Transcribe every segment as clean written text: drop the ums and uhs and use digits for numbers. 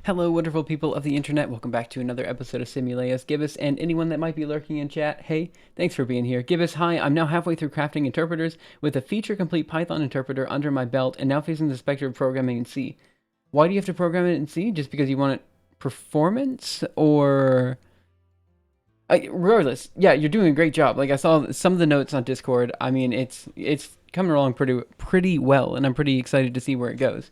Hello, wonderful people of the internet. Welcome back to another episode of Simulaeus. Gibbous and anyone that might be lurking in chat, hey, thanks for being here. Gibbous, hi, I'm now halfway through crafting interpreters with a feature-complete Python interpreter under my belt and now facing the specter of programming in C. Why do you have to program it in C? Just because you want it performance? Or... regardless, yeah, you're doing a great job. Like, I saw some of the notes on Discord. I mean, it's coming along pretty well, and I'm pretty excited to see where it goes.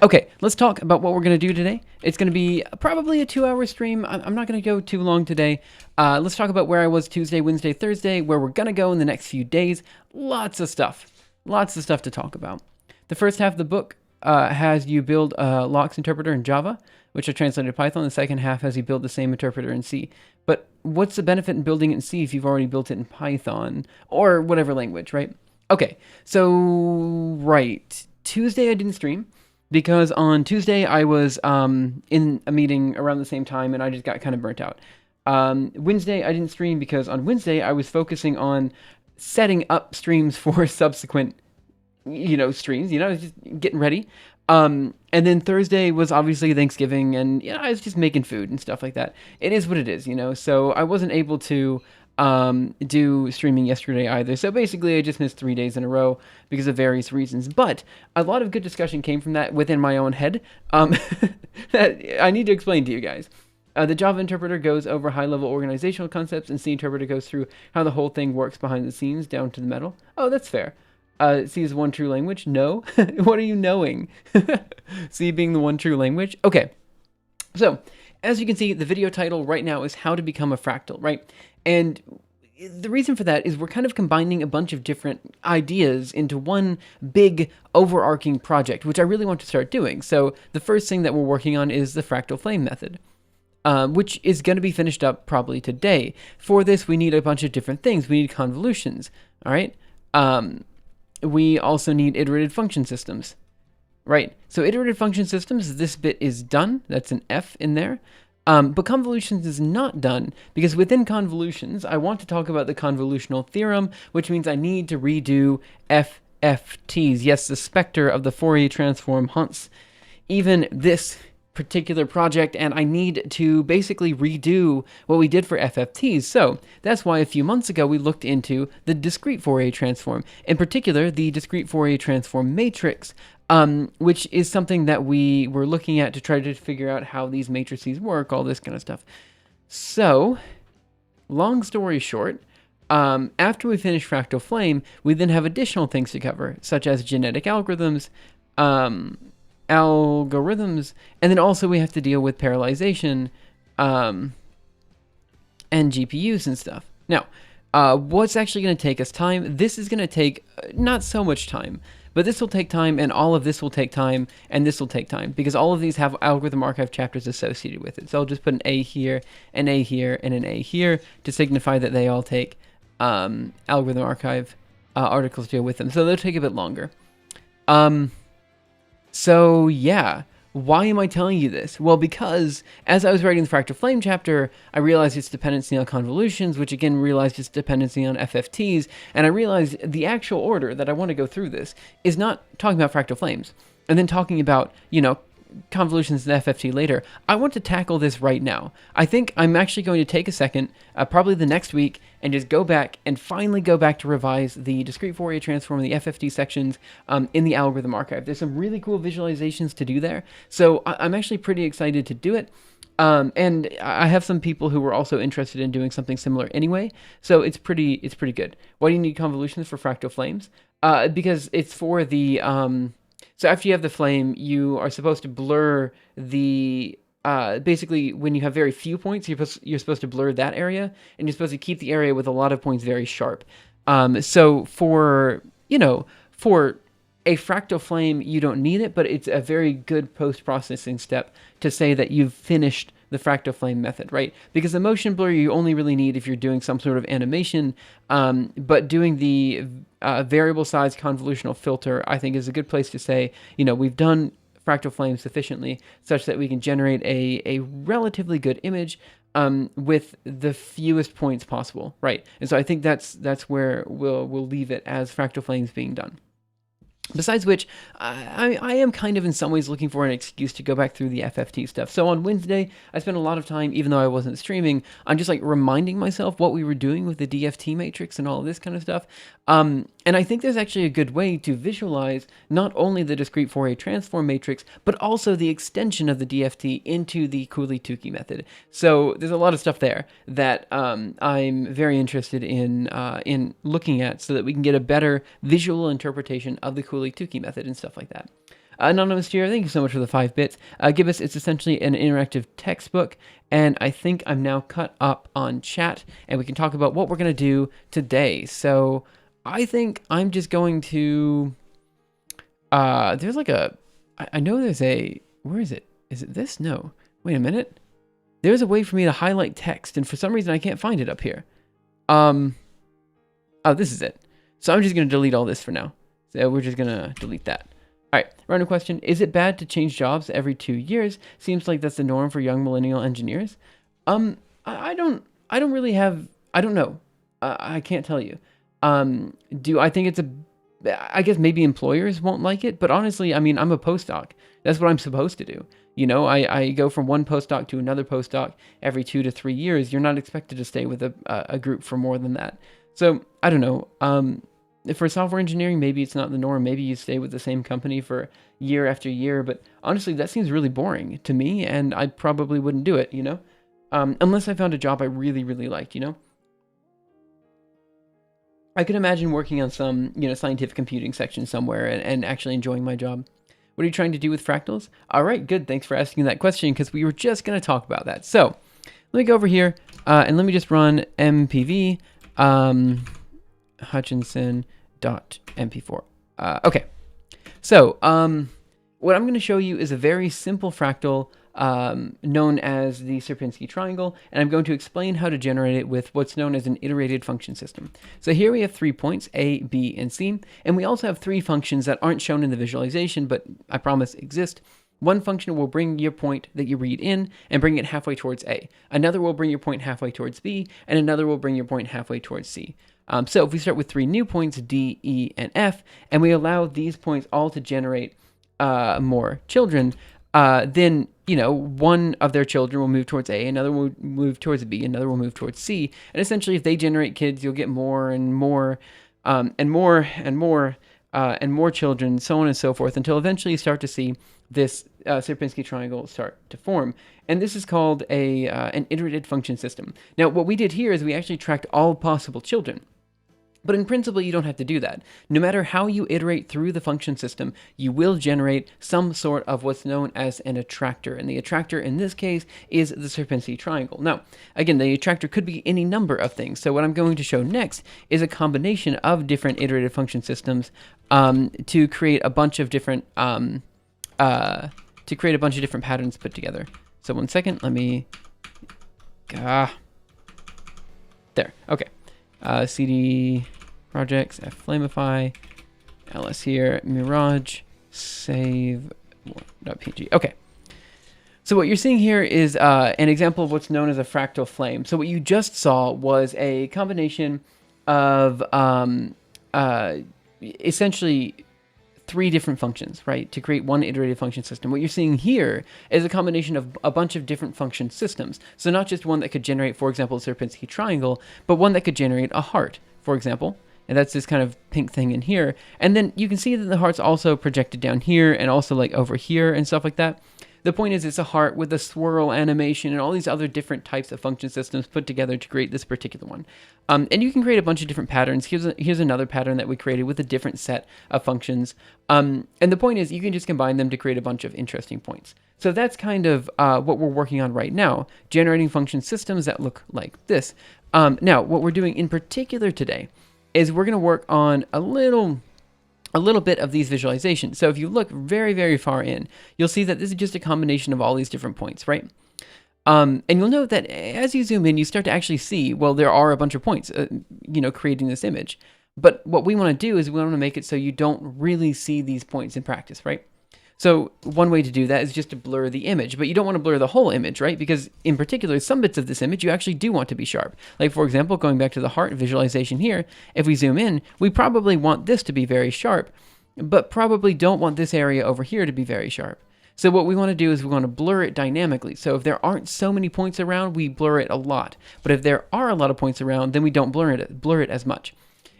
Okay, let's talk about what we're going to do today. It's going to be probably a 2-hour stream. I'm not going to go too long today. Let's talk about where I was Tuesday, Wednesday, Thursday, where we're going to go in the next few days. Lots of stuff to talk about. The first half of the book has you build a locks interpreter in Java, which I translated to Python. The second half has you build the same interpreter in C. But what's the benefit in building it in C if you've already built it in Python or whatever language, right? Okay, so, right. Tuesday I didn't stream, because on Tuesday I was in a meeting around the same time and I just got kind of burnt out. Wednesday I didn't stream because on Wednesday I was focusing on setting up streams for subsequent, streams, just getting ready. And then Thursday was obviously Thanksgiving and I was just making food and stuff like that. It is what it is, so I wasn't able to do streaming yesterday either. So basically I just missed 3 days in a row because of various reasons. But a lot of good discussion came from that within my own head that I need to explain to you guys. The Java interpreter goes over high-level organizational concepts, and C interpreter goes through how the whole thing works behind the scenes down to the metal. Oh, that's fair. C is one true language? No? What are you knowing? C being the one true language? Okay. So, as you can see, the video title right now is How to Become a Fractal, right? And the reason for that is we're kind of combining a bunch of different ideas into one big overarching project, which I really want to start doing. So the first thing that we're working on is the fractal flame method, which is going to be finished up probably today. For this, we need a bunch of different things. We need convolutions, all right? We also need iterated function systems, right? So iterated function systems, this bit is done. That's an F in there. But convolutions is not done because within convolutions, I want to talk about the convolutional theorem, which means I need to redo FFTs. Yes, the specter of the Fourier transform haunts even this particular project, and I need to basically redo what we did for FFTs. So that's why a few months ago we looked into the discrete Fourier transform, in particular the discrete Fourier transform matrix, which is something that we were looking at to try to figure out how these matrices work, all this kind of stuff. So, long story short, after we finish Fractal Flame, we then have additional things to cover, such as genetic algorithms, and then also we have to deal with parallelization, and GPUs and stuff. Now, what's actually going to take us time? This is going to take not so much time, but this will take time, and all of this will take time, and this will take time, because all of these have algorithm archive chapters associated with it. So I'll just put an A here, an A here, and an A here to signify that they all take algorithm archive articles to deal with them. So they'll take a bit longer. So yeah, why am I telling you this? Well, because as I was writing the Fractal Flame chapter, I realized its dependency on convolutions, which again realized its dependency on FFTs, and I realized the actual order that I want to go through this is not talking about Fractal Flames, and then talking about, convolutions and FFT later. I want to tackle this right now. I think I'm actually going to take a second, probably the next week, and just go back and finally go back to revise the discrete Fourier transform and the FFT sections in the algorithm archive. There's some really cool visualizations to do there, so I'm actually pretty excited to do it. And I have some people who were also interested in doing something similar anyway, so it's pretty good. Why do you need convolutions for Fractal Flames? Because it's for the so after you have the flame, you are supposed to blur the, basically when you have very few points, you're supposed to blur that area, and you're supposed to keep the area with a lot of points very sharp. So for a fractal flame, you don't need it, but it's a very good post-processing step to say that you've finished the fractal flame method, right? Because the motion blur you only really need if you're doing some sort of animation, but doing the variable size convolutional filter, I think, is a good place to say, we've done fractal flame sufficiently such that we can generate a relatively good image with the fewest points possible, right? And so I think that's where we'll leave it as fractal flames being done. Besides which, I am kind of in some ways looking for an excuse to go back through the FFT stuff. So on Wednesday, I spent a lot of time, even though I wasn't streaming, I'm just like reminding myself what we were doing with the DFT matrix and all of this kind of stuff. And I think there's actually a good way to visualize not only the discrete Fourier transform matrix, but also the extension of the DFT into the Cooley-Tukey method. So there's a lot of stuff there that I'm very interested in looking at so that we can get a better visual interpretation of the Cooley-Tukey method and stuff like that. Anonymous Cheer, thank you so much for the 5 bits. Gibbous, it's essentially an interactive textbook, and I think I'm now cut up on chat, and we can talk about what we're going to do today. So I think I'm just going to, there's like I know there's a, where is it? Is it this? No. Wait a minute. There's a way for me to highlight text, and for some reason I can't find it up here. Oh, this is it. So I'm just going to delete all this for now. So we're just going to delete that. All right, random question. Is it bad to change jobs every 2 years? Seems like that's the norm for young millennial engineers. I don't really have, I don't know. I can't tell you. Do I think it's I guess maybe employers won't like it, but honestly, I mean, I'm a postdoc. That's what I'm supposed to do. You know, I go from one postdoc to another postdoc every 2 to 3 years. You're not expected to stay with a group for more than that. So I don't know. For software engineering, maybe it's not the norm. Maybe you stay with the same company for year after year. But honestly, that seems really boring to me, and I probably wouldn't do it, you know? Unless I found a job I really, really liked, you know? I could imagine working on some, you know, scientific computing section somewhere and actually enjoying my job. What are you trying to do with fractals? All right, good. Thanks for asking that question, because we were just going to talk about that. So let me go over here and let me just run mpv hutchinson.mp4. Okay, so what I'm going to show you is a very simple fractal known as the Sierpinski triangle, and I'm going to explain how to generate it with what's known as an iterated function system. So here we have 3 points, A, B, and C, and we also have 3 functions that aren't shown in the visualization, but I promise exist. One function will bring your point that you read in and bring it halfway towards A. Another will bring your point halfway towards B, and another will bring your point halfway towards C. So if we start with 3 new points, D, E, and F, and we allow these points all to generate more children, then, you know, one of their children will move towards A, another will move towards B, another will move towards C. And essentially, if they generate kids, you'll get more and more and more and more and more children, so on and so forth, until eventually you start to see this Sierpinski triangle start to form. And this is called an iterated function system. Now, what we did here is we actually tracked all possible children. But in principle, you don't have to do that. No matter how you iterate through the function system, you will generate some sort of what's known as an attractor. And the attractor in this case is the Sierpinski triangle. Now, again, the attractor could be any number of things. So what I'm going to show next is a combination of different iterated function systems to create a bunch of different patterns put together. So 1 second, let me there. Okay. CD projects, Flamify, ls here, Mirage, save.png. Okay. So what you're seeing here is an example of what's known as a fractal flame. So what you just saw was a combination of essentially 3 different functions, right, to create one iterated function system. What you're seeing here is a combination of a bunch of different function systems. So not just one that could generate, for example, a Sierpinski triangle, but one that could generate a heart, for example. And that's this kind of pink thing in here. And then you can see that the heart's also projected down here and also like over here and stuff like that. The point is it's a heart with a swirl animation and all these other different types of function systems put together to create this particular one. And you can create a bunch of different patterns. Here's another pattern that we created with a different set of functions. And the point is you can just combine them to create a bunch of interesting points. So that's kind of what we're working on right now, generating function systems that look like this. Now, what we're doing in particular today is we're going to work on a little bit of these visualizations. So if you look very, very far in, you'll see that this is just a combination of all these different points, right? And you'll note that as you zoom in, you start to actually see, well, there are a bunch of points, creating this image. But what we want to do is we want to make it so you don't really see these points in practice, right? So one way to do that is just to blur the image, but you don't want to blur the whole image, right? Because in particular, some bits of this image you actually do want to be sharp. Like for example, going back to the heart visualization here, if we zoom in, we probably want this to be very sharp. but probably don't want this area over here to be very sharp. So what we want to do is we want to blur it dynamically. So if there aren't so many points around, we blur it a lot. But if there are a lot of points around, then we don't blur it as much.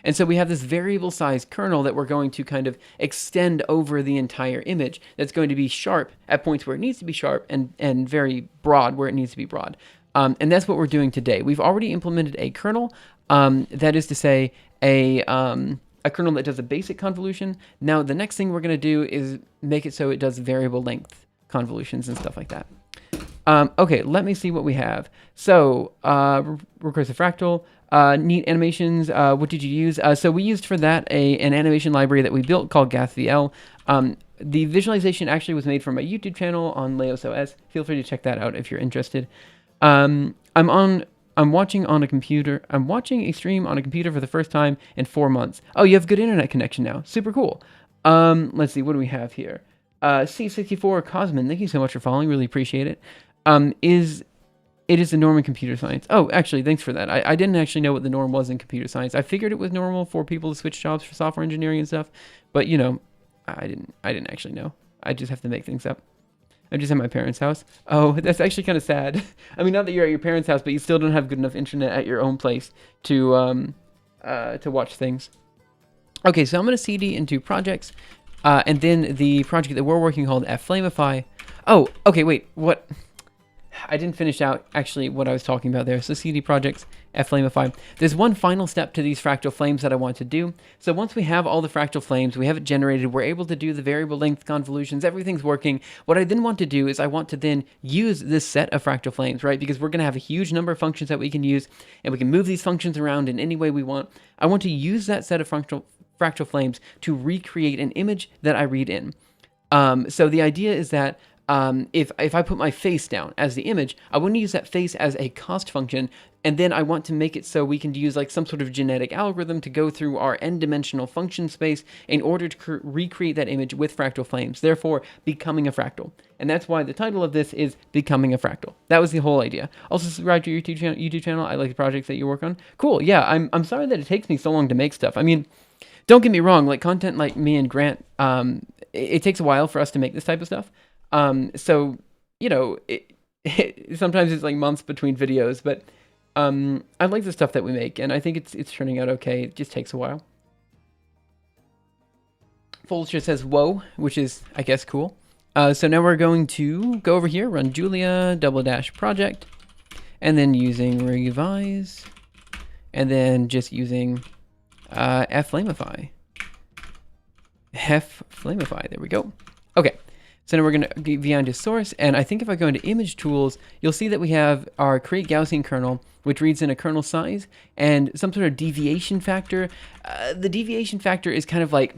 And so we have this variable size kernel that we're going to kind of extend over the entire image that's going to be sharp at points where it needs to be sharp and very broad where it needs to be broad. And that's what we're doing today. We've already implemented a kernel, that is to say a kernel that does a basic convolution. Now the next thing we're going to do is make it so it does variable length convolutions and stuff like that. Okay, let me see what we have. So recursive fractal, neat animations. What did you use? So we used for that an animation library that we built called GathVL. The visualization actually was made from my YouTube channel on LeosOS. Feel free to check that out if you're interested. I'm watching a stream on a computer for the first time in 4 months. Oh, you have good internet connection now. Super cool. Let's see, what do we have here? C64 Cosmin, thank you so much for following. Really appreciate it. It is the norm in computer science. Oh, actually, thanks for that. I didn't actually know what the norm was in computer science. I figured it was normal for people to switch jobs for software engineering and stuff, but you know, I didn't actually know. I just have to make things up. I'm just at my parents' house. Oh, that's actually kind of sad. I mean, not that you're at your parents' house, but you still don't have good enough internet at your own place to watch things. Okay, so I'm going to CD into projects, and then the project that we're working called Flamify. Oh, okay, wait, what? I didn't finish out actually what I was talking about there. So CD projects, Flamify. There's one final step to these fractal flames that I want to do. So once we have all the fractal flames, we have it generated, we're able to do the variable length convolutions, everything's working. What I then want to do is I want to then use this set of fractal flames, right? Because we're going to have a huge number of functions that we can use, and we can move these functions around in any way we want. I want to use that set of fractal flames to recreate an image that I read in. So the idea is that if I put my face down as the image, I want to use that face as a cost function, and then I want to make it so we can use like some sort of genetic algorithm to go through our n-dimensional function space in order to recreate that image with fractal flames, therefore becoming a fractal. And that's why the title of this is Becoming a Fractal. That was the whole idea. Also subscribe to your YouTube channel. I like the projects that you work on. Cool. Yeah, I'm sorry that it takes me so long to make stuff. I mean, don't get me wrong, like content like me and Grant, it takes a while for us to make this type of stuff. So, you know, sometimes it's like months between videos, but I like the stuff that we make, and I think it's turning out okay. It just takes a while. Fulcher says, whoa, which is, I guess, cool. So now we're going to go over here, run Julia, -- project, and then using revise, and then just using Flamify. Flamify, there we go. Okay. So now we're going to get beyond to source, and I think if I go into image tools, you'll see that we have our create Gaussian kernel, which reads in a kernel size, and some sort of deviation factor. The deviation factor is kind of like,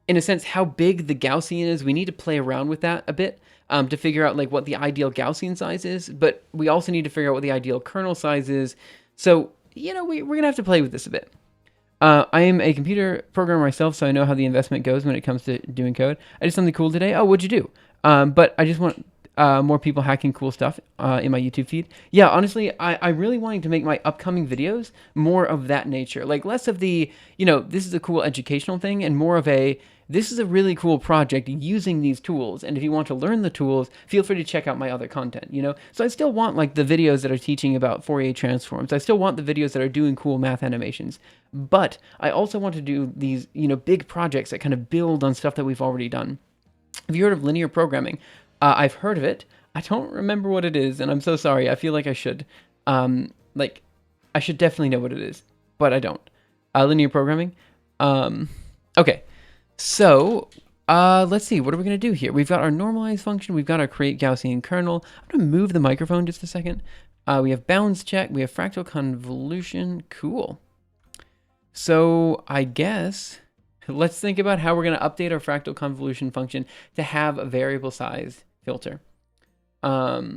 in a sense, how big the Gaussian is. We need to play around with that a bit to figure out like what the ideal Gaussian size is, but we also need to figure out what the ideal kernel size is. So, you know, we're going to have to play with this a bit. I am a computer programmer myself, so I know how the investment goes when it comes to doing code. I did something cool today. Oh, what'd you do? But I just want more people hacking cool stuff in my YouTube feed. Yeah, honestly, I'm really wanting to make my upcoming videos more of that nature. Like less of the, you know, this is a cool educational thing, and more of a, this is a really cool project using these tools. And if you want to learn the tools, feel free to check out my other content, you know? So I still want like the videos that are teaching about Fourier transforms. I still want the videos that are doing cool math animations. But I also want to do these, you know, big projects that kind of build on stuff that we've already done. Have you heard of linear programming? I've heard of it. I don't remember what it is, and I'm so sorry. I feel like I should. Like, I should definitely know what it is, but I don't. Linear programming. Okay. So, let's see. What are we going to do here? We've got our normalize function. We've got our create Gaussian kernel. I'm going to move the microphone just a second. We have bounds check. We have fractal convolution. Cool. So, I guess let's think about how we're going to update our fractal convolution function to have a variable size filter. This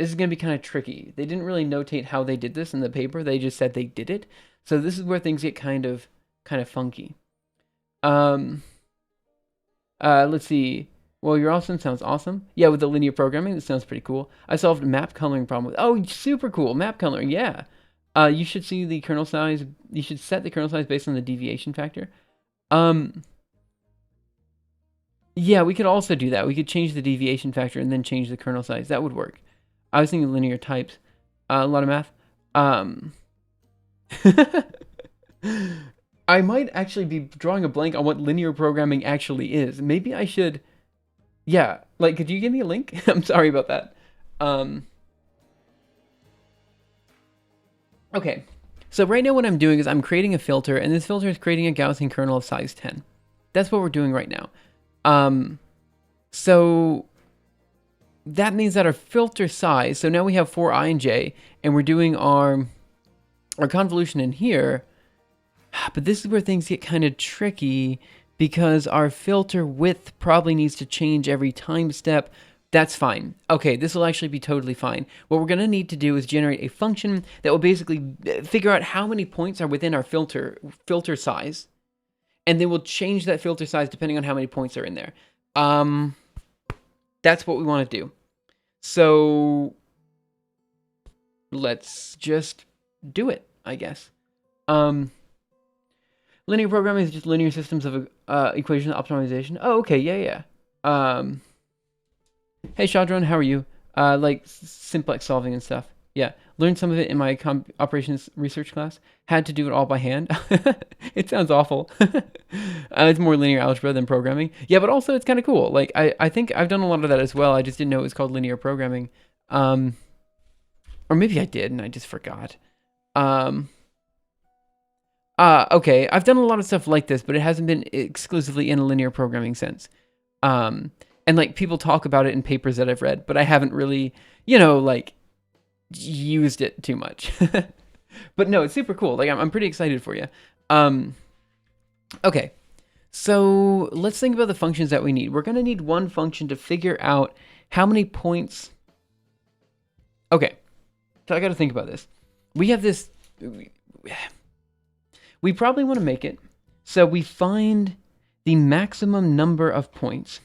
is going to be kind of tricky. They didn't really notate how they did this in the paper. They just said they did it. So this is where things get kind of funky. Let's see. Well, your awesome sounds awesome. Yeah, with the linear programming, that sounds pretty cool. I solved a map coloring problem with, oh, super cool. Map coloring, yeah. You should see the kernel size. You should set the kernel size based on the deviation factor. Yeah, we could also do that. We could change the deviation factor and then change the kernel size. That would work. I was thinking linear types. A lot of math. Um, I might actually be drawing a blank on what linear programming actually is. Maybe I should. Yeah, like, could you give me a link? I'm sorry about that. Um, okay, so right now what I'm doing is I'm creating a filter, and this filter is creating a Gaussian kernel of size 10. That's what we're doing right now. So that means that our filter size, so now we have 4 I and j, and we're doing our convolution in here, but this is where things get kind of tricky because our filter width probably needs to change every time step. That's fine. Okay, this will actually be totally fine. What we're going to need to do is generate a function that will basically figure out how many points are within our filter size, and then we'll change that filter size depending on how many points are in there. That's what we want to do. So let's just do it, I guess. Linear programming is just linear systems of equation optimization. Oh, okay, yeah. Hey, Shadron, how are you? Like simplex solving and stuff. Yeah, learned some of it in my operations research class. Had to do it all by hand. It sounds awful. It's more linear algebra than programming. Yeah, but also it's kind of cool. Like I think I've done a lot of that as well. I just didn't know it was called linear programming. Or maybe I did and I just forgot. Okay, I've done a lot of stuff like this, but it hasn't been exclusively in a linear programming sense. And like people talk about it in papers that I've read, but I haven't really, like used it too much. But no, it's super cool. Like I'm pretty excited for you. Okay, so let's think about the functions that we need. We're gonna need one function to figure out how many points. Okay, so I got to think about this. We have this. We probably want to make it so we find the maximum number of points,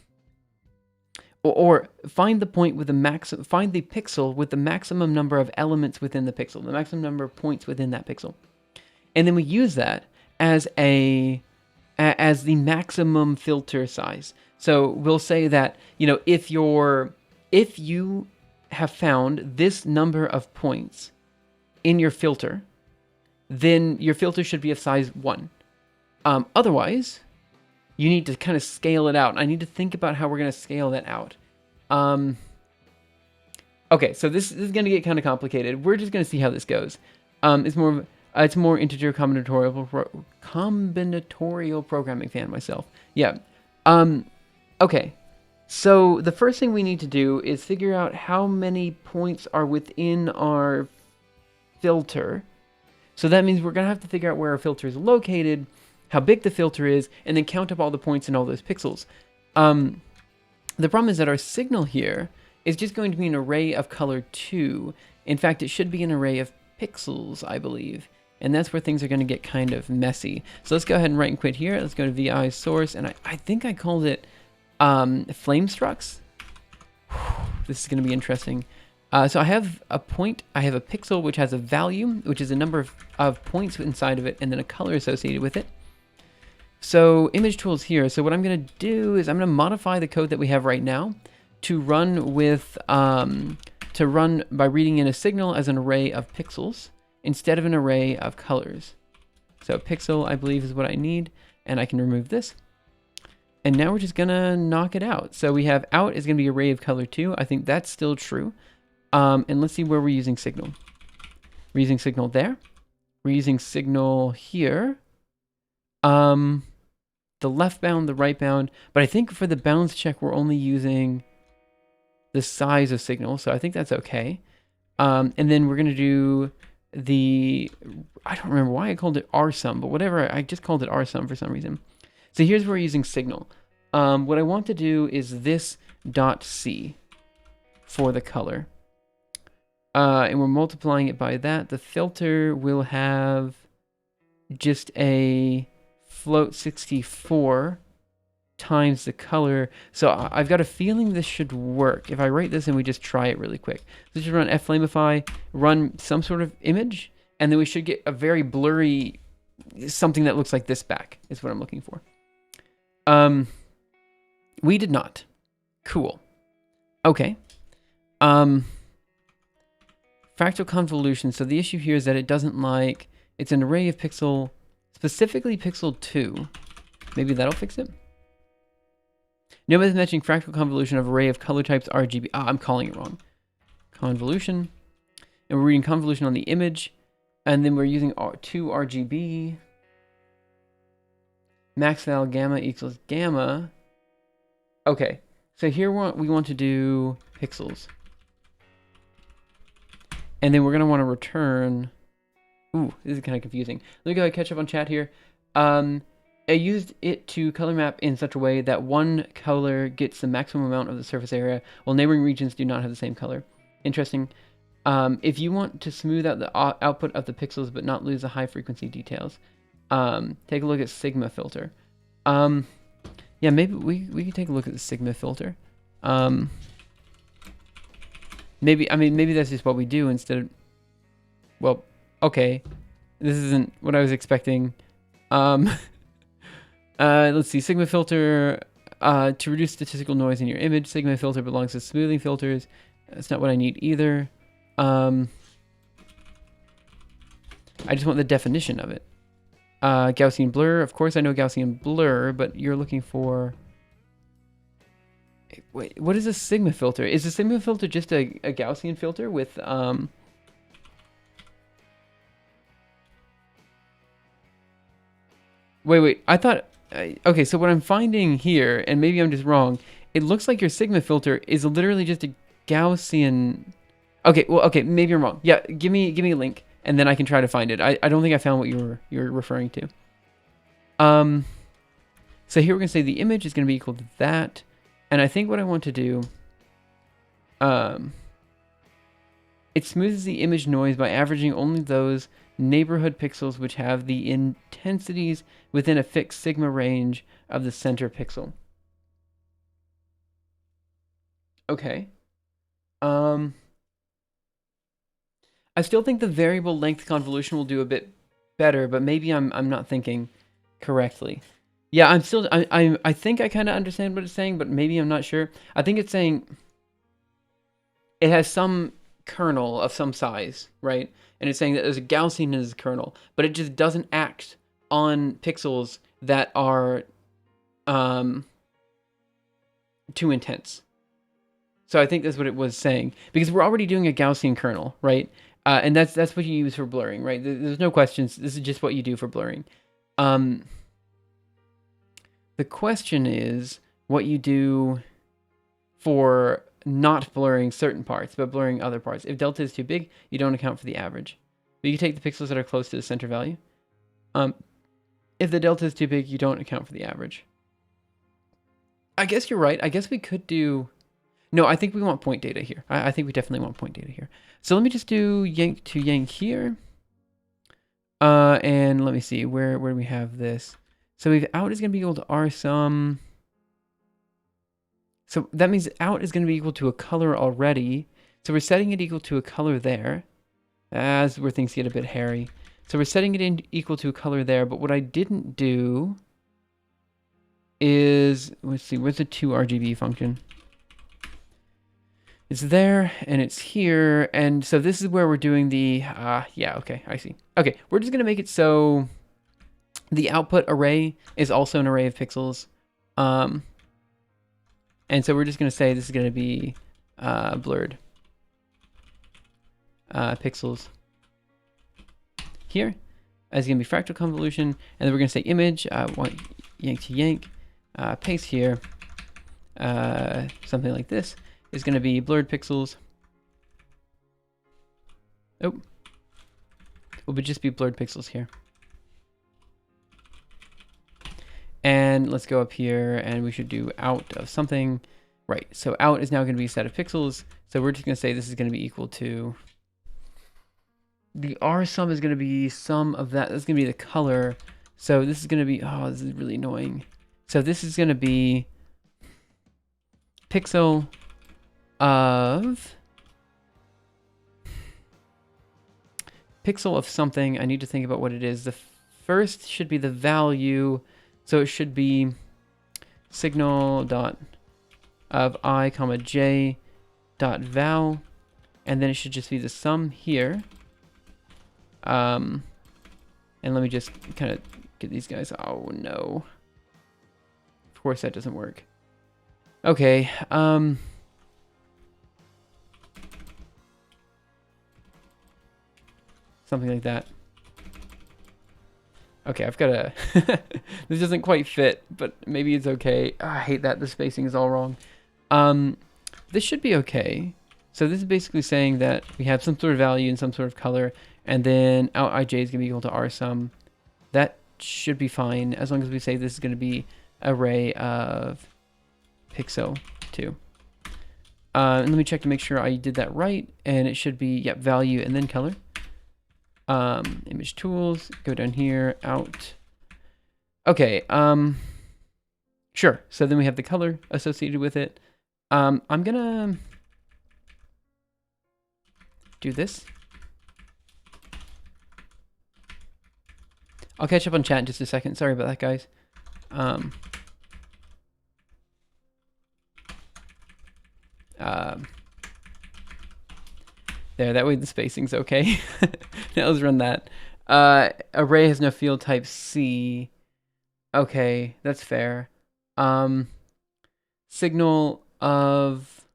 or find the point with the find the pixel with the maximum number of elements within the pixel, the maximum number of points within that pixel, and then we use that as the maximum filter size. So we'll say that if you have found this number of points in your filter, then your filter should be of size 1. Otherwise, you need to kind of scale it out. I need to think about how we're going to scale that out. Okay, so this is going to get kind of complicated. We're just going to see how this goes. It's more integer combinatorial programming fan myself. Yeah. Okay. So the first thing we need to do is figure out how many points are within our filter. So that means we're going to have to figure out where our filter is located, how big the filter is, and then count up all the points in all those pixels. The problem is that our signal here is just going to be an array of color 2. In fact, it should be an array of pixels, I believe. And that's where things are going to get kind of messy. So let's go ahead and write and quit here. Let's go to VI source, and I think I called it flame structs. This is going to be interesting. So I have a point, I have a pixel which has a value, which is a number of points inside of it, and then a color associated with it. So image tools here. So what I'm going to do is I'm going to modify the code that we have right now to run with by reading in a signal as an array of pixels instead of an array of colors. So pixel, I believe, is what I need, and I can remove this. And now we're just going to knock it out. So we have out is going to be array of color 2. I think that's still true. And let's see where we're using signal. We're using signal there. We're using signal here. The left bound, the right bound. But I think for the bounds check, we're only using the size of signal. So I think that's okay. And then we're going to do I don't remember why I called it rsum, but whatever. I just called it rsum for some reason. So here's where we're using signal. What I want to do is this .c for the color. And we're multiplying it by that. The filter will have just a float 64 times the color. So I've got a feeling this should work. If I write this and we just try it really quick. So just run flamify, run some sort of image, and then we should get a very blurry, something that looks like this back is what I'm looking for. We did not. Cool. Okay. Fractal convolution. So the issue here is that it doesn't like, it's an array of pixel, specifically pixel 2. Maybe that'll fix it. No method matching fractal convolution of array of color types RGB. Ah, I'm calling it wrong. Convolution. And we're reading convolution on the image. And then we're using 2 RGB. Max val gamma equals gamma. Okay. So here we want to do pixels. And then we're going to want to return... Ooh, this is kind of confusing. Let me go ahead and catch up on chat here. I used it to color map in such a way that one color gets the maximum amount of the surface area, while neighboring regions do not have the same color. Interesting. If you want to smooth out the output of the pixels but not lose the high frequency details, take a look at Sigma filter. Yeah, maybe we can take a look at the Sigma filter. Maybe that's just what we do instead of... Well, okay. This isn't what I was expecting. Let's see. Sigma filter, to reduce statistical noise in your image. Sigma filter belongs to smoothing filters. That's not what I need either. I just want the definition of it. Gaussian blur. Of course I know Gaussian blur, but you're looking for... Wait, what is a Sigma filter? Is a Sigma filter just a Gaussian filter with... Wait. I thought... Okay, so what I'm finding here, and maybe I'm just wrong, it looks like your Sigma filter is literally just a Gaussian... Okay, well, okay, maybe I'm wrong. Yeah, give me a link, and then I can try to find it. I don't think I found what you're referring to. So here we're going to say the image is going to be equal to that, and I think what I want to do... it smooths the image noise by averaging only those neighborhood pixels which have the intensities within a fixed sigma range of the center pixel. Okay. I still think the variable length convolution will do a bit better, but maybe I'm not thinking correctly. Yeah, I think I kind of understand what it's saying, but maybe I'm not sure. I think it's saying it has some kernel of some size, right? And it's saying that there's a Gaussian in this kernel, but it just doesn't act on pixels that are too intense. So I think that's what it was saying, because we're already doing a Gaussian kernel, right? And that's what you use for blurring, right? There's no questions. This is just what you do for blurring. The question is what you do for not blurring certain parts, but blurring other parts. If delta is too big, you don't account for the average. But you take the pixels that are close to the center value. If the delta is too big, you don't account for the average. I guess you're right. I guess we could do... No, I think we want point data here. I think we definitely want point data here. So let me just do yank to yank here. And let me see, where do we have this? So if out is going to be equal to r sum. So that means out is going to be equal to a color already. So we're setting it equal to a color there. As where things get a bit hairy. So we're setting it in equal to a color there. But what I didn't do is, let's see, where's the 2 RGB function? It's there, and it's here, and so this is where we're doing the, yeah, okay, I see. Okay, we're just gonna make it so the output array is also an array of pixels. And so we're just gonna say this is gonna be blurred pixels here. It's gonna be fractal convolution, and then we're gonna say image, yank to yank, paste here, something like this. Is going to be blurred pixels. Oh. It would just be blurred pixels here. And let's go up here and we should do out of something. Right, so out is now going to be a set of pixels. So we're just going to say this is going to be equal to... The R sum is going to be sum of that. That's going to be the color. So this is going to be... Oh, this is really annoying. So this is going to be pixel... of pixel of something. I need to think about what it is. The first should be the value, so it should be signal dot of I comma j dot val, and then it should just be the sum here. And let me just kind of get these guys. Oh no. Of course that doesn't work. Okay, something like that. Okay, I've got a... This doesn't quite fit, but maybe it's okay. Oh, I hate that the spacing is all wrong. This should be okay. So this is basically saying that we have some sort of value and some sort of color, and then out ij is going to be equal to r sum. That should be fine, as long as we say this is going to be array of pixel 2. And let me check to make sure I did that right, and it should be, yep, value and then color. Image tools, go down here, out. Okay, sure. So then we have the color associated with it. I'm gonna do this. I'll catch up on chat in just a second. Sorry about that, guys. There, that way the spacing's okay. Now let's run that. Array has no field type C. Okay, that's fair. Signal of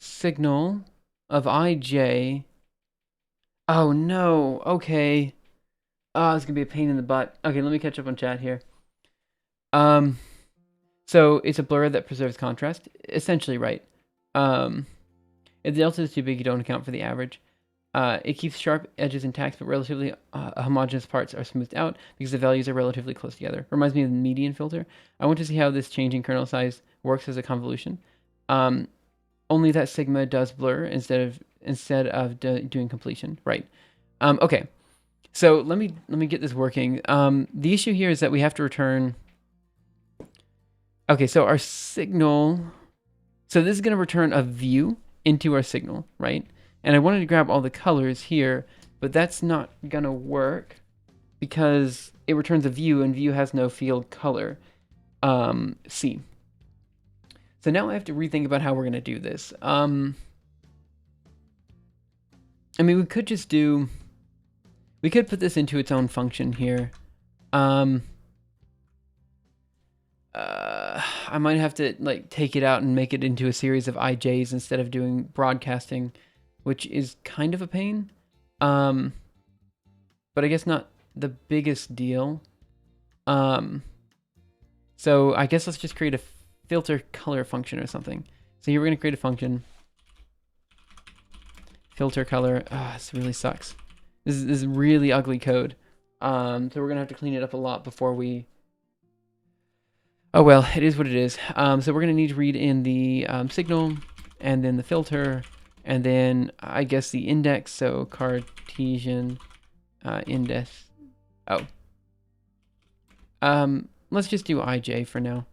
ij. Oh no, okay. Oh, it's gonna be a pain in the butt. Okay, let me catch up on chat here. So it's a blur that preserves contrast. Essentially right. If the delta is too big, you don't account for the average. It keeps sharp edges intact, but relatively homogeneous parts are smoothed out because the values are relatively close together. Reminds me of the median filter. I want to see how this changing kernel size works as a convolution. Only that sigma does blur instead of doing completion. Right. Okay. So let me get this working. The issue here is that we have to return. Okay, so our signal. So this is going to return a view into our signal, right? And I wanted to grab all the colors here, but that's not gonna work because it returns a view and view has no field color, C. So now I have to rethink about how we're gonna do this. I mean, we could just do, we could put this into its own function here. I might have to like take it out and make it into a series of IJs instead of doing broadcasting, which is kind of a pain. But I guess not the biggest deal. So I guess let's just create a filter color function or something. So here we're going to create a function. Filter color. This really sucks. This is really ugly code. So we're going to have to clean it up a lot before we... Oh well, it is what it is. So we're going to need to read in the signal, and then the filter, and then I guess the index, so Cartesian index. Oh. Let's just do IJ for now.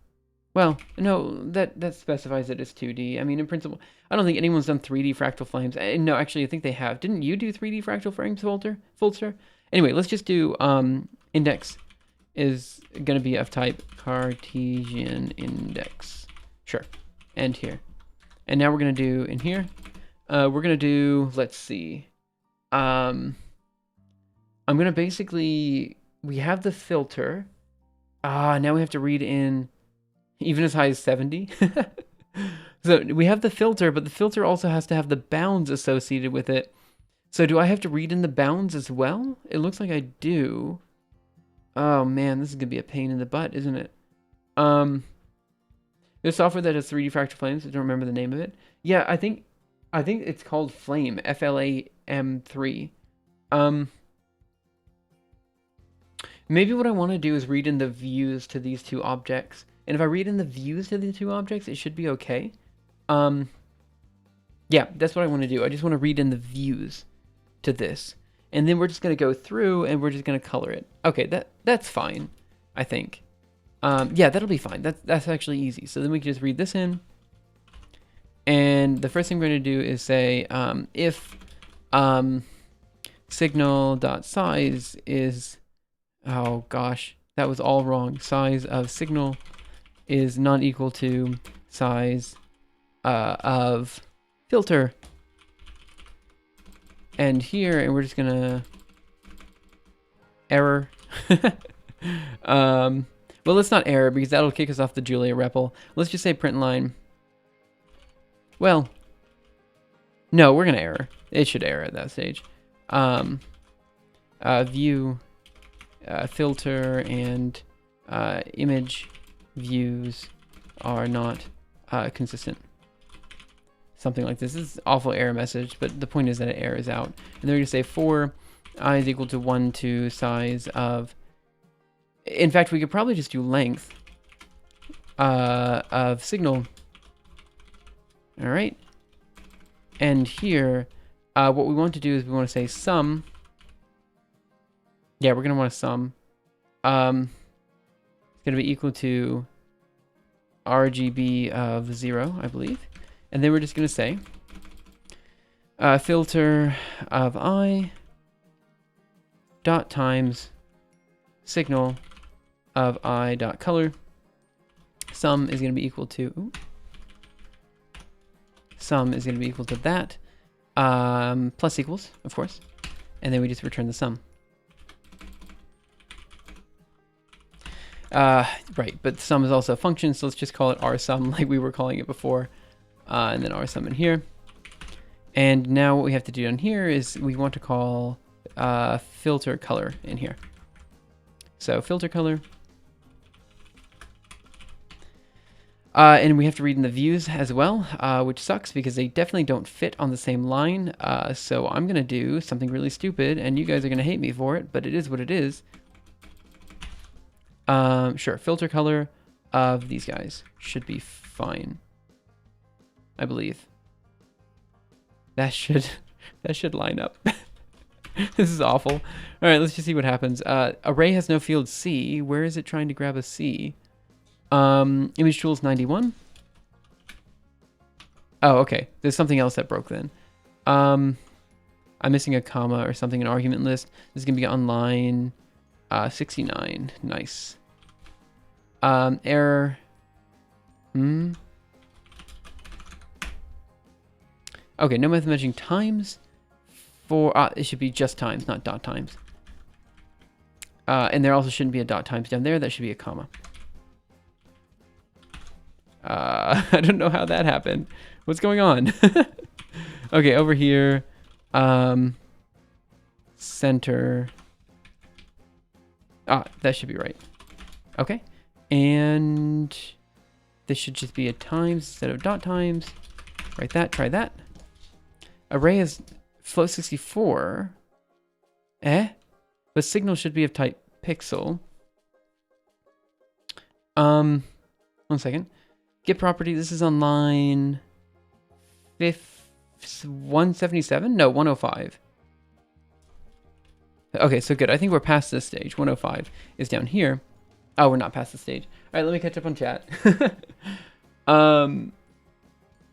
Well, no, that specifies it as 2D. I mean, in principle, I don't think anyone's done 3D fractal flames. No, actually, I think they have. Didn't you do 3D fractal flames, Fulter? Anyway, let's just do index is going to be of type Cartesian index. Sure. And here. And now we're going to do in here. We're going to do, let's see. I'm going to basically, we have the filter. Now we have to read in even as high as 70. So we have the filter, but the filter also has to have the bounds associated with it. So do I have to read in the bounds as well? It looks like I do. Oh man, this is gonna be a pain in the butt, isn't it? There's software that has 3D fractal flames. I don't remember the name of it. Yeah, I think it's called Flame, FLAM3. Maybe what I want to do is read in the views to these two objects. And if I read in the views to the two objects, it should be okay. Yeah, that's what I want to do. I just want to read in the views to this. And then we're just going to go through and we're just going to color it. Okay, that's fine, I think. Yeah, that'll be fine. That's actually easy. So then we can just read this in. And the first thing we're going to do is say if signal.size is, oh gosh, that was all wrong. Size of signal is not equal to size of filter. And here, and we're just gonna error. Well, let's not error because that'll kick us off the Julia REPL. Let's just say print line. Well, no, we're gonna error. It should error at that stage. View, filter, and image views are not consistent. Something like this. This is an awful error message, but the point is that it errors out. And they're gonna say for I is equal to 1 to size of. In fact, we could probably just do length of signal. All right. And here, what we want to do is we want to say sum. Yeah, we're going to want to sum. It's going to be equal to RGB of 0, I believe. And then we're just going to say filter of I dot times signal of I dot color. Sum is going to be equal to... Ooh, sum is going to be equal to that, plus equals, of course, and then we just return the sum. Right, but sum is also a function, so let's just call it rsum like we were calling it before, and then rsum in here. And now what we have to do down here is we want to call filter color in here. So filter color. And we have to read in the views as well, which sucks because they definitely don't fit on the same line. So I'm going to do something really stupid, and you guys are going to hate me for it, but it is what it is. Sure, filter color of these guys should be fine, I believe. That should line up. This is awful. All right, let's just see what happens. Array has no field C. Where is it trying to grab a C? Image tools 91. Oh, okay. There's something else that broke then. I'm missing a comma or something in argument list. This is gonna be on line 69. Nice. Error. Okay, no method matching times for it should be just times, not dot times. And there also shouldn't be a dot times down there. That should be a comma. I don't know how that happened. What's going on? Okay, over here, center. That should be right. Okay, and this should just be a times instead of dot times. Write that, try that. Array is float 64. But signal should be of type pixel. 1 second. Get property, this is on line 177? No, 105. Okay, so good. I think we're past this stage. 105 is down here. Oh, we're not past the stage. All right, let me catch up on chat.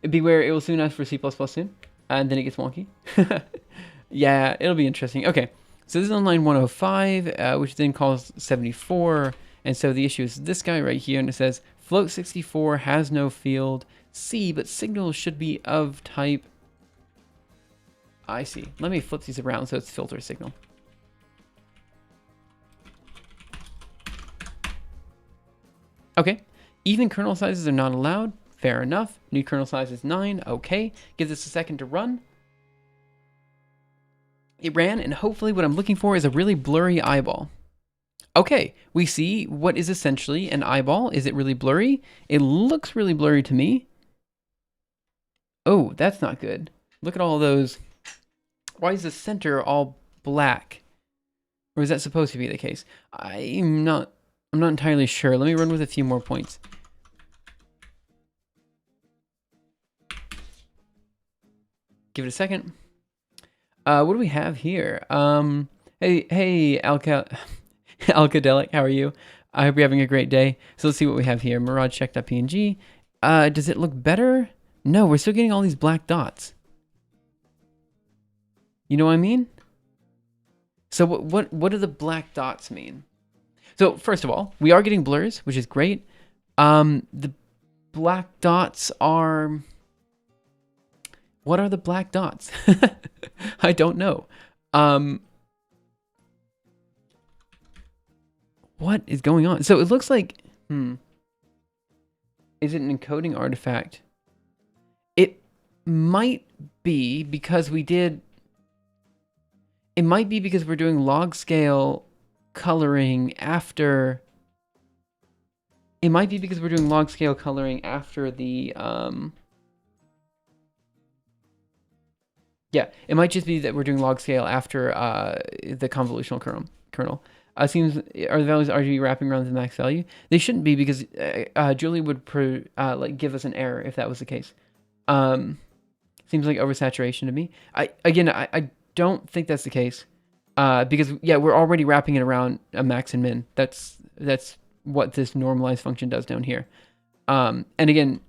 Beware, it will soon ask for C++ soon, and then it gets wonky. Yeah, it'll be interesting. Okay, so this is on line 105, which then calls 74. And so the issue is this guy right here, and it says float 64 has no field C, but signal should be of type. I see. Let me flip these around so it's filter signal. Okay. Even kernel sizes are not allowed. Fair enough. New kernel size is 9. Okay. Give this a second to run. It ran, and hopefully what I'm looking for is a really blurry eyeball. Okay, we see what is essentially an eyeball. Is it really blurry? It looks really blurry to me. Oh, that's not good. Look at all those. Why is the center all black? Or is that supposed to be the case? I'm not entirely sure. Let me run with a few more points. Give it a second. What do we have here? Hey, Alcadelic, how are you? I hope you're having a great day. So let's see what we have here. Mirage check.png. Does it look better? No, we're still getting all these black dots. You know what I mean? So what do the black dots mean? So first of all, we are getting blurs, which is great. The black dots are... What are the black dots? I don't know. What is going on? So it looks like... Is it an encoding artifact? It might be because we did... It might be because we're doing log scale coloring after... It might be because we're doing log scale coloring after the... Yeah, it might just be that we're doing log scale after the convolutional kernel. Seems, are the values RGB wrapping around the max value? They shouldn't be because Julie would like give us an error if that was the case. Seems like oversaturation to me. I don't think that's the case because yeah, we're already wrapping it around a max and min. That's what this normalized function does down here. And again,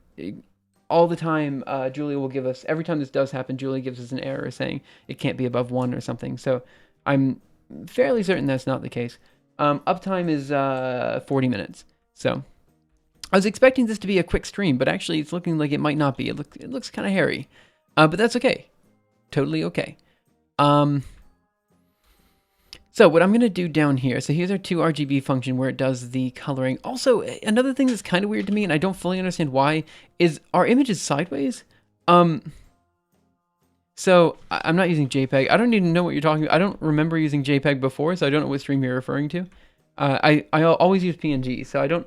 all the time, Julia will give us, every time this does happen, Julia gives us an error saying it can't be above 1 or something. So I'm fairly certain that's not the case. Uptime is 40 minutes. So I was expecting this to be a quick stream, but actually it's looking like it might not be. It looks kind of hairy, but that's okay. Totally okay. So what I'm going to do down here, so here's our 2RGB function where it does the coloring. Also, another thing that's kind of weird to me, and I don't fully understand why, is our image is sideways. So I'm not using JPEG. I don't even know what you're talking about. I don't remember using JPEG before, so I don't know what stream you're referring to. I always use PNG, so I don't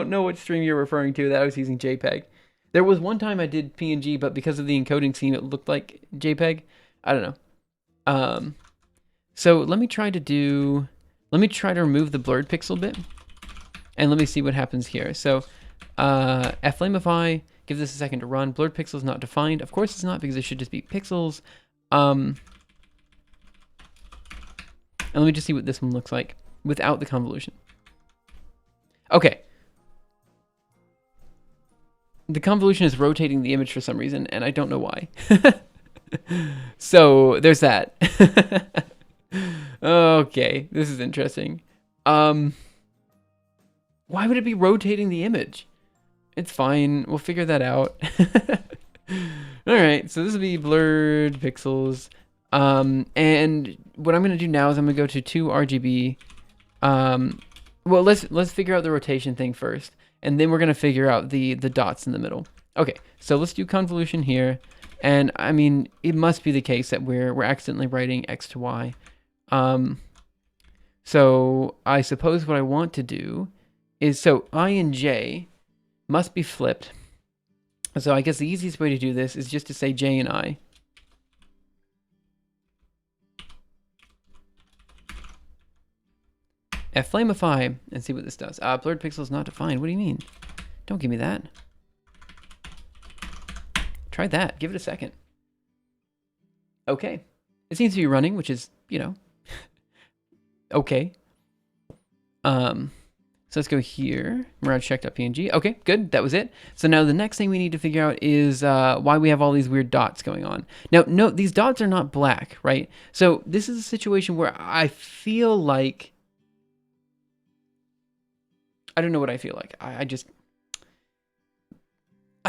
know what stream you're referring to that I was using JPEG. There was one time I did PNG, but because of the encoding scheme, it looked like JPEG. I don't know. So let me try to remove the blurred pixel bit, and let me see what happens here. So flamify, give this a second to run. Blurred pixel is not defined. Of course it's not, because it should just be pixels. And let me just see what this one looks like without the convolution. Okay. The convolution is rotating the image for some reason, and I don't know why. So there's that. Okay, this is interesting. Why would it be rotating the image? It's fine, we'll figure that out. Alright, so this will be blurred pixels. And what I'm gonna do now is I'm gonna go to 2RGB. Well, let's figure out the rotation thing first, and then we're gonna figure out the dots in the middle. Okay, so let's do convolution here. And I mean, it must be the case that we're accidentally writing X to Y. So I suppose what I want to do is, so I and J must be flipped. So I guess the easiest way to do this is just to say J and I. Flamify and see what this does. Blurred pixel is not defined. What do you mean? Don't give me that. Try that. Give it a second. Okay. It seems to be running, which is, you know, okay. So let's go here. Mirage check.png. Okay, good. That was it. So now the next thing we need to figure out is why we have all these weird dots going on. Now, note, these dots are not black, right? So this is a situation where I feel like... I don't know what I feel like. I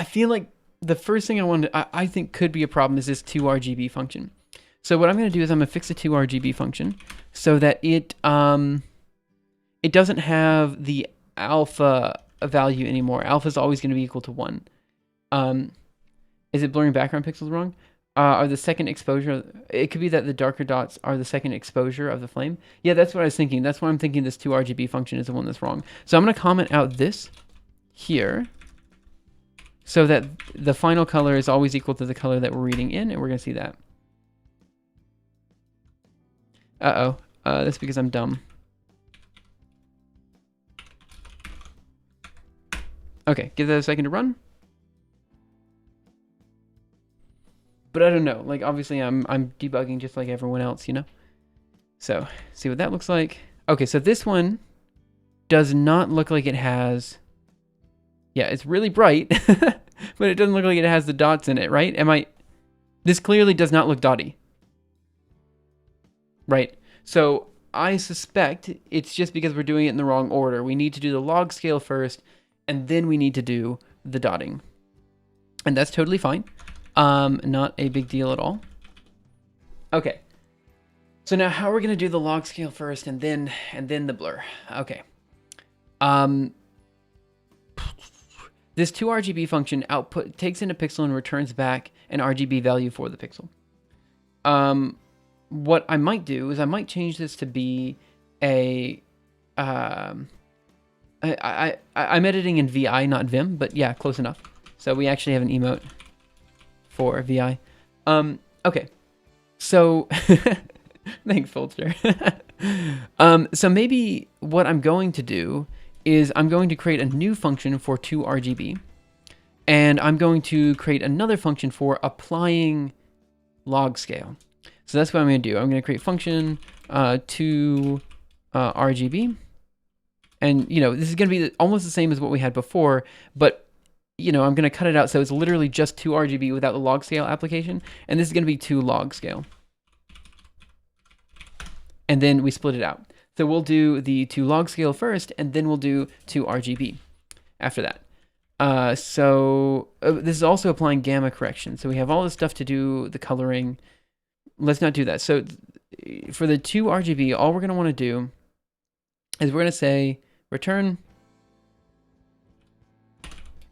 feel like the first thing I think could be a problem is this 2RGB function. So what I'm going to do is I'm going to fix the 2RGB function so that it doesn't have the alpha value anymore. Alpha is always going to be equal to 1. Is it blurring background pixels wrong? Are the second exposure... It could be that the darker dots are the second exposure of the flame. Yeah, that's what I was thinking. That's why I'm thinking this 2RGB function is the one that's wrong. So I'm going to comment out this here so that the final color is always equal to the color that we're reading in, and we're going to see that. Uh-oh. That's because I'm dumb. Okay, give that a second to run. But I don't know. Like, obviously, I'm debugging just like everyone else, you know? So, see what that looks like. Okay, so this one does not look like it has... Yeah, it's really bright, but it doesn't look like it has the dots in it, right? This clearly does not look dotty. Right? So, I suspect it's just because we're doing it in the wrong order. We need to do the log scale first, and then we need to do the dotting. And that's totally fine. Not a big deal at all. Okay. So now how are we going to do the log scale first and then the blur? Okay. This 2RGB function takes in a pixel and returns back an RGB value for the pixel. What I might do is I might change this to be a I'm editing in VI, not Vim, but yeah, close enough. So we actually have an emote for VI. Okay. So thanks, Folster. So maybe what I'm going to do is I'm going to create a new function for 2RGB, and I'm going to create another function for applying log scale. So that's what I'm going to do. I'm going to create function 2RGB, and you know, this is going to be almost the same as what we had before, but you know, I'm going to cut it out so it's literally just 2RGB without the log scale application, and this is going to be 2 log scale. And then we split it out. So we'll do the 2 log scale first, and then we'll do 2 RGB after that. This is also applying gamma correction. So we have all this stuff to do, the coloring. Let's not do that. So for the 2 RGB, all we're going to want to do is we're going to say return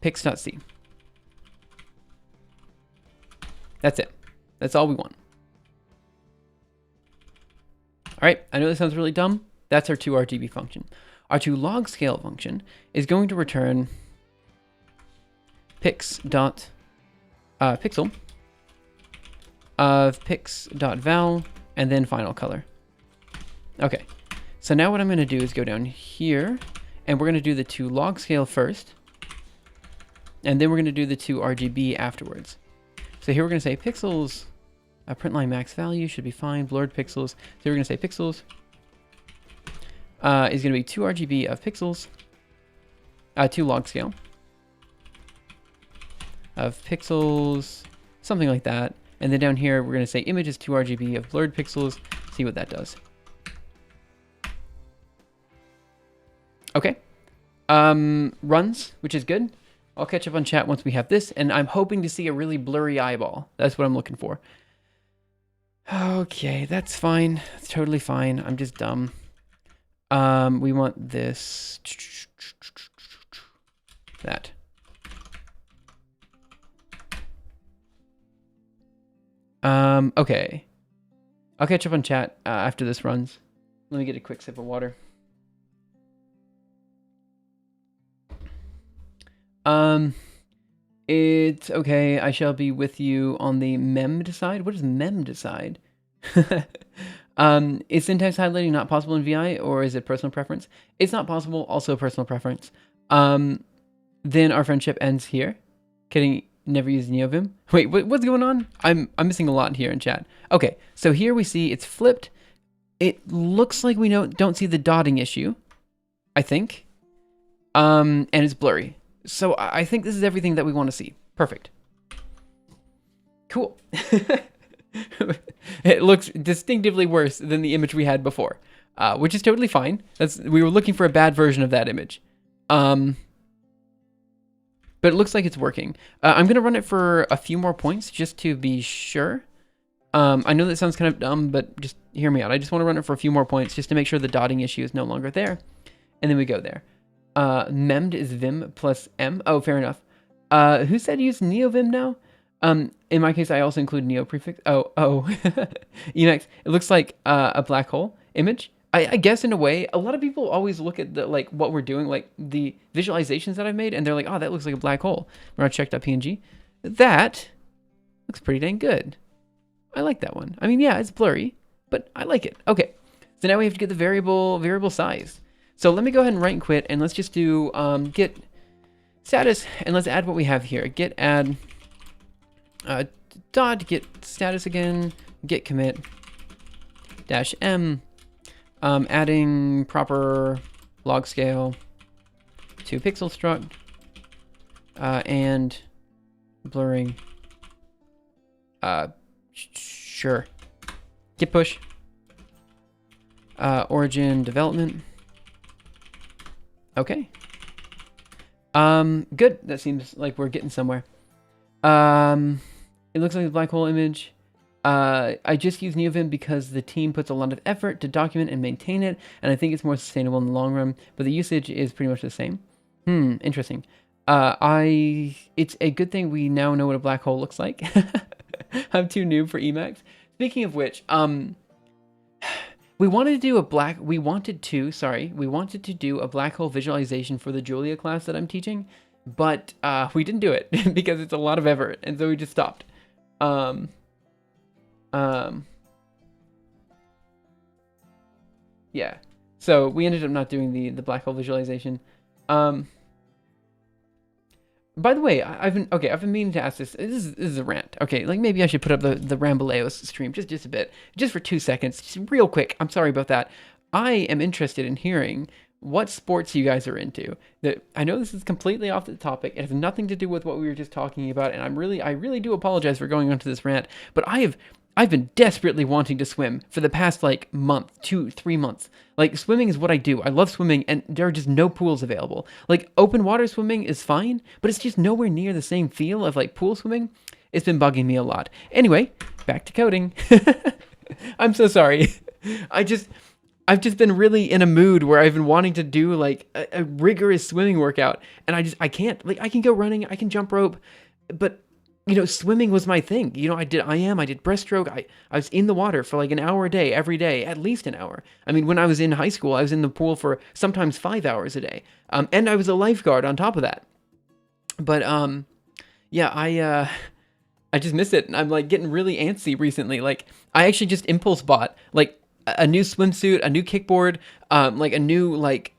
pix.c. That's it. That's all we want. All right, I know this sounds really dumb. That's our 2 RGB function. Our 2 log scale function is going to return pix.pixel of pix.val and then final color. Okay, so now what I'm going to do is go down here, and we're going to do the 2 log scale first, and then we're going to do the 2 RGB afterwards. So here we're going to say pixels, print line max value should be fine, blurred pixels. So we're going to say pixels is going to be 2 RGB of pixels, 2 log scale of pixels, something like that. And then down here, we're going to say image is 2 RGB of blurred pixels, see what that does. Okay. Runs, which is good. I'll catch up on chat once we have this, and I'm hoping to see a really blurry eyeball. That's what I'm looking for. Okay, that's fine. That's totally fine. I'm just dumb. We want this. That. Okay. I'll catch up on chat after this runs. Let me get a quick sip of water. It's okay. I shall be with you on the mem decide. What does mem decide? Is syntax highlighting not possible in VI, or is it personal preference? It's not possible. Also personal preference. Then our friendship ends here. Kidding. Never used NeoVim. Wait, what's going on? I'm missing a lot here in chat. Okay, so here we see it's flipped. It looks like we don't see the dotting issue, I think. And it's blurry. So I think this is everything that we want to see. Perfect. Cool. It looks distinctively worse than the image we had before, which is totally fine. We were looking for a bad version of that image. But it looks like it's working. I'm going to run it for a few more points just to be sure. I know that sounds kind of dumb, but just hear me out. I just want to run it for a few more points just to make sure the dotting issue is no longer there. And then we go there. Memmed is Vim plus M. Oh, fair enough. Who said use NeoVim now? In my case, I also include Neo prefix. Oh. Emacs. It looks like a black hole image. I guess in a way, a lot of people always look at the what we're doing, like the visualizations that I've made, and they're like, oh, that looks like a black hole. When I check.png, that looks pretty dang good. I like that one. I mean, yeah, it's blurry, but I like it. Okay, so now we have to get the variable size. So let me go ahead and write and quit, and let's just do get status, and let's add what we have here. Get add dot get status again. Get commit dash m. Adding proper log scale to pixel struct and blurring. Sure. Git push. Origin development. Okay. Good. That seems like we're getting somewhere. It looks like a black hole image. I just use NeoVim because the team puts a lot of effort to document and maintain it, and I think it's more sustainable in the long run, but the usage is pretty much the same. Interesting. It's a good thing we now know what a black hole looks like. I'm too noob for Emacs. Speaking of which, we wanted to do a black hole visualization for the Julia class that I'm teaching, but we didn't do it because it's a lot of effort, and so we just stopped. Yeah. So we ended up not doing the black hole visualization. By the way, I've been meaning to ask this. This is a rant. Okay, like maybe I should put up the Rambaleos stream just a bit, just for 2 seconds, just real quick. I'm sorry about that. I am interested in hearing what sports you guys are into. I know this is completely off the topic. It has nothing to do with what we were just talking about, and I really do apologize for going onto this rant. But I've been desperately wanting to swim for the past like month, 2-3 months. Like swimming is what I do. I love swimming, and there are just no pools available. Like open water swimming is fine, but it's just nowhere near the same feel of like pool swimming. It's been bugging me a lot. Anyway, back to coding. I'm so sorry. I've just been really in a mood where I've been wanting to do like a rigorous swimming workout, and I can't. Like I can go running, I can jump rope, but swimming was my thing. I did breaststroke. I was in the water for like an hour a day, every day, at least an hour. I mean, when I was in high school, I was in the pool for sometimes 5 hours a day. And I was a lifeguard on top of that. But, yeah, I just miss it. And I'm like getting really antsy recently. Like I actually just impulse bought like a new swimsuit, a new kickboard, like a new, like,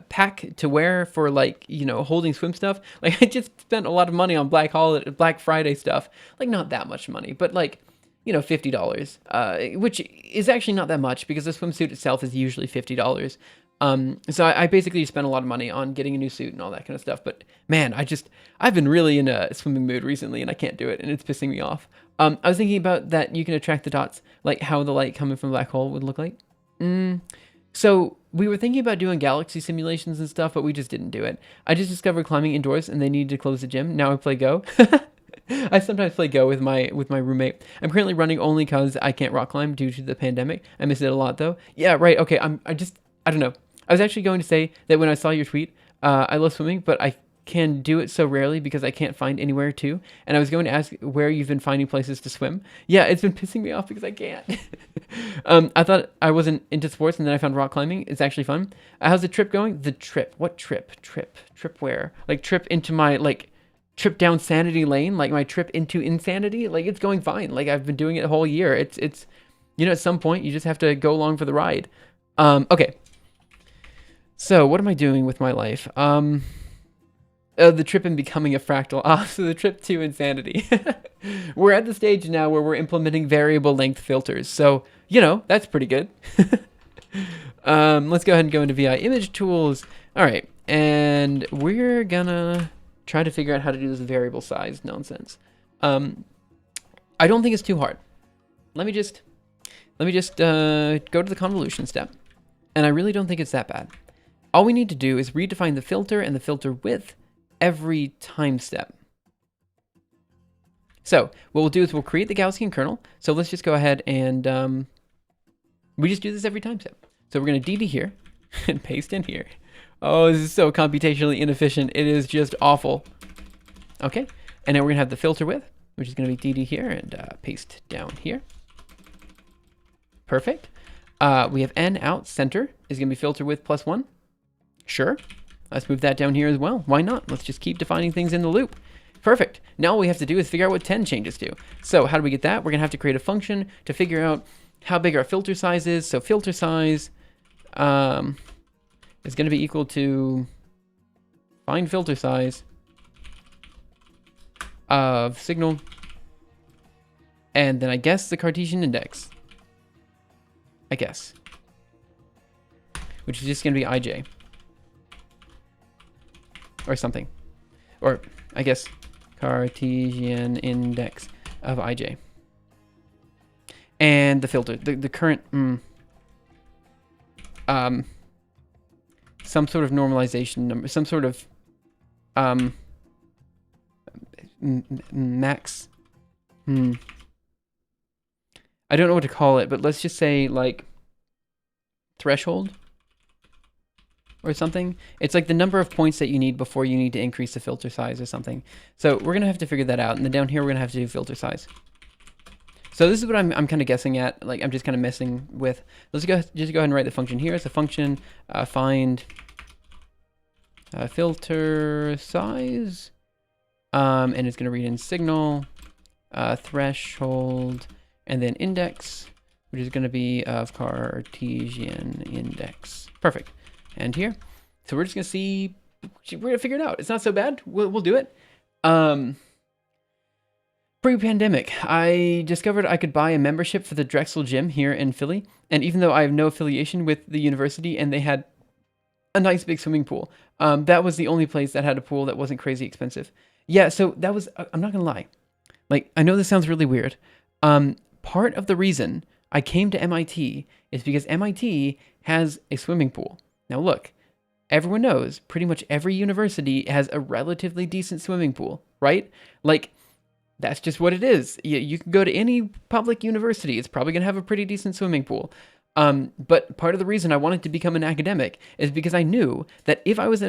pack to wear for like holding swim stuff. Like I just spent a lot of money on Black Friday stuff. Like not that much money, but like $50, which is actually not that much because the swimsuit itself is usually $50. So I basically spent a lot of money on getting a new suit and all that kind of stuff. But man, I've been really in a swimming mood recently, and I can't do it, and it's pissing me off. I was thinking about that you can attract the dots, like how the light coming from a black hole would look like. So we were thinking about doing galaxy simulations and stuff, but we just didn't do it. I just discovered climbing indoors, and they needed to close the gym. Now I play Go. I sometimes play Go with my roommate. I'm currently running only because I can't rock climb due to the pandemic. I miss it a lot though. Yeah, right. Okay. I don't know. I was actually going to say that when I saw your tweet, I love swimming, but I can do it so rarely because I can't find anywhere to. And I was going to ask where you've been finding places to swim. Yeah, it's been pissing me off because I can't. I thought I wasn't into sports, and then I found rock climbing. It's actually fun. How's the trip going? The trip? What trip? Trip where? Like trip into my, like, trip down sanity lane? Like my trip into insanity? Like it's going fine. Like I've been doing it a whole year. It's at some point you just have to go along for the ride. Okay. So what am I doing with my life? The trip in becoming a fractal. So the trip to insanity. We're at the stage now where we're implementing variable length filters. So, that's pretty good. Let's go ahead and go into VI image tools. All right. And we're gonna try to figure out how to do this variable size nonsense. I don't think it's too hard. Let me just go to the convolution step. And I really don't think it's that bad. All we need to do is redefine the filter and the filter width every time step. So what we'll do is we'll create the Gaussian kernel. So let's just go ahead and we just do this every time step. So we're going to DD here and paste in here. Oh, this is so computationally inefficient. It is just awful. Okay. And then we're going to have the filter width, which is going to be DD here, and paste down here. Perfect. We have N out center is going to be filter width +1. Sure. Let's move that down here as well. Why not? Let's just keep defining things in the loop. Perfect. Now all we have to do is figure out what 10 changes to. So how do we get that? We're going to have to create a function to figure out how big our filter size is. So filter size is going to be equal to find filter size of signal, and then I guess the Cartesian index. I guess. Which is just going to be ij. Or something. Or, I guess, Cartesian index of ij. And the filter, the current, some sort of normalization number, some sort of um, max, I don't know what to call it, but let's just say like threshold or something. It's like the number of points that you need before you need to increase the filter size or something. So we're gonna have to figure that out. And then down here, we're gonna have to do filter size. So this is what I'm kind of guessing at. Like I'm just kind of messing with. Let's go ahead and write the function here as a function. Find filter size, and it's gonna read in signal, threshold, and then index, which is gonna be of Cartesian index. Perfect. And here, so we're just gonna see. We're gonna figure it out. It's not so bad. We'll do it. Pre-pandemic, I discovered I could buy a membership for the Drexel Gym here in Philly, and even though I have no affiliation with the university and they had a nice big swimming pool, that was the only place that had a pool that wasn't crazy expensive. Yeah, so that was, I'm not gonna lie, like, I know this sounds really weird. Part of the reason I came to MIT is because MIT has a swimming pool. Now look, everyone knows pretty much every university has a relatively decent swimming pool, right? Like, that's just what it is. You can go to any public university. It's probably going to have a pretty decent swimming pool. But part of the reason I wanted to become an academic is because I knew that if I was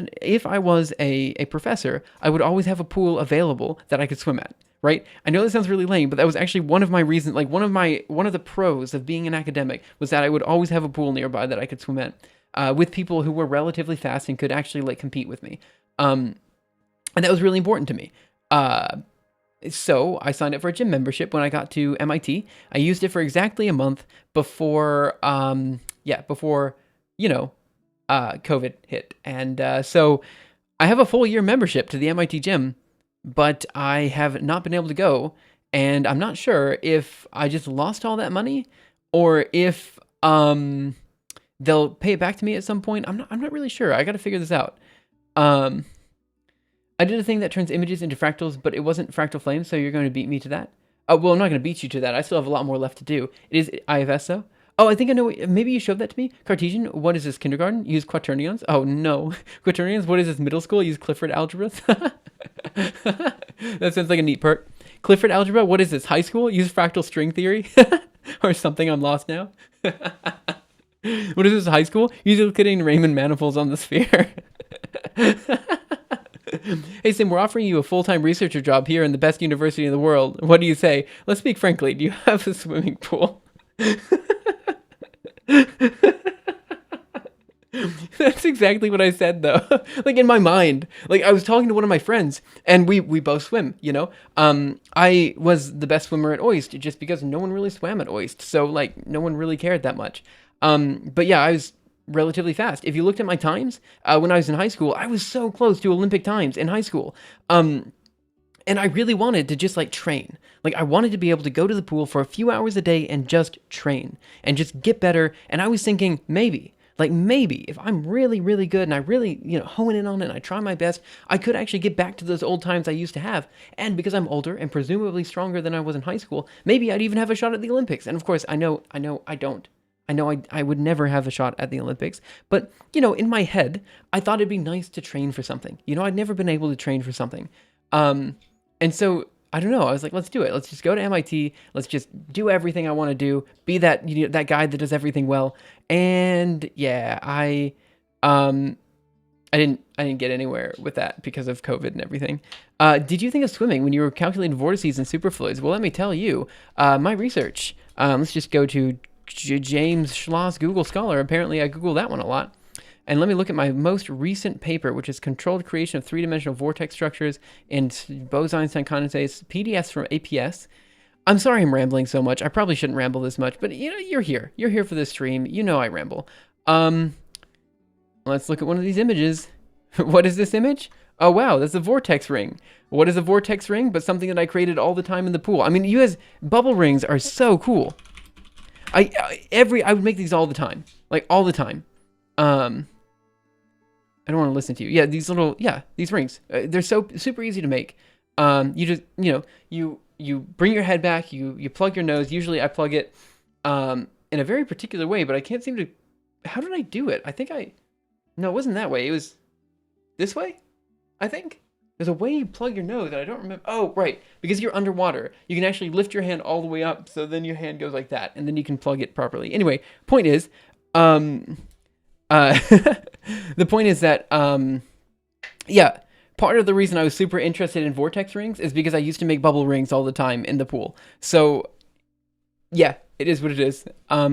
a professor, I would always have a pool available that I could swim at, right? I know that sounds really lame, but that was actually one of my reasons, like one of the pros of being an academic was that I would always have a pool nearby that I could swim at, with people who were relatively fast and could actually like compete with me. And that was really important to me. So I signed up for a gym membership when I got to MIT. I used it for exactly a month before, before, COVID hit. And so I have a full year membership to the MIT gym, but I have not been able to go. And I'm not sure if I just lost all that money or if they'll pay it back to me at some point. I'm not really sure. I got to figure this out. I did a thing that turns images into fractals, but it wasn't fractal flames, so you're going to beat me to that? Well, I'm not going to beat you to that. I still have a lot more left to do. It is IFS, though. Oh, I think I know. Maybe you showed that to me. Cartesian, what is this, kindergarten? Use quaternions? Oh, no. Quaternions, what is this, middle school? Use Clifford algebra? That sounds like a neat perk. Clifford algebra, what is this, high school? Use fractal string theory? Or something, I'm lost now. What is this, high school? Use Euclidean Riemann manifolds on the sphere. Hey, Sim, we're offering you a full-time researcher job here in the best university in the world. What do you say? Let's speak frankly. Do you have a swimming pool? That's exactly what I said, though. Like, in my mind. Like, I was talking to one of my friends, and we both swim, I was the best swimmer at OIST, just because no one really swam at OIST. So, like, no one really cared that much. But yeah, I was relatively fast. If you looked at my times when I was in high school, I was so close to Olympic times in high school. And I really wanted to just like train. Like I wanted to be able to go to the pool for a few hours a day and just train and just get better. And I was thinking maybe if I'm really, really good and I really, hone in on it and I try my best, I could actually get back to those old times I used to have. And because I'm older and presumably stronger than I was in high school, maybe I'd even have a shot at the Olympics. And of course, I know I don't. I know I would never have a shot at the Olympics, but, in my head, I thought it'd be nice to train for something. I'd never been able to train for something. And so, I don't know, I was like, let's do it. Let's just go to MIT. Let's just do everything I want to do. Be that, that guy that does everything well. And yeah, I didn't get anywhere with that because of COVID and everything. Did you think of swimming when you were calculating vortices and superfluids? Well, let me tell you, my research, let's just go to James Schloss Google Scholar. Apparently I Google that one a lot. And let me look at my most recent paper, which is Controlled Creation of Three-Dimensional Vortex Structures in Bose-Einstein Condensates, PDFs from APS. I'm sorry I'm rambling so much. I probably shouldn't ramble this much, but you're here. You're here for this stream. I ramble. Let's look at one of these images. What is this image? Oh wow, that's a vortex ring. What is a vortex ring but something that I created all the time in the pool? I mean, you guys, bubble rings are so cool. I would make these all the time, like all the time. I don't want to listen to you. Yeah, these rings. They're so super easy to make. You just you bring your head back. You plug your nose. Usually I plug it in a very particular way, but I can't seem to. How did I do it? No, it wasn't that way. It was this way, I think. There's a way you plug your nose that I don't remember. Oh, right. Because you're underwater. You can actually lift your hand all the way up, so then your hand goes like that, and then you can plug it properly. Anyway, point is, the point is that, yeah, part of the reason I was super interested in vortex rings is because I used to make bubble rings all the time in the pool. So, yeah, it is what it is. I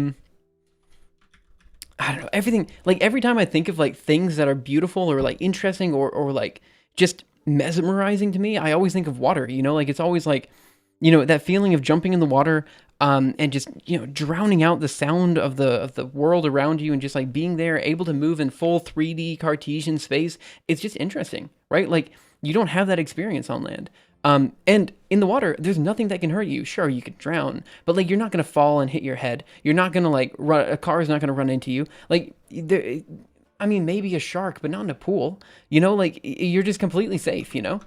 don't know, everything, like every time I think of like things that are beautiful or like interesting or like just mesmerizing to me, I always think of water, you know, like it's always like, you know, that feeling of jumping in the water, and just, you know, drowning out the sound of the world around you and just like being there, able to move in full 3D Cartesian space. It's just interesting, right? Like you don't have that experience on land. And in the water, there's nothing that can hurt you. Sure, you could drown, but like you're not gonna fall and hit your head. You're not gonna like run. A car is not gonna run into you. Like there, I mean, maybe a shark, but not in a pool. You know, like you're just completely safe. You know.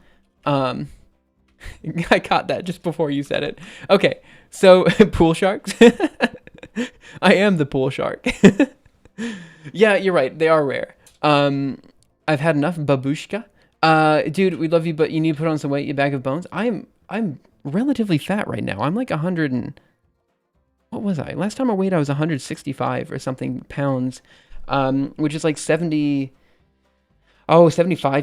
I caught that just before you said it. Okay, so pool sharks. I am the pool shark. Yeah, you're right. They are rare. I've had enough, babushka. Dude, we love you, but you need to put on some weight, you bag of bones. I'm relatively fat right now. I'm like 100 and what was I? Last time I weighed, I was 165 or something pounds, which is like 75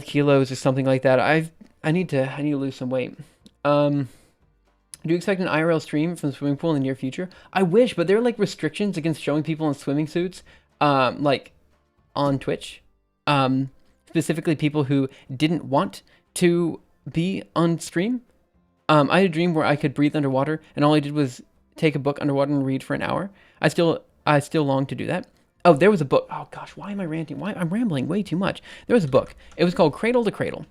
kilos or something like that. I need to lose some weight. Do you expect an IRL stream from the swimming pool in the near future? I wish, but there are like restrictions against showing people in swimming suits, like on Twitch. Specifically people who didn't want to be on stream. I had a dream where I could breathe underwater, and all I did was take a book underwater and read for an hour. I still long to do that. Oh, there was a book. Oh gosh, why am I ranting? Why I'm rambling way too much. There was a book. It was called Cradle to Cradle.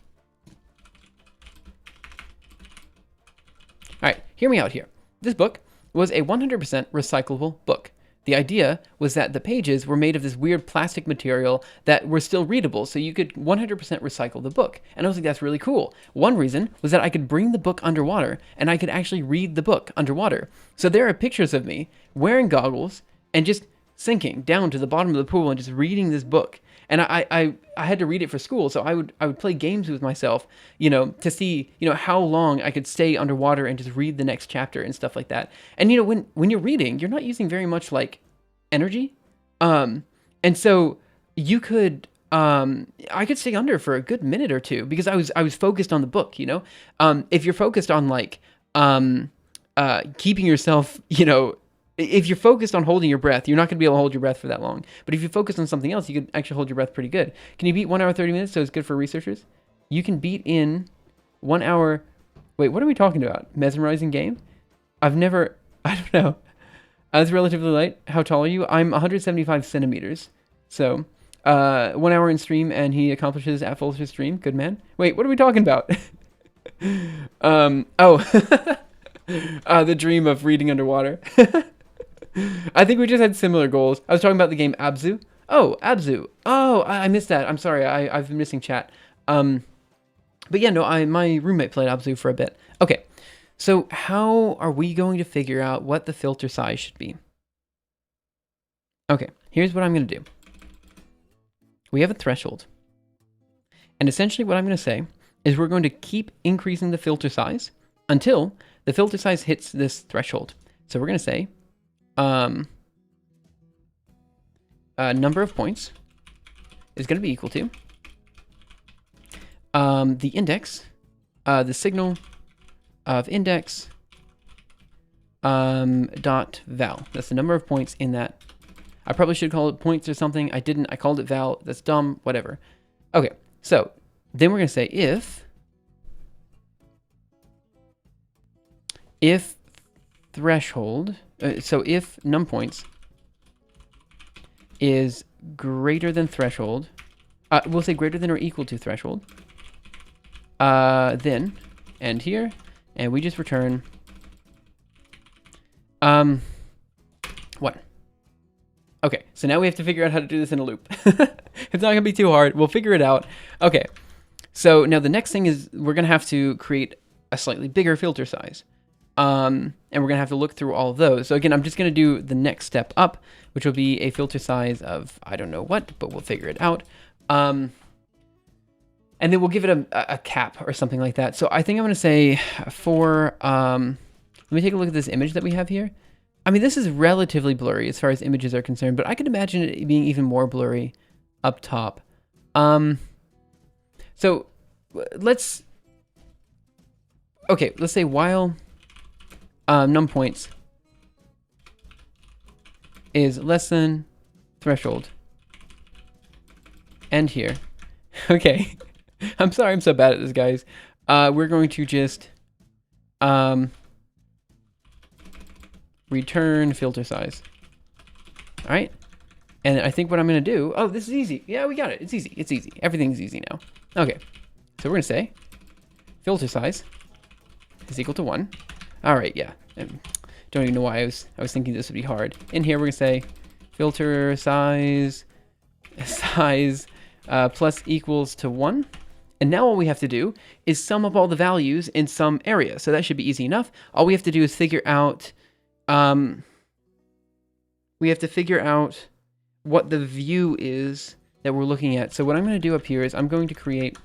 All right, hear me out here. This book was a 100% recyclable book. The idea was that the pages were made of this weird plastic material that were still readable, so you could 100% recycle the book. And I was like, that's really cool. One reason was that I could bring the book underwater, and I could actually read the book underwater. So there are pictures of me wearing goggles and just sinking down to the bottom of the pool and just reading this book. And I had to read it for school, so I would play games with myself, you know, to see, you know, how long I could stay underwater and just read the next chapter and stuff like that. And, you know, when you're reading, you're not using very much, like, energy. And so you could, I could stay under for a good minute or two because I was focused on the book, you know? If you're focused on, like, keeping yourself, you know, if you're focused on holding your breath, you're not going to be able to hold your breath for that long. But if you focus on something else, you can actually hold your breath pretty good. Can you beat 1 hour 30 minutes? So it's good for researchers. You can beat in 1 hour. Wait, what are we talking about? Mesmerizing game? I don't know. It's relatively light. How tall are you? I'm 175 centimeters. So 1 hour in stream, and he accomplishes at full stream. Good man. Wait, what are we talking about? The dream of reading underwater. I think we just had similar goals. I was talking about the game Abzu. Oh, Abzu. Oh, I missed that. I'm sorry. I've been missing chat. But yeah, no, my roommate played Abzu for a bit. Okay, so how are we going to figure out what the filter size should be? Okay, here's what I'm going to do. We have a threshold. And essentially what I'm going to say is we're going to keep increasing the filter size until the filter size hits this threshold. So we're going to say number of points is going to be equal to the index, the signal of index dot val. That's the number of points in that. I probably should call it points or something. I didn't. I called it val. That's dumb. Whatever. Okay. So then we're going to say if threshold, so if num points is greater than threshold, we'll say greater than or equal to threshold, then end here, and we just return what? Okay, so now we have to figure out how to do this in a loop. It's not going to be too hard. We'll figure it out. Okay, so now the next thing is we're going to have to create a slightly bigger filter size. And we're going to have to look through all of those. So again, I'm just going to do the next step up, which will be a filter size of, I don't know what, but we'll figure it out. And then we'll give it a cap or something like that. So I think I'm going to say for, let me take a look at this image that we have here. I mean, this is relatively blurry as far as images are concerned, but I could imagine it being even more blurry up top. So let's say while num points is less than threshold. End here. Okay. I'm sorry I'm so bad at this, guys. We're going to just return filter size. All right. And I think what I'm going to do, oh, this is easy. Yeah, we got it. It's easy. It's easy. Everything's easy now. Okay. So we're going to say filter size is equal to 1. All right. Yeah. Don't even know why I was thinking this would be hard. In here, we're going to say filter size plus equals to 1. And now all we have to do is sum up all the values in some area. So that should be easy enough. All we have to do is figure out, what the view is that we're looking at. So what I'm going to do up here is I'm going to create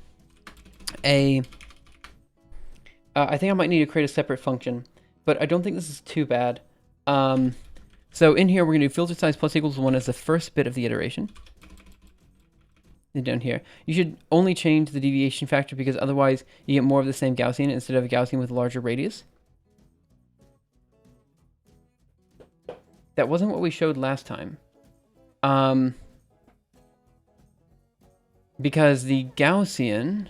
I think I might need to create a separate function, but I don't think this is too bad. So in here, we're going to do filter size plus equals 1 as the first bit of the iteration. And down here, you should only change the deviation factor because otherwise you get more of the same Gaussian instead of a Gaussian with a larger radius. That wasn't what we showed last time. Because the Gaussian...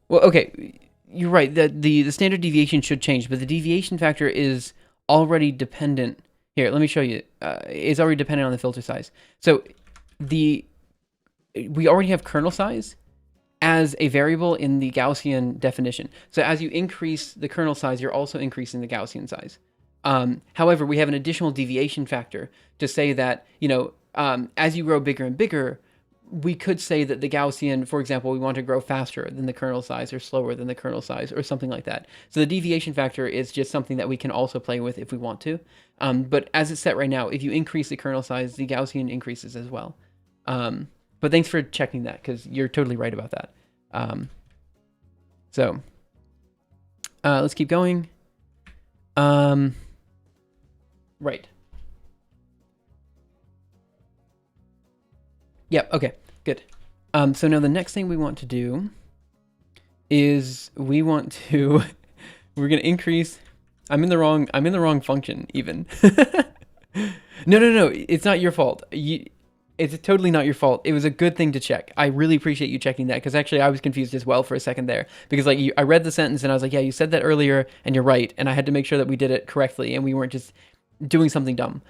Well, okay, you're right. The standard deviation should change, but the deviation factor is already dependent. Here, let me show you. It's already dependent on the filter size. So we already have kernel size as a variable in the Gaussian definition. So as you increase the kernel size, you're also increasing the Gaussian size. However, we have an additional deviation factor to say that, as you grow bigger and bigger, we could say that the Gaussian, for example, we want to grow faster than the kernel size or slower than the kernel size or something like that. So the deviation factor is just something that we can also play with if we want to. But as it's set right now, if you increase the kernel size, the Gaussian increases as well. But thanks for checking that because you're totally right about that. Let's keep going. Right. Yep, okay, good. So now the next thing we want to do is we're going to increase, I'm in the wrong function even. No, it's not your fault. It's totally not your fault. It was a good thing to check. I really appreciate you checking that because actually I was confused as well for a second there because I read the sentence and I was like, yeah, you said that earlier and you're right. And I had to make sure that we did it correctly and we weren't just doing something dumb,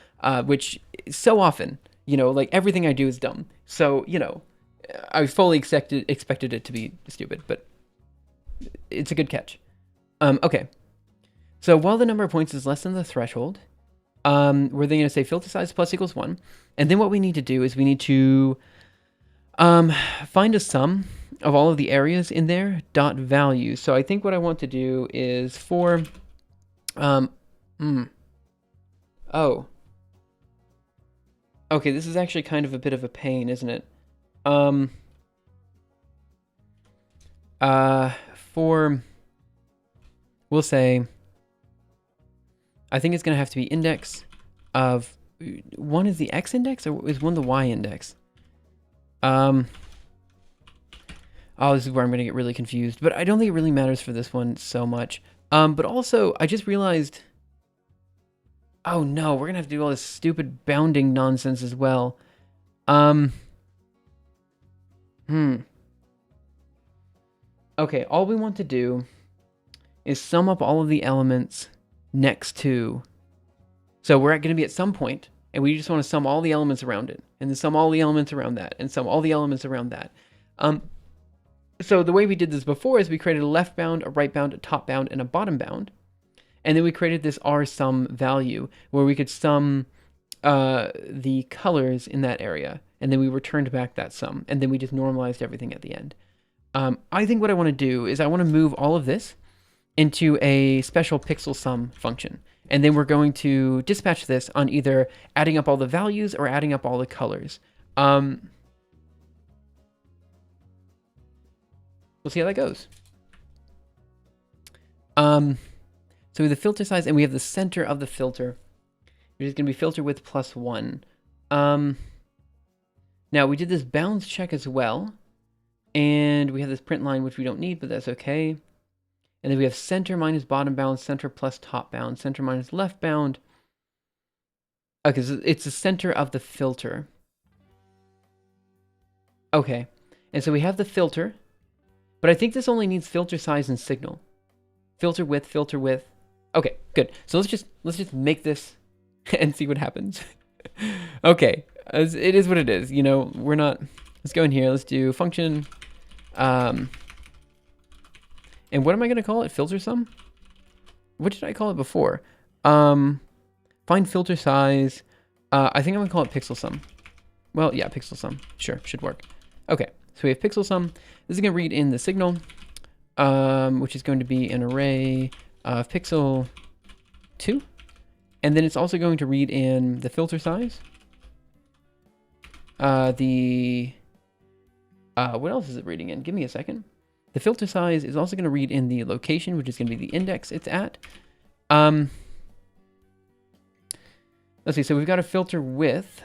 which so often, everything I do is dumb. So, I fully expected it to be stupid, but it's a good catch. Okay. So while the number of points is less than the threshold, we're then going to say filter size plus equals 1. And then what we need to do is we need to find a sum of all of the areas in there, dot value. So I think what I want to do is for, okay, this is actually kind of a bit of a pain, isn't it? We'll say, I think it's going to have to be index of, one is the X index or is one the Y index? Oh, this is where I'm going to get really confused, but I don't think it really matters for this one so much. But also, I just realized, oh no, we're going to have to do all this stupid bounding nonsense as well. Okay, all we want to do is sum up all of the elements next to. So we're going to be at some point, and we just want to sum all the elements around it, and then sum all the elements around that, and sum all the elements around that. So the way we did this before is we created a left bound, a right bound, a top bound, and a bottom bound. And then we created this rsum value where we could sum the colors in that area. And then we returned back that sum. And then we just normalized everything at the end. I think what I want to do is I want to move all of this into a special pixel sum function. And then we're going to dispatch this on either adding up all the values or adding up all the colors. we'll see how that goes. So we have the filter size, and we have the center of the filter, which is going to be filter width +1. Now we did this bounds check as well, and we have this print line, which we don't need, but that's okay. And then we have center minus bottom bound, center plus top bound, center minus left bound. Okay, so it's the center of the filter. Okay, and so we have the filter, but I think this only needs filter size and signal. Filter width, filter width. Okay, good. So let's just make this and see what happens. Okay, it is what it is. You know, we're not. Let's go in here. Let's do function. And what am I gonna call it? Filter sum? What did I call it before? Find filter size. I think I'm gonna call it pixel sum. Well, yeah, pixel sum. Sure, should work. Okay, so we have pixel sum. This is gonna read in the signal, which is going to be an array of pixel 2. And then it's also going to read in the filter size. What else is it reading in? Give me a second. The filter size is also going to read in the location, which is going to be the index it's at. Let's see. So we've got a filter width,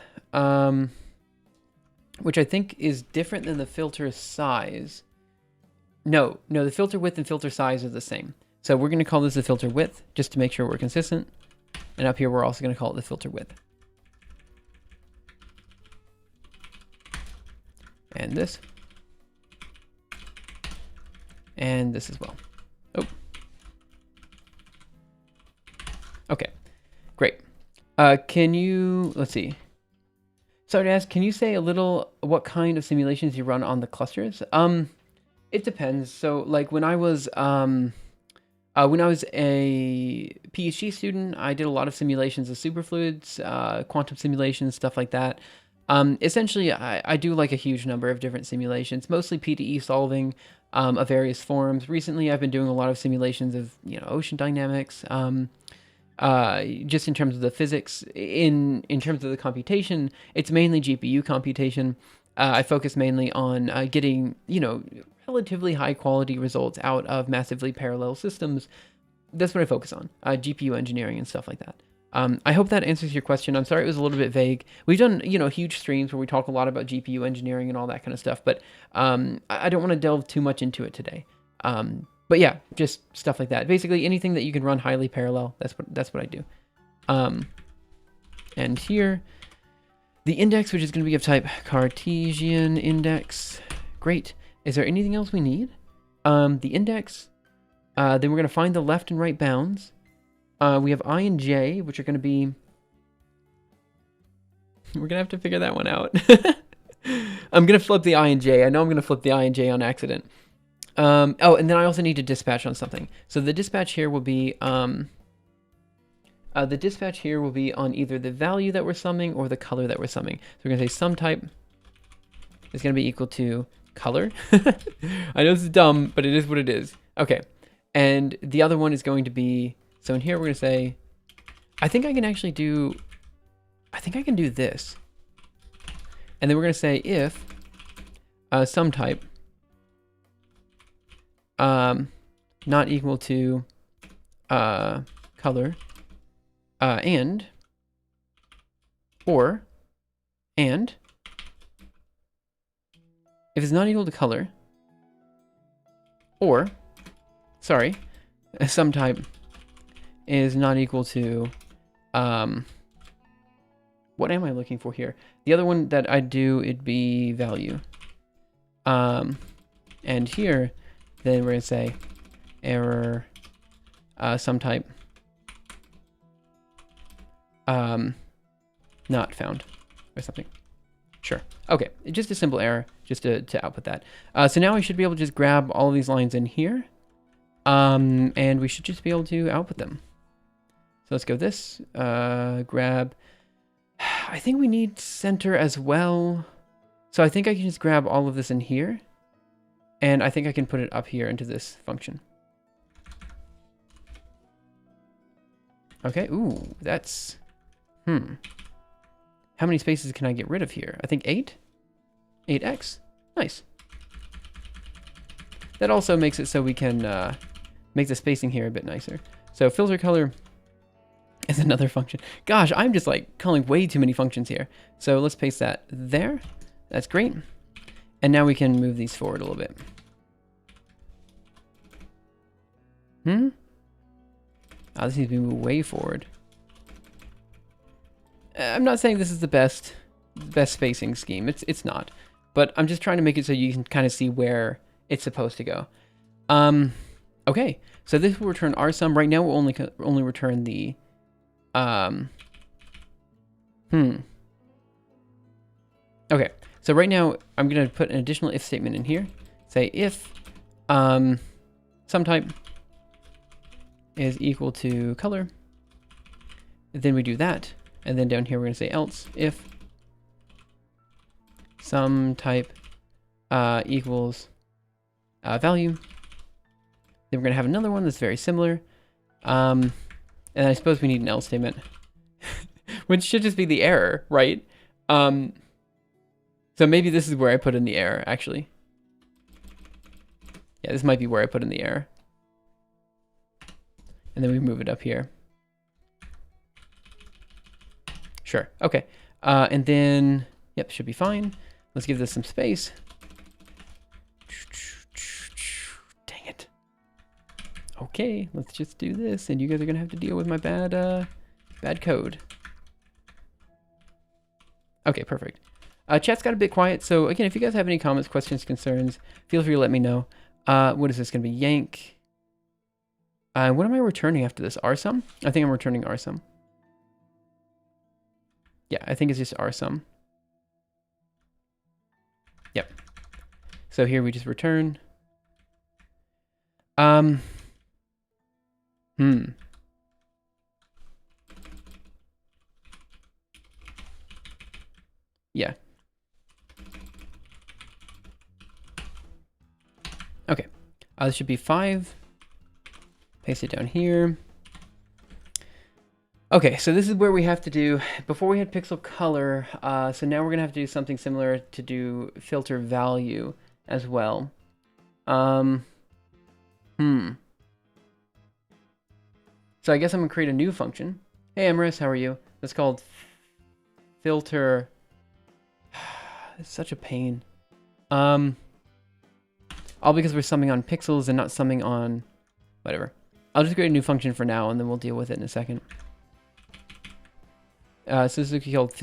which I think is different than the filter size. No, the filter width and filter size are the same. So we're going to call this the filter width just to make sure we're consistent. And up here, we're also going to call it the filter width. And this. And this as well. Oh. Okay, great. Can you, let's see. Sorry to ask, can you say a little what kind of simulations you run on the clusters? It depends. So like when I was a PhD student, I did a lot of simulations of superfluids, quantum simulations, stuff like that. Essentially, I do like a huge number of different simulations, mostly PDE solving of various forms. Recently, I've been doing a lot of simulations of, you know, ocean dynamics, just in terms of the physics. In terms of the computation, it's mainly GPU computation. I focus mainly on getting, you know, relatively high quality results out of massively parallel systems. That's what I focus on, GPU engineering and stuff like that. I hope that answers your question. I'm sorry it was a little bit vague. We've done, you know, huge streams where we talk a lot about GPU engineering and all that kind of stuff, but I don't want to delve too much into it today. But yeah, just stuff like that. Basically anything that you can run highly parallel, that's what I do. And here, the index, which is going to be of type Cartesian index. Great. Is there anything else we need? The index, then we're going to find the left and right bounds. We have I and J, which are going to be... We're going to have to figure that one out. I'm going to flip the I and J. I know I'm going to flip the I and J on accident. Oh, and then I also need to dispatch on something. So the dispatch here will be... on either the value that we're summing or the color that we're summing. So we're going to say sum type is going to be equal to color. I know this is dumb, but it is what it is. Okay. And the other one is going to be... So in here, we're going to say, I think I can do this. And then we're going to say if sum type not equal to color and if it's not equal to color or, sorry, sum type is not equal to, what am I looking for here? The other one that I do, it'd be value. And here, then we're going to say error sum type not found or something. Sure. Okay, just a simple error just to output that. So now we should be able to just grab all of these lines in here. And we should just be able to output them. So let's go this, grab, I think we need center as well. So I think I can just grab all of this in here. And I think I can put it up here into this function. Okay, ooh, that's, how many spaces can I get rid of here? I think 8? 8x, nice. that also makes it so we can make the spacing here a bit nicer. So filter color is another function. Gosh, I'm just like calling way too many functions here. So let's paste that there. That's great. And now we can move these forward a little bit. Oh, this needs to be moved way forward. I'm not saying this is the best spacing scheme. It's not. But I'm just trying to make it so you can kind of see where it's supposed to go. Okay, so this will return our sum. Right now we'll only return the Okay, so right now I'm gonna put an additional if statement in here. Say if sum type is equal to color. Then we do that, and then down here we're gonna say else if sum type equals value. Then we're gonna have another one that's very similar. And I suppose we need an else statement, which should just be the error, right? So maybe this is where I put in the error, actually. Yeah, this might be where I put in the error. And then we move it up here. Sure, okay. And then, yep, should be fine. Let's give this some space. Dang it. Okay, let's just do this, and you guys are gonna have to deal with my bad code. Okay, perfect. Chat's got a bit quiet, so again, if you guys have any comments, questions, concerns, feel free to let me know. What is this gonna be? Yank. What am I returning after this? rsum? I think I'm returning rsum. Yeah, I think it's just rsum. Yep. So here we just return. Yeah. Okay. This should be 5. Paste it down here. Okay, so this is where we have to do, before we had pixel color, so now we're gonna have to do something similar to do filter value as well. So I guess I'm gonna create a new function. Hey Emrys, how are you? That's called filter. It's such a pain. All because we're summing on pixels and not summing on whatever. I'll just create a new function for now, and then we'll deal with it in a second. So this will be called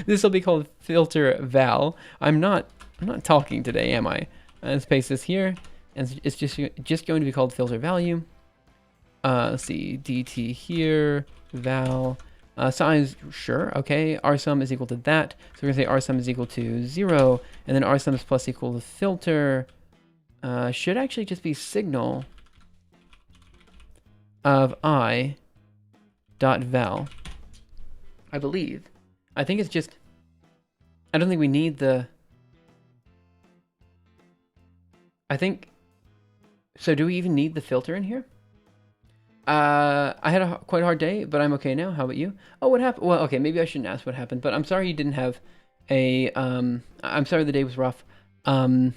this will be called filter val. I'm not talking today, am I? Let's paste this here, and it's just going to be called filter value. Let's see, dt here, val. Size, sure, okay. Rsum is equal to that. So we're gonna say rsum is equal to 0, and then rsum is plus equal to filter. Should actually just be signal of I dot val. I believe. I think it's just. I don't think we need the. I think. So do we even need the filter in here? I had quite a hard day, but I'm okay now. How about you? Oh, what happened? Well, okay, maybe I shouldn't ask what happened, but I'm sorry you didn't have a, I'm sorry the day was rough. I've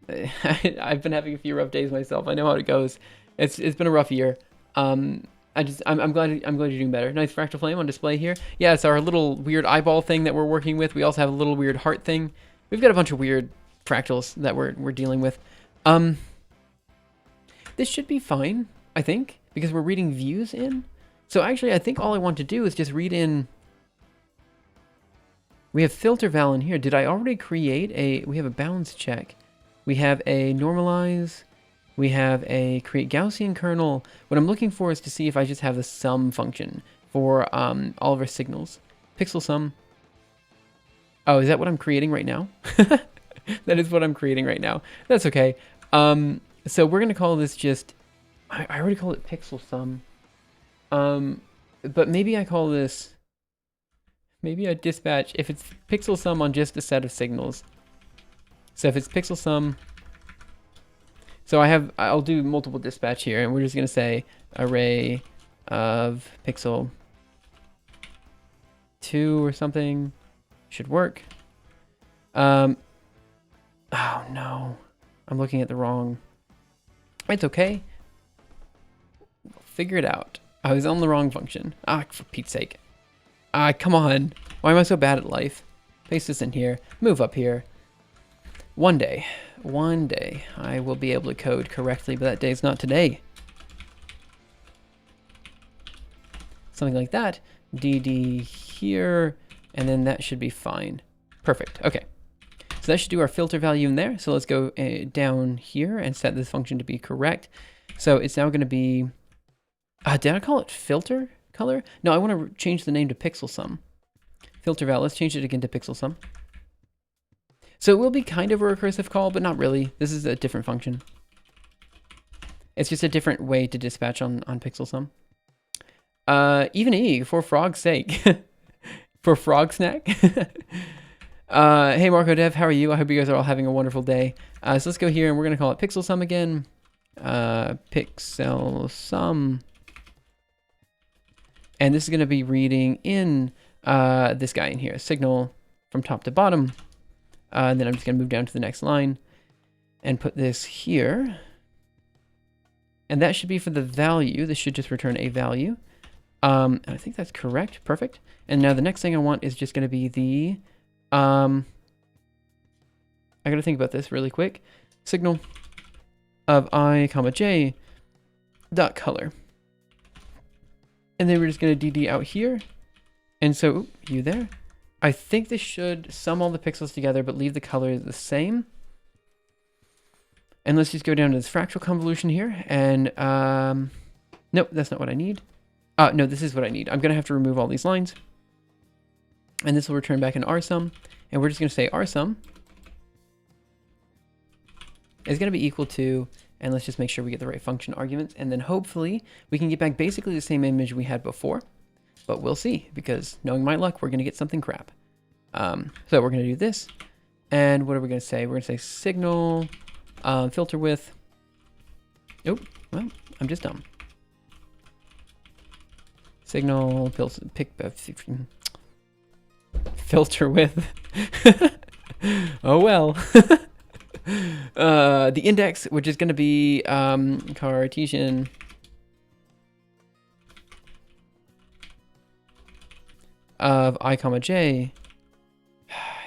been having a few rough days myself. I know how it goes. It's been a rough year. I'm glad you're doing better. Nice fractal flame on display here. Yeah, it's our little weird eyeball thing that we're working with. We also have a little weird heart thing. We've got a bunch of weird fractals that we're dealing with. This should be fine, I think, because we're reading views in. So actually, I think all I want to do is just read in. We have filter val in here. Did I already create a? We have a balance check. We have a normalize. We have a create Gaussian kernel. What I'm looking for is to see if I just have the sum function for all of our signals. Pixel sum. Oh, is that what I'm creating right now? That is what I'm creating right now. That's okay. So we're gonna call this just. I already called it pixel sum. But maybe I call this. Maybe I dispatch if it's pixel sum on just a set of signals. So if it's pixel sum. So I'll do multiple dispatch here, and we're just gonna say array of pixel 2 or something should work. Oh no. I'm looking at the wrong. It's okay. We'll figure it out. I was on the wrong function. Ah, for Pete's sake. Ah, come on. Why am I so bad at life? Paste this in here. Move up here. One day, I will be able to code correctly, but that day is not today. Something like that. DD here, and then that should be fine. Perfect. Okay. So that should do our filter value in there. So let's go down here and set this function to be correct. So it's now going to be, did I call it filter color? No, I want to change the name to pixel sum. Filter val, let's change it again to pixel sum. So it will be kind of a recursive call, but not really. This is a different function. It's just a different way to dispatch on pixel sum. Even E, for frog's sake. For frog snack. Hey Marco Dev, how are you? I hope you guys are all having a wonderful day. So let's go here and we're going to call it pixel sum again. Pixel sum. And this is going to be reading in this guy in here, signal from top to bottom. And then I'm just going to move down to the next line and put this here. And that should be for the value. This should just return a value. I think that's correct. Perfect. And now the next thing I want is just going to be the, I got to think about this really quick. Signal of I, comma, j dot color. And then we're just going to DD out here. And so, you there. I think this should sum all the pixels together, but leave the color the same. And let's just go down to this fractal convolution here. And, nope, that's not what I need. No, this is what I need. I'm going to have to remove all these lines. And this will return back an rsum. And we're just going to say rsum is going to be equal to, and let's just make sure we get the right function arguments. And then hopefully we can get back basically the same image we had before. But we'll see, because knowing my luck, we're going to get something crap. So we're going to do this. And what are we going to say? We're going to say signal filter width. Oh, well, I'm just dumb. Signal filter width. Oh well. The index, which is going to be Cartesian of I comma j.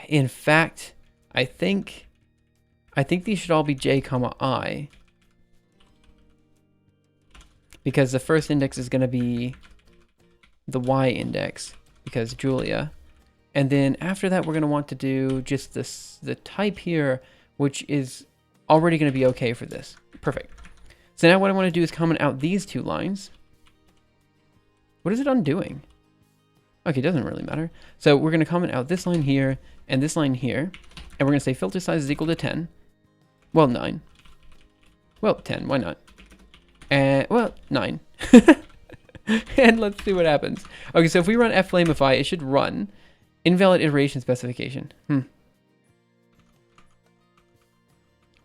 In fact, I think these should all be j comma I, because the first index is going to be the y index, because Julia, and then after that we're going to want to do just this, the type here, which is already going to be okay for this. Perfect. So now what I want to do is comment out these two lines. What is it undoing? Okay, it doesn't really matter. So we're going to comment out this line here and this line here. And we're going to say filter size is equal to 10. Well, 9. Well, 10. Why not? And, well, 9. And let's see what happens. Okay, so if we run flamify, it should run invalid iteration specification.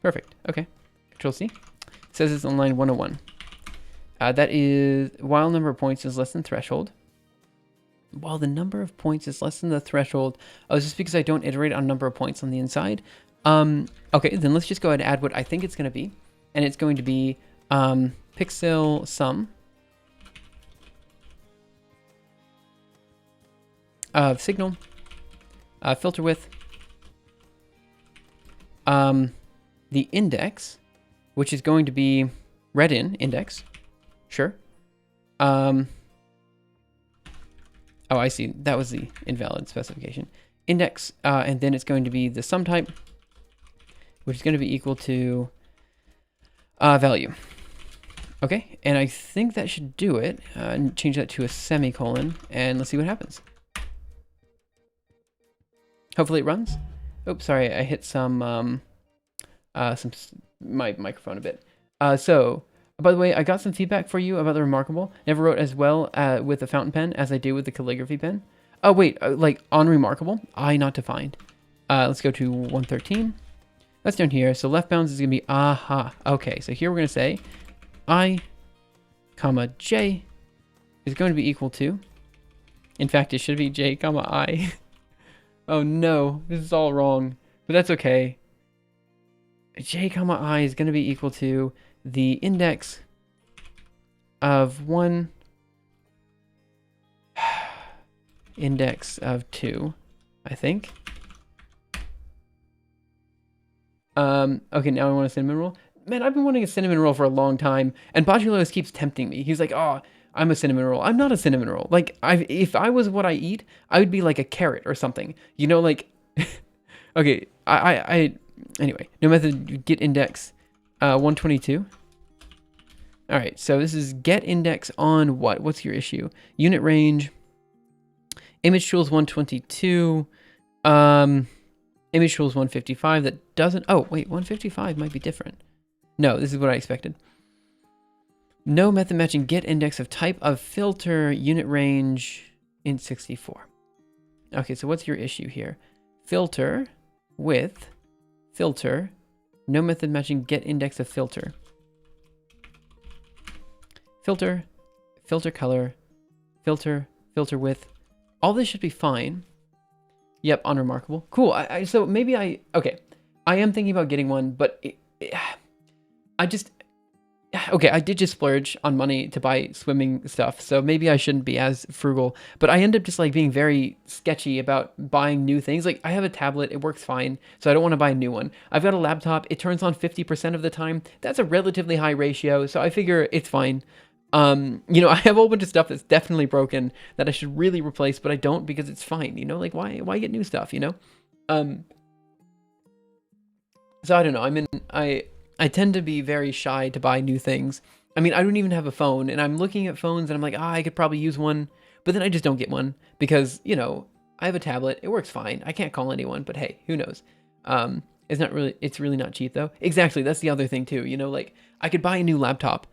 Perfect. Okay. Control C. It says it's on line 101. That is while number of points is less than threshold. While the number of points is less than the threshold. Oh, it's just because I don't iterate on number of points on the inside. Okay, then let's just go ahead and add what I think it's going to be. And it's going to be pixel sum of signal, filter width, the index, which is going to be read in index. Sure. Oh, I see. That was the invalid specification. Index, and then it's going to be the sum type, which is going to be equal to value. Okay, and I think that should do it. Change that to a semicolon, and let's see what happens. Hopefully it runs. Oops, sorry, I hit my microphone a bit. So, by the way, I got some feedback for you about the Remarkable. Never wrote as well with the fountain pen as I do with the calligraphy pen. Oh, wait, like on Remarkable, I not defined. Let's go to 113. That's down here. So left bounds is going to be aha. Okay, so here we're going to say I, comma, j is going to be equal to, in fact, it should be j, comma, I. Oh no, this is all wrong, but that's okay. j comma I is going to be equal to the index of 1, index of 2, I think. Okay, now I want a cinnamon roll. Man, I've been wanting a cinnamon roll for a long time, and Botulos keeps tempting me. He's like, oh, I'm a cinnamon roll. I'm not a cinnamon roll. Like, if I was what I eat, I would be like a carrot or something. You know, like, okay, anyway, no method get index 122. All right, so this is get index on what? What's your issue? Unit range, image tools 122, image tools 155. That doesn't, oh, wait, 155 might be different. No, this is what I expected. No method matching get index of type of filter, unit range in 64. Okay, so what's your issue here? Filter with filter, no method matching get index of filter. Filter, filter color, filter, filter width. All this should be fine. Yep, unremarkable. Cool. So maybe okay. I am thinking about getting one, but okay, I did just splurge on money to buy swimming stuff, so maybe I shouldn't be as frugal. But I end up just like being very sketchy about buying new things. Like I have a tablet, it works fine, so I don't want to buy a new one. I've got a laptop, it turns on 50% of the time. That's a relatively high ratio, so I figure it's fine. You know, I have a whole bunch of stuff that's definitely broken that I should really replace, but I don't because it's fine, you know, like why get new stuff, you know? So I don't know, I tend to be very shy to buy new things. I mean, I don't even have a phone, and I'm looking at phones and I'm like, I could probably use one, but then I just don't get one because, you know, I have a tablet, it works fine. I can't call anyone, but hey, who knows? It's really not cheap though. Exactly, that's the other thing too, you know, like I could buy a new laptop,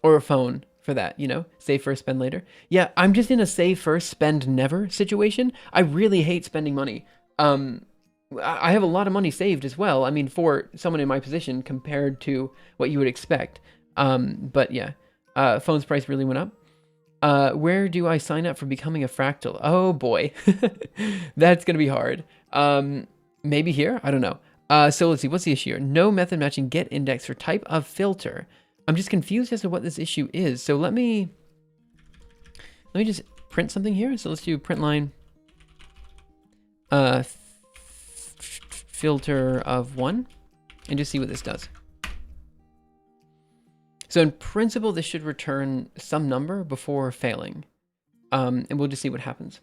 or a phone for that, you know, save first, spend later. Yeah, I'm just in a save first, spend never situation. I really hate spending money. I have a lot of money saved as well. I mean, for someone in my position compared to what you would expect. But yeah, phone's price really went up. Where do I sign up for becoming a fractal? Oh boy, that's going to be hard. Maybe here? I don't know. So let's see, what's the issue here? No method matching get index for type of filter. I'm just confused as to what this issue is. So let me just print something here. So let's do print line filter of 1 and just see what this does. So in principle, this should return some number before failing. And we'll just see what happens.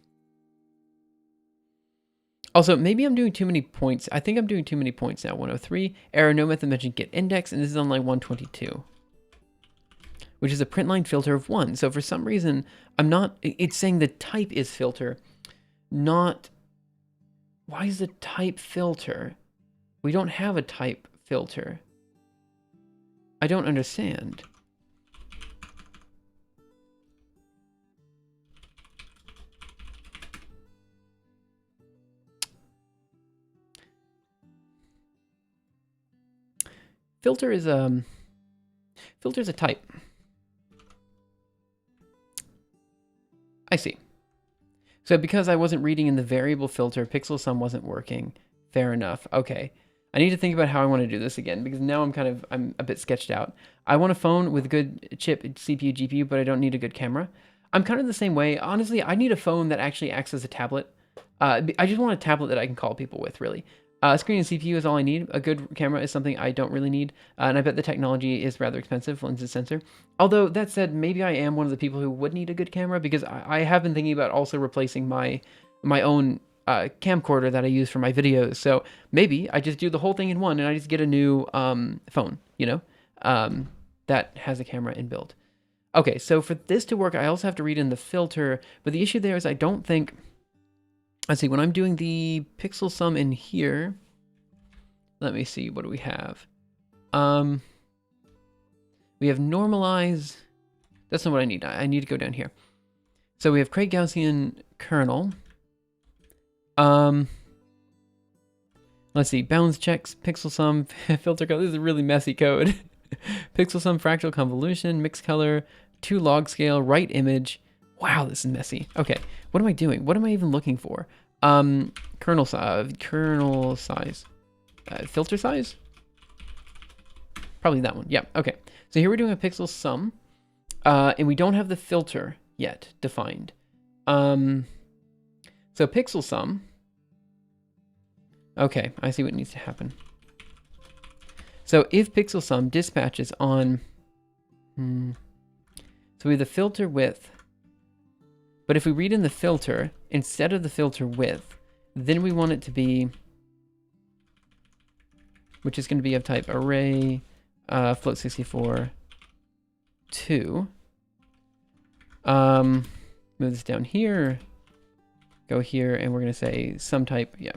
Also, maybe I'm doing too many points. I think I'm doing too many points now. 103, error, no method matching get index, and this is on line 122. Which is a print line filter of 1. So for some reason, it's saying the type is filter, not, why is the type filter? We don't have a type filter. I don't understand. Filter is a type. I see. So because I wasn't reading in the variable filter, pixel sum wasn't working. Fair enough. Okay. I need to think about how I want to do this again because now I'm a bit sketched out. I want a phone with good chip, CPU, GPU, but I don't need a good camera. I'm kind of the same way. Honestly, I need a phone that actually acts as a tablet. I just want a tablet that I can call people with, really. Screen and CPU is all I need. A good camera is something I don't really need. And I bet the technology is rather expensive, lens and sensor. Although, that said, maybe I am one of the people who would need a good camera because I have been thinking about also replacing my own camcorder that I use for my videos. So maybe I just do the whole thing in one and I just get a new phone, you know, that has a camera inbuilt. Okay, so for this to work, I also have to read in the filter. But the issue there is I don't think... Let's see, when I'm doing the pixel sum in here, let me see, what do we have? We have normalize. That's not what I need. I need to go down here. So we have create Gaussian kernel. Let's see, bounds checks, pixel sum, filter color. This is a really messy code. Pixel sum, fractal convolution, mix color, 2 log scale, right image. Wow, this is messy. Okay, what am I doing? What am I even looking for? Kernel size. filter size. Probably that one. Yeah. Okay. So here we're doing a pixel sum, and we don't have the filter yet defined. So pixel sum. Okay, I see what needs to happen. So if pixel sum dispatches on, so we have the filter width, but if we read in the filter instead of the filter width, then we want it to be, which is going to be of type array float64 2. Move this down here, go here, and we're going to say sum type, yeah.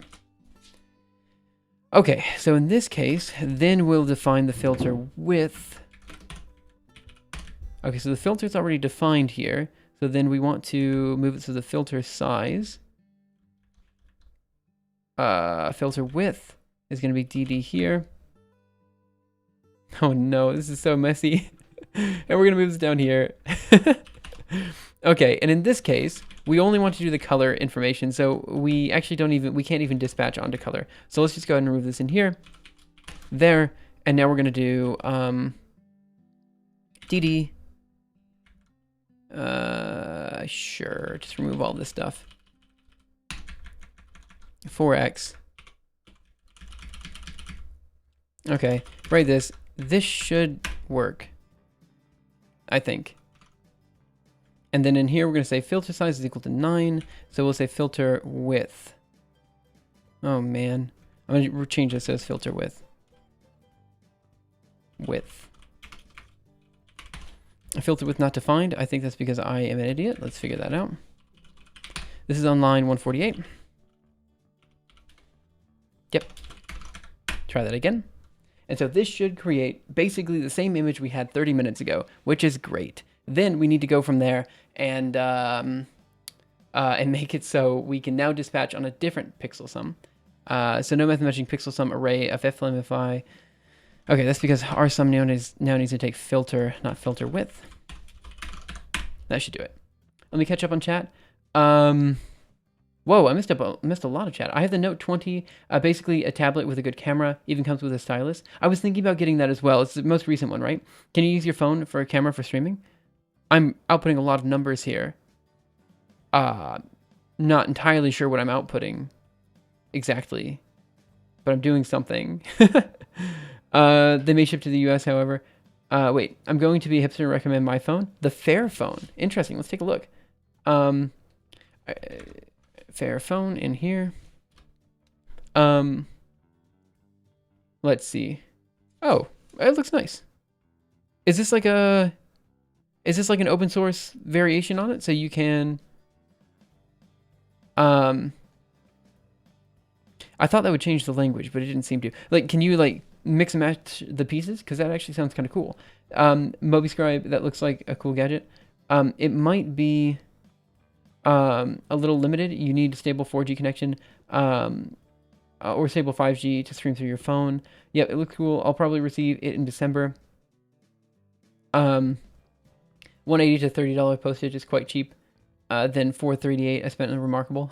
Okay, so in this case, then we'll define the filter width. Okay, so the filter is already defined here. So then we want to move it to the filter size. Filter width is going to be DD here. Oh no, this is so messy. And we're going to move this down here. Okay, and in this case, we only want to do the color information, so we actually we can't even dispatch onto color. So let's just go ahead and move this in here, there, and now we're going to do DD. Sure, just remove all this stuff. 4x. Okay, write this. This should work, I think. And then in here, we're going to say filter size is equal to 9. So we'll say filter width. Oh, man. I'm going to change this as filter width. Width. Filter width not defined. I think that's because I am an idiot. Let's figure that out. This is on line 148. Yep. Try that again. And so this should create basically the same image we had 30 minutes ago, which is great. Then we need to go from there and make it so we can now dispatch on a different pixel sum. So no method matching pixel sum array of FLMFI. Okay, that's because our sum now needs to take filter, not filter width. That should do it. Let me catch up on chat. Whoa, I missed a lot of chat. I have the Note 20, basically a tablet with a good camera, even comes with a stylus. I was thinking about getting that as well. It's the most recent one, right? Can you use your phone for a camera for streaming? I'm outputting a lot of numbers here. Not entirely sure what I'm outputting exactly, but I'm doing something. They may ship to the US, however. Wait, I'm going to be hipster and recommend my phone. The Fair phone. Interesting. Let's take a look. Fair phone in here. Let's see. Oh, it looks nice. Is this like an open source variation on it? So you can, I thought that would change the language, but it didn't seem to. Like, can you like mix and match the pieces? Because that actually sounds kind of cool. MobiScribe, that looks like a cool gadget. It might be a little limited. You need a stable 4G connection or stable 5G to stream through your phone. Yep, it looks cool. I'll probably receive it in December. $180 to $30 postage is quite cheap. Then $438 I spent on Remarkable.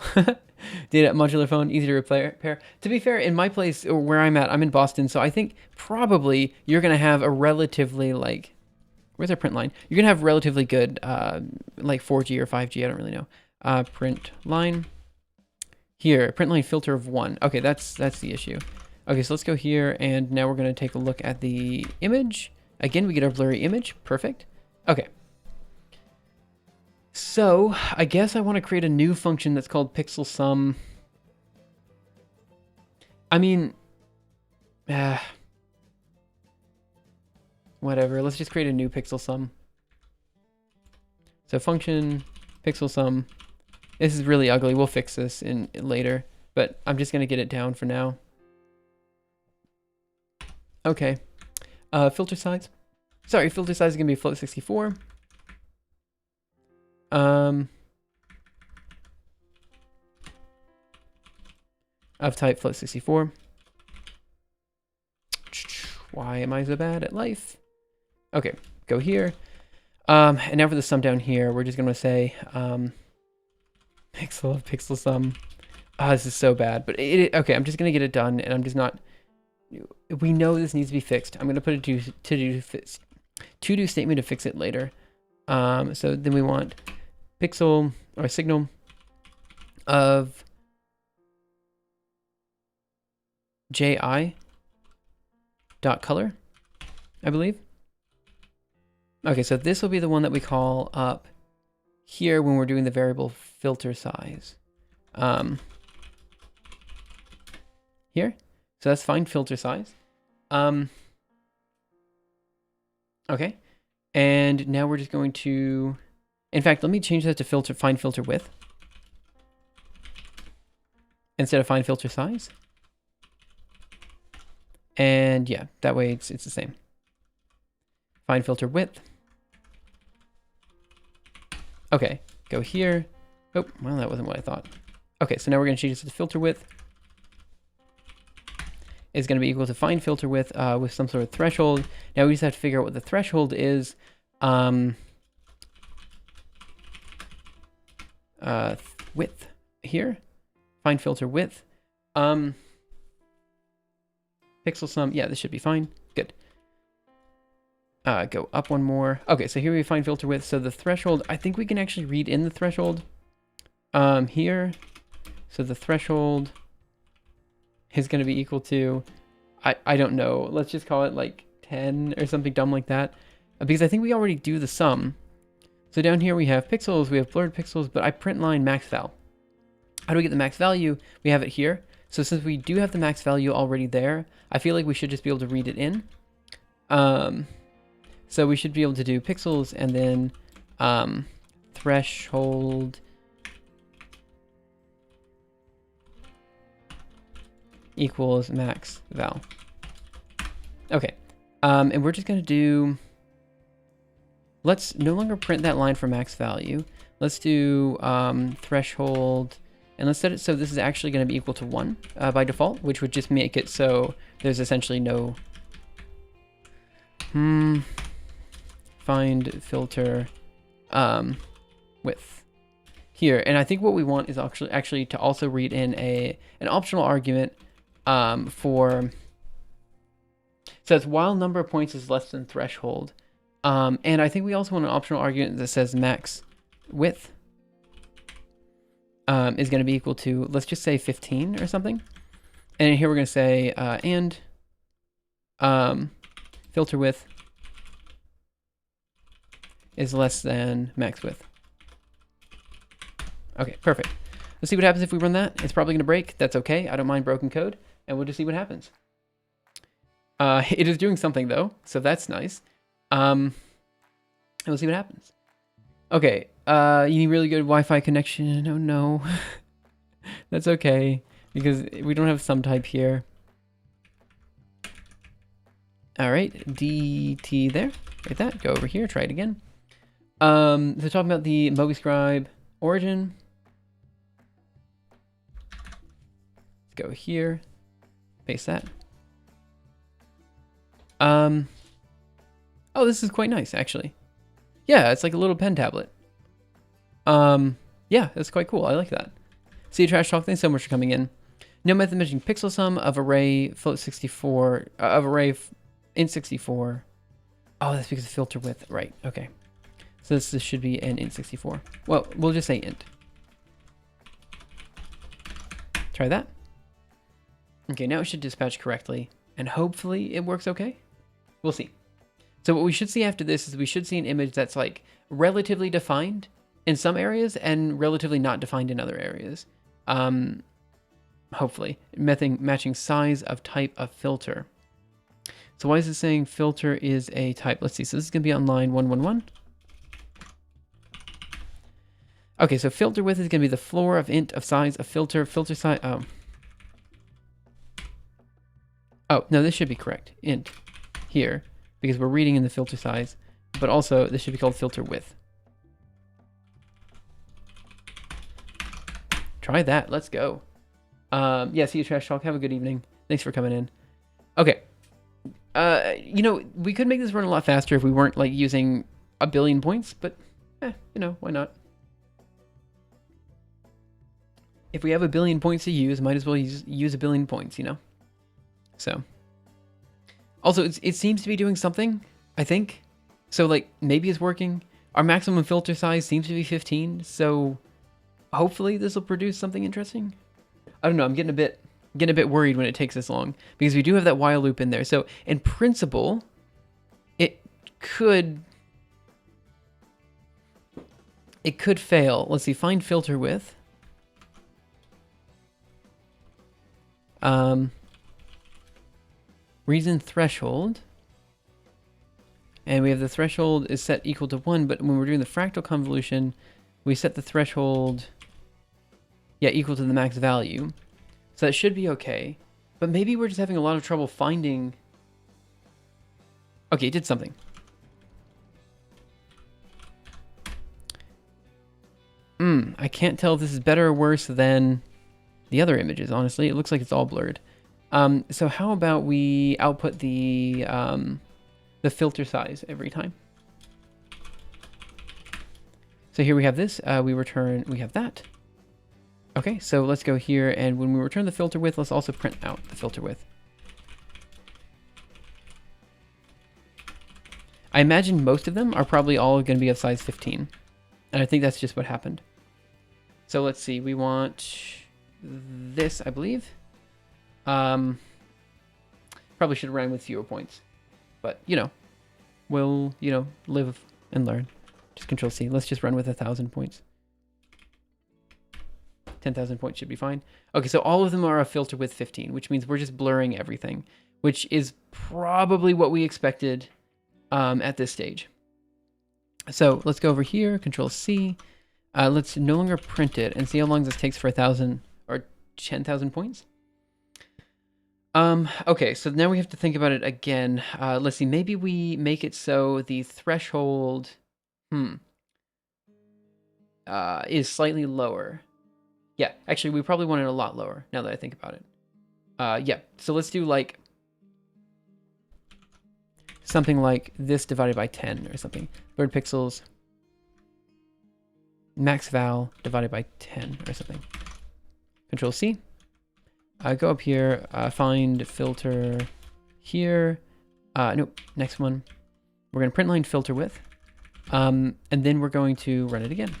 Data modular phone, easy to repair. To be fair, in my place or where I'm at, I'm in Boston, so I think probably you're gonna have a relatively like, where's our print line? You're gonna have relatively good like 4G or 5G. I don't really know. Print line. Here, print line filter of 1. Okay, that's the issue. Okay, so let's go here, and now we're gonna take a look at the image. Again, we get our blurry image. Perfect. Okay. So, I guess I want to create a new function that's called pixel sum. I mean, whatever. Let's just create a new pixel sum. So function pixel sum. This is really ugly. We'll fix this in later, but I'm just going to get it down for now. Okay. Filter size. Sorry, filter size is going to be float64. Of type float64. Why am I so bad at life? Okay, go here. And now for the sum down here, we're just gonna say pixel of pixel sum. Ah, this is so bad, but okay, I'm just gonna get it done, and I'm just not we know this needs to be fixed. I'm going to put a to-do statement to fix it later. So then we want pixel or signal of ji dot color, I believe. Okay, so this will be the one that we call up here when we're doing the variable filter size. Here, so that's fine, filter size. Okay, and now we're just going to, in fact, let me change that to find filter width instead of find filter size. And yeah, that way it's the same. Find filter width. Okay, go here. Oh, well, that wasn't what I thought. Okay, so now we're going to change this to filter width. Is going to be equal to find filter width with some sort of threshold. Now we just have to figure out what the threshold is. Width here. Find filter width. Pixel sum. Yeah, this should be fine. Good. Go up one more. Okay, so here we find filter width. So the threshold, I think we can actually read in the threshold here. So the threshold is going to be equal to, I don't know, let's just call it like 10 or something dumb like that, because I think we already do the sum. So down here we have pixels, we have blurred pixels, but I print line max val. How do we get the max value? We have it here. So since we do have the max value already there, I feel like we should just be able to read it in. So we should be able to do pixels and then threshold equals max val. Okay, and we're just gonna do, let's no longer print that line for max value. Let's do threshold, and let's set it so this is actually gonna be equal to 1 by default, which would just make it so there's essentially no find filter width here. And I think what we want is actually to also read in an optional argument for, says while number of points is less than threshold. And I think we also want an optional argument that says max width is going to be equal to, let's just say 15 or something. And here we're going to say and filter width is less than max width. Okay, perfect. Let's see what happens if we run that. It's probably going to break. That's okay. I don't mind broken code. And we'll just see what happens. It is doing something, though, so that's nice. And we'll see what happens. Okay, you need really good Wi-Fi connection. Oh, no. That's okay, because we don't have sum type here. All right, DT there. Right that. Go over here. Try it again. So talking about the MobiScribe origin. Let's go here. Paste that. Oh, this is quite nice, actually. Yeah, it's like a little pen tablet. Yeah, that's quite cool. I like that. See you, Trash Talk. Thanks so much for coming in. No method measuring pixel sum of array float 64 of array int 64. Oh, that's because of filter width. Right. Okay. So this should be an int 64. Well, we'll just say int. Try that. Okay, now it should dispatch correctly, and hopefully it works okay. We'll see. So what we should see after this is we should see an image that's like relatively defined in some areas and relatively not defined in other areas. Hopefully. Matching size of type of filter. So why is it saying filter is a type? Let's see. So this is going to be on line 111. Okay, so filter width is going to be the floor of int of size of filter size. Oh, no, this should be correct. Int here, because we're reading in the filter size, but also this should be called filter width. Try that. Let's go. Yeah, see you, Trash Talk. Have a good evening. Thanks for coming in. Okay. You know, we could make this run a lot faster if we weren't like using a billion points, but you know, why not? If we have a billion points to use, might as well use a billion points, you know? So, Also, it seems to be doing something, I think. So, like, maybe it's working. Our maximum filter size seems to be 15, so hopefully this will produce something interesting. I don't know, I'm getting a bit worried when it takes this long, because we do have that while loop in there. So, in principle, it could fail. Let's see, find filter width. Reason threshold. And we have the threshold is set equal to 1, but when we're doing the fractal convolution, we set the threshold, yeah, equal to the max value. So that should be okay. But maybe we're just having a lot of trouble finding... Okay, it did something. I can't tell if this is better or worse than the other images, honestly. It looks like it's all blurred. So how about we output the filter size every time. So here we have this, we have that. Okay, so let's go here, and when we return the filter width, let's also print out the filter width. I imagine most of them are probably all going to be of size 15. And I think that's just what happened. So let's see, we want this, I believe. Probably should have ran with fewer points. But, we'll, live and learn. Just Control C. Let's just run with 1,000 points. 10,000 points should be fine. Okay, so all of them are a filter with 15, which means we're just blurring everything, which is probably what we expected at this stage. So let's go over here, Control C. Let's no longer print it and see how long this takes for 1,000 or 10,000 points. Okay, so now we have to think about it again. Let's see, maybe we make it so the threshold is slightly lower. Yeah, actually, we probably want it a lot lower now that I think about it. Yeah, so let's do like something like this divided by 10 or something. Blurred pixels, max val divided by 10 or something. Control C. Go up here, find filter here. Nope, next one. We're going to print line filter width. And then we're going to run it again.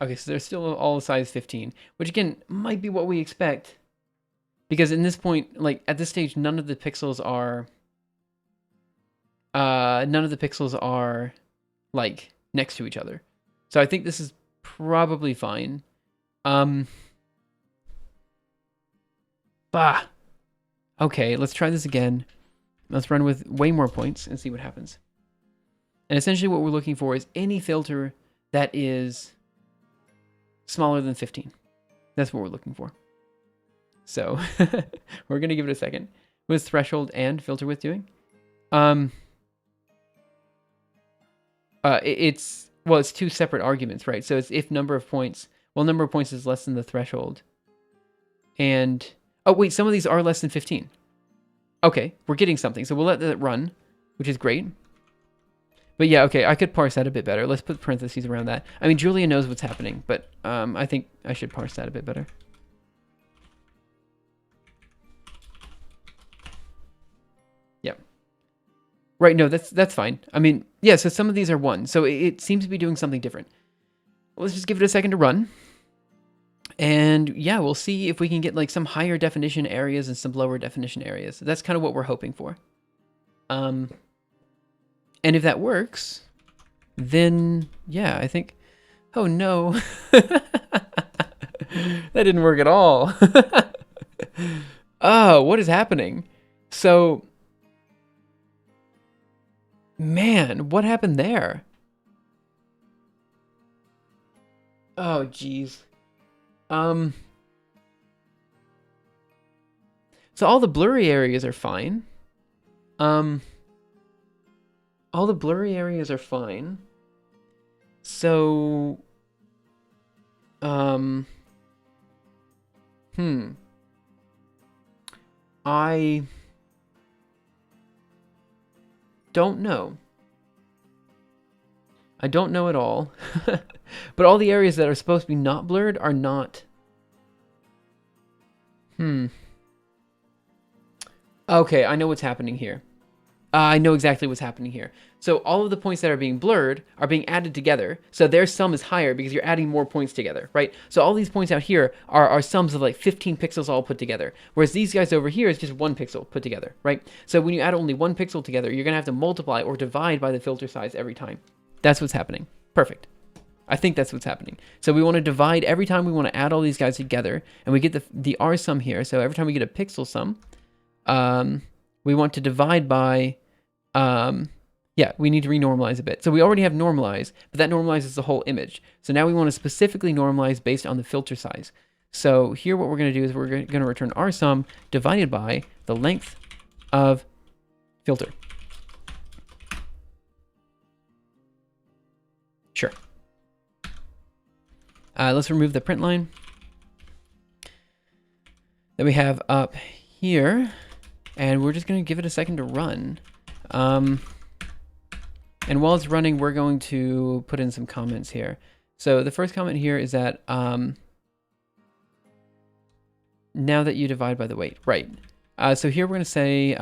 Okay, so they're still all size 15, which again might be what we expect. Because in this point, like at this stage, none of the pixels are like next to each other. So I think this is probably fine. Okay, let's try this again. Let's run with way more points and see what happens. And essentially what we're looking for is any filter that is smaller than 15. That's what we're looking for. So we're going to give it a second. What is threshold and filter width doing? It's two separate arguments, right? So it's if number of points, number of points is less than the threshold. And, oh wait, some of these are less than 15. Okay, we're getting something. So we'll let that run, which is great. But yeah, okay, I could parse that a bit better. Let's put parentheses around that. I mean, Julia knows what's happening, but I think I should parse that a bit better. Yep. Right, no, that's fine. I mean, yeah, so some of these are 1. So it seems to be doing something different. Let's just give it a second to run. And yeah, we'll see if we can get like some higher definition areas and some lower definition areas. So that's kind of what we're hoping for. And if that works, then yeah, I think, oh no, that didn't work at all. Oh, what is happening? So, man, what happened there? Oh, geez. So all the blurry areas are fine. All the blurry areas are fine. So, I don't know. I don't know at all. But all the areas that are supposed to be not blurred are not. Okay, I know what's happening here. I know exactly what's happening here. So all of the points that are being blurred are being added together. So their sum is higher because you're adding more points together, right? So all these points out here are sums of like 15 pixels all put together. Whereas these guys over here is just 1 pixel put together, right? So when you add only 1 pixel together, you're going to have to multiply or divide by the filter size every time. That's what's happening. Perfect. I think that's what's happening. So we want to divide every time we want to add all these guys together, and we get the R sum here. So every time we get a pixel sum, we want to divide by, yeah, we need to renormalize a bit. So we already have normalize, but that normalizes the whole image. So now we want to specifically normalize based on the filter size. So here what we're going to do is we're going to return R sum divided by the length of filter. Sure. Let's remove the print line that we have up here, and we're just going to give it a second to run. And while it's running, we're going to put in some comments here. So the first comment here is that now that you divide by the weight, right? So here we're going to say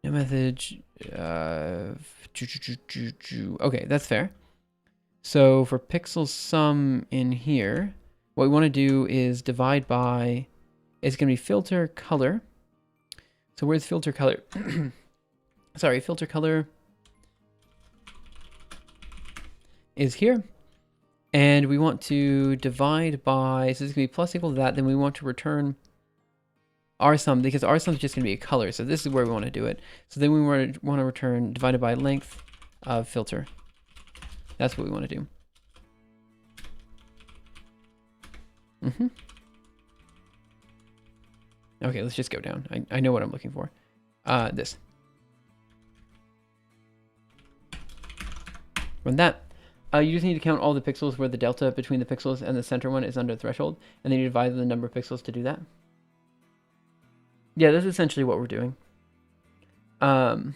no method. Okay, that's fair. So for pixel sum in here, what we want to do is divide by, it's going to be filter color. So where's filter color? Sorry, filter color is here. And we want to divide by, so this is going to be plus equal to that. Then we want to return R sum, because R sum is just going to be a color. So this is where we want to do it. So then we want to return divided by length of filter. That's what we want to do. Okay, let's just go down. I know what I'm looking for. This. Run that. You just need to count all the pixels where the delta between the pixels and the center one is under the threshold, and then you divide the number of pixels to do that. Yeah, that's essentially what we're doing. Maybe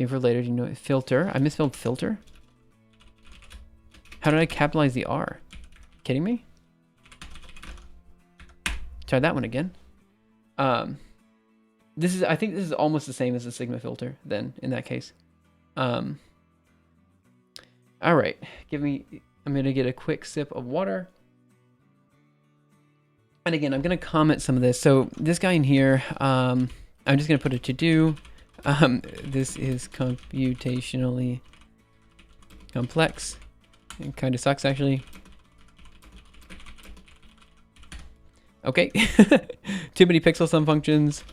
for later, do you know filter? I misspelled filter. How did I capitalize the R? Kidding me? Try that one again. I think this is almost the same as the sigma filter then in that case. All right, I'm gonna get a quick sip of water. And again, I'm gonna comment some of this. So this guy in here, I'm just gonna put a to do. This is computationally complex. It kind of sucks, actually. Okay. Too many pixel sum functions.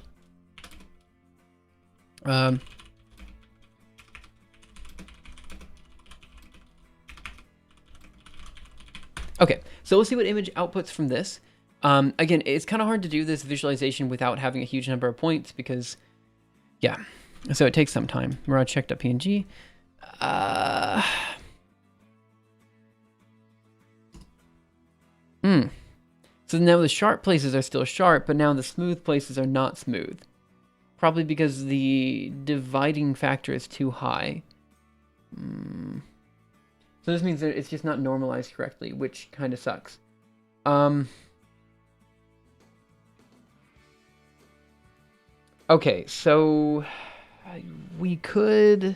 Okay, so let's see what image outputs from this. Again, it's kind of hard to do this visualization without having a huge number of points because, yeah, so it takes some time. We're on check.png. So now the sharp places are still sharp, but now the smooth places are not smooth. Probably because the dividing factor is too high. So this means that it's just not normalized correctly, which kind of sucks. Okay, so we could...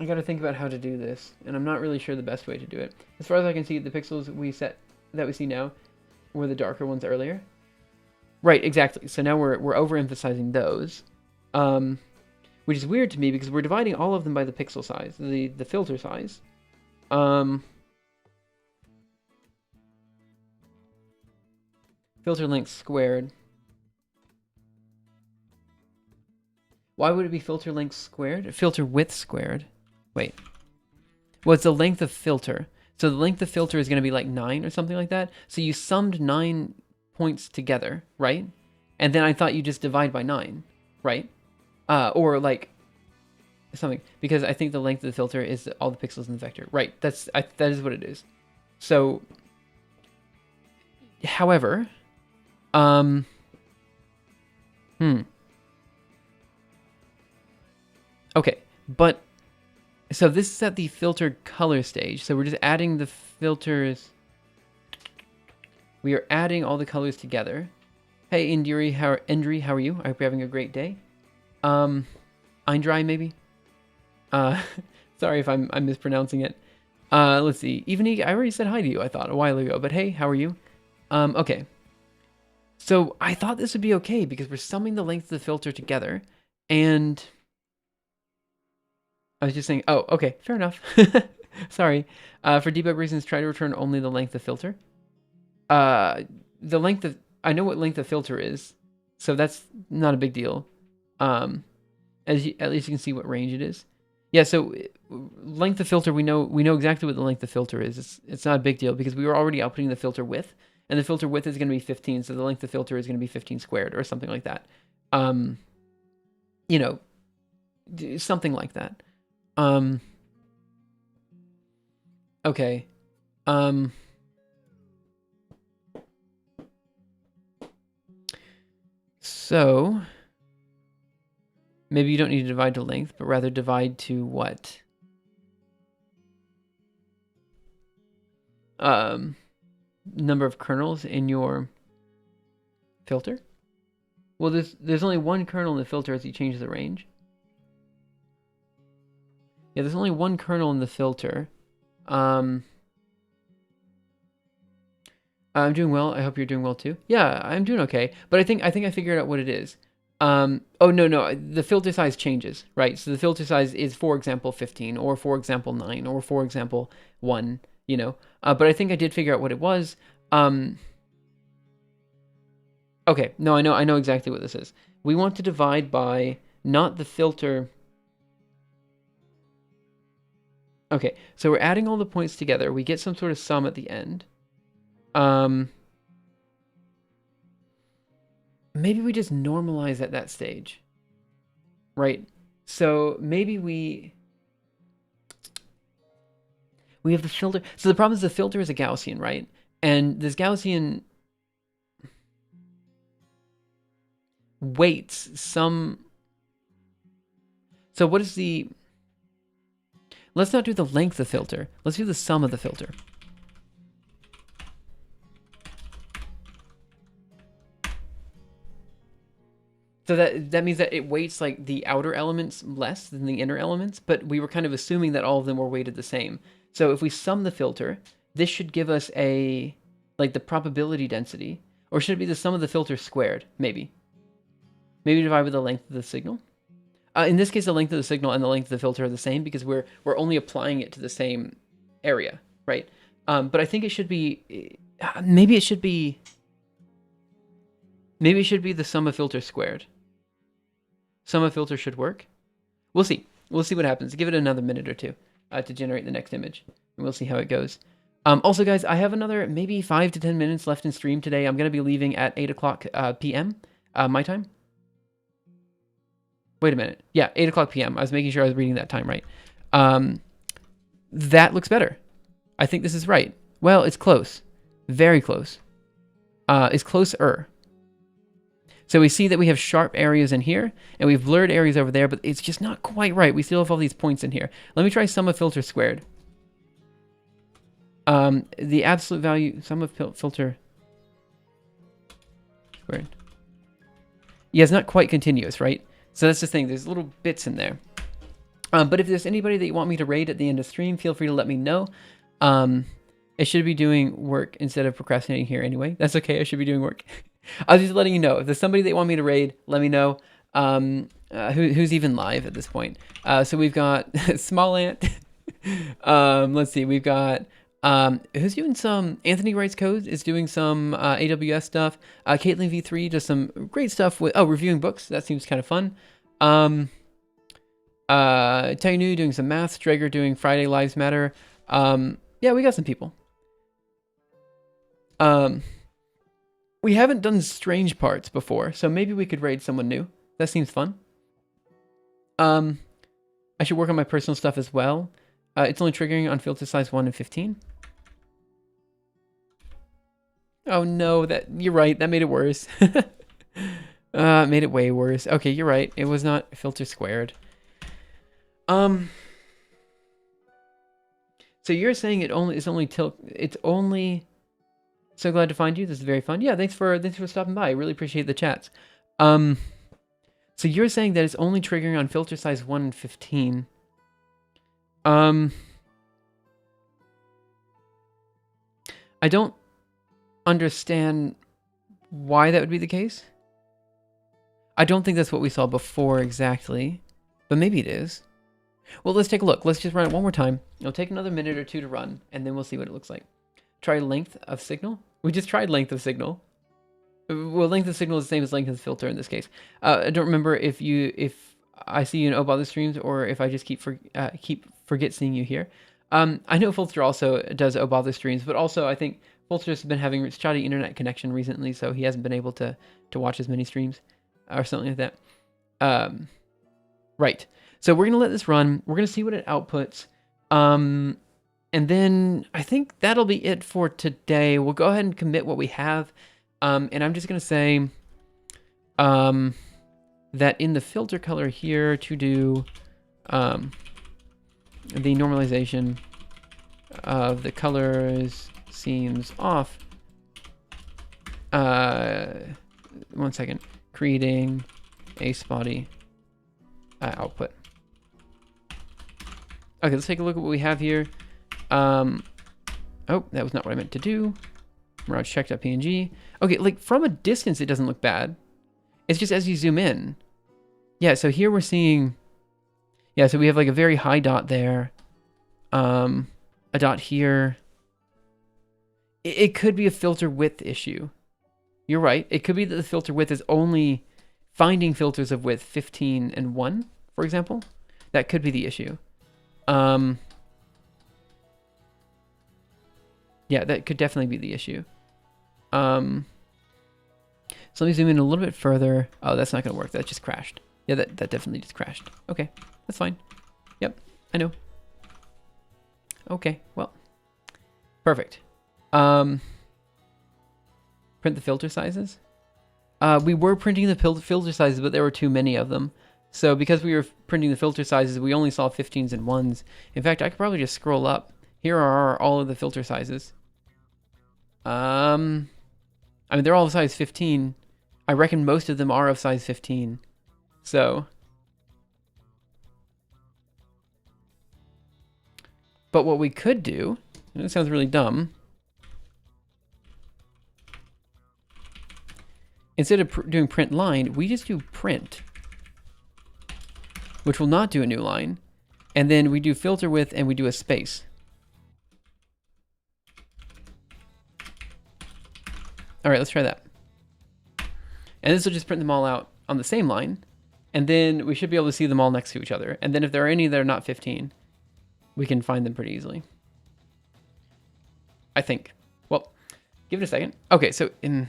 I gotta think about how to do this, and I'm not really sure the best way to do it. As far as I can see, the pixels we see now were the darker ones earlier. Right, exactly. So now we're overemphasizing those, which is weird to me because we're dividing all of them by the pixel size, the filter size. Filter length squared. Why would it be filter length squared? Filter width squared. Wait. Well, it's the length of filter. So the length of filter is going to be like 9 or something like that. So you summed 9 points together, right? And then I thought you just divide by 9, right? Or like something. Because I think the length of the filter is all the pixels in the vector. Right. That is what it is. So, however, okay, but so this is at the filter color stage. So we're just adding the filters. We are adding all the colors together. Hey, Indri, how are you? I hope you're having a great day. Eindry, maybe? Uh, sorry if I'm mispronouncing it. Let's see. Evening, I already said hi to you, I thought, a while ago. But hey, how are you? Okay. So I thought this would be okay because we're summing the length of the filter together. And I was just saying, oh, okay, fair enough. Sorry. For debug reasons, try to return only the length of filter. The length of, I know what length of filter is, so that's not a big deal. At least you can see what range it is. Yeah, so length of filter, we know exactly what the length of filter is. It's not a big deal because we were already outputting the filter width, and the filter width is going to be 15, so the length of filter is going to be 15 squared or something like that. You know, something like that. Okay. So maybe you don't need to divide to length, but rather divide to what? Number of kernels in your filter? Well, there's only one kernel in the filter as you change the range. Yeah, there's only one kernel in the filter. I'm doing well. I hope you're doing well too. Yeah, I'm doing okay. But I think I figured out what it is. Oh no, the filter size changes, right? So the filter size is, for example, 15, or for example 9, or for example 1. You know. But I think I did figure out what it was. Okay, no, I know exactly what this is. We want to divide by not the filter. Okay, so we're adding all the points together. We get some sort of sum at the end. Maybe we just normalize at that stage, right? So maybe we have the filter. So the problem is the filter is a Gaussian, right? And this Gaussian weights some. So what is the? Let's not do the length of the filter. Let's do the sum of the filter. So that means that it weights like the outer elements less than the inner elements, but we were kind of assuming that all of them were weighted the same. So if we sum the filter, this should give us a, like the probability density, or should it be the sum of the filter squared, maybe? Maybe divide by the length of the signal? In this case, the length of the signal and the length of the filter are the same because we're only applying it to the same area, right? But I think it should be, maybe it should be the sum of filter squared. Sum of filter should work. We'll see. We'll see what happens. Give it another minute or two to generate the next image, and we'll see how it goes. Also, guys, I have another maybe 5 to 10 minutes left in stream today. I'm going to be leaving at 8 o'clock p.m. My time. Wait a minute. Yeah, 8 o'clock p.m. I was making sure I was reading that time right. That looks better. I think this is right. Well, it's close. Very close. It's closer. So we see that we have sharp areas in here, and we've blurred areas over there, but it's just not quite right. We still have all these points in here. Let me try sum of filter squared. The absolute value, sum of filter squared. Yeah, it's not quite continuous, right? So that's the thing. There's little bits in there. But if there's anybody that you want me to raid at the end of stream, feel free to let me know. I should be doing work instead of procrastinating here anyway. That's okay. I should be doing work. I was just letting you know. If there's somebody that you want me to raid, let me know. Who's even live at this point? So we've got Small Ant. Let's see. We've got who's doing some. Anthony Writes Code is doing some AWS stuff. Caitlin V3 does some great stuff with reviewing books. That seems kind of fun. Tainu doing some math. Strager doing Friday Lives Matter. Yeah, we got some people. We haven't done strange parts before, so maybe we could raid someone new. That seems fun. I should work on my personal stuff as well. It's only triggering on filter size 1 and 15. Oh no, you're right. That made it worse. Made it way worse. Okay, you're right. It was not filter squared. So you're saying it's only So glad to find you. This is very fun. Yeah, thanks for stopping by. I really appreciate the chats. So you're saying that it's only triggering on filter size 1 and 15. I don't understand why that would be the case. I don't think that's what we saw before exactly, but maybe it is. Well, let's take a look. Let's just run it one more time. It'll take another minute or two to run, and then we'll see what it looks like. Try length of signal. We just tried length of signal. Well, length of signal is the same as length of filter in this case. I don't remember if I see you in Obother streams or if I just keep forget seeing you here. I know Filter also does Obother streams, but also I think Filter's been having a shoddy internet connection recently, so he hasn't been able to watch as many streams or something like that. Right. So we're gonna let this run. We're gonna see what it outputs. And then I think that'll be it for today. We'll go ahead and commit what we have. And I'm just going to say that in the filter color here to do the normalization of the colors seems off. 1 second. Creating a spotty output. Okay, let's take a look at what we have here. Oh, that was not what I meant to do. Mirage check.png. Okay, like from a distance, it doesn't look bad. It's just as you zoom in. Yeah, so here we're seeing, yeah, so we have like a very high dot there. A dot here. It could be a filter width issue. You're right. It could be that the filter width is only finding filters of width 15 and 1, for example. That could be the issue. Yeah, that could definitely be the issue. So let me zoom in a little bit further. Oh, that's not going to work. That just crashed. Yeah, that definitely just crashed. Okay, that's fine. Yep, I know. Okay, well, perfect. Print the filter sizes. We were printing the filter sizes, but there were too many of them. So because we were printing the filter sizes, we only saw 15s and 1s. In fact, I could probably just scroll up. Here are all of the filter sizes. I mean, they're all of size 15. I reckon most of them are of size 15. So. But what we could do, and it sounds really dumb. Instead of doing print line, we just do print, which will not do a new line. And then we do filter width and we do a space. All right, let's try that. And this will just print them all out on the same line. And then we should be able to see them all next to each other. And then if there are any that are not 15, we can find them pretty easily. I think. Well, give it a second. Okay, so in...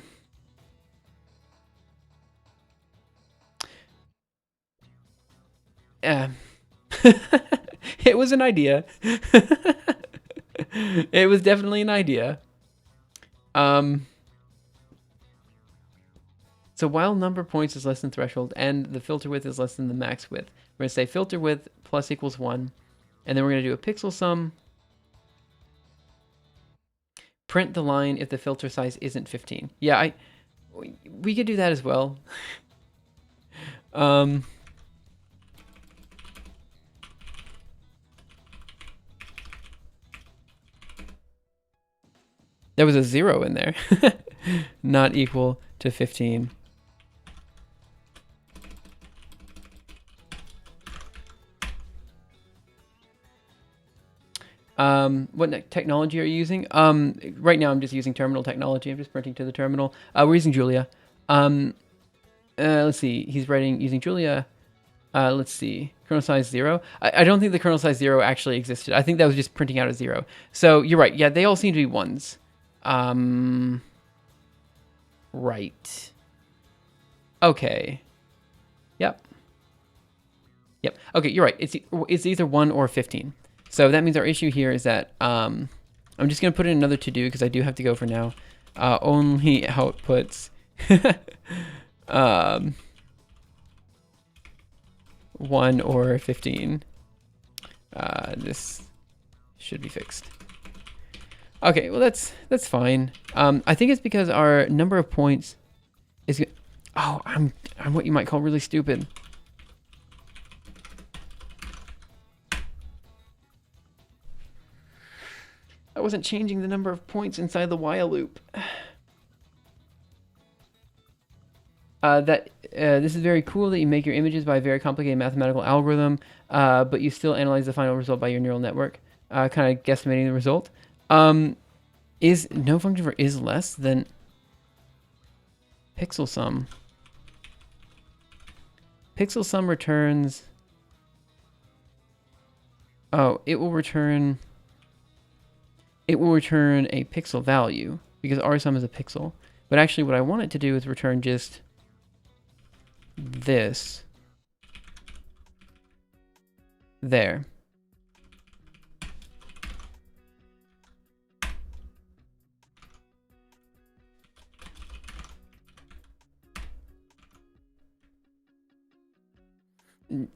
It was an idea. It was definitely an idea. So while number points is less than threshold and the filter width is less than the max width, we're going to say filter width plus equals 1. And then we're going to do a pixel sum. Print the line if the filter size isn't 15. Yeah, we could do that as well. There was a 0 in there. Not equal to 15. What technology are you using? Right now I'm just using terminal technology. I'm just printing to the terminal. We're using Julia. Let's see. He's writing using Julia. Let's see. Kernel size 0. I don't think the kernel size 0 actually existed. I think that was just printing out a 0. So you're right. Yeah, they all seem to be 1s. Right. Okay. Yep. Yep. Okay, you're right. It's either 1 or 15. So that means our issue here is that I'm just going to put in another to-do because I do have to go for now. Only outputs 1 or 15. This should be fixed. Okay, well that's fine. I think it's because our number of points is. Oh, I'm what you might call really stupid. I wasn't changing the number of points inside the while loop. This is very cool that you make your images by a very complicated mathematical algorithm, but you still analyze the final result by your neural network, kind of guesstimating the result. Is no function for is less than pixel sum. Pixel sum returns. Oh, it will return a pixel value because rsum is a pixel. But actually what I want it to do is return just this there.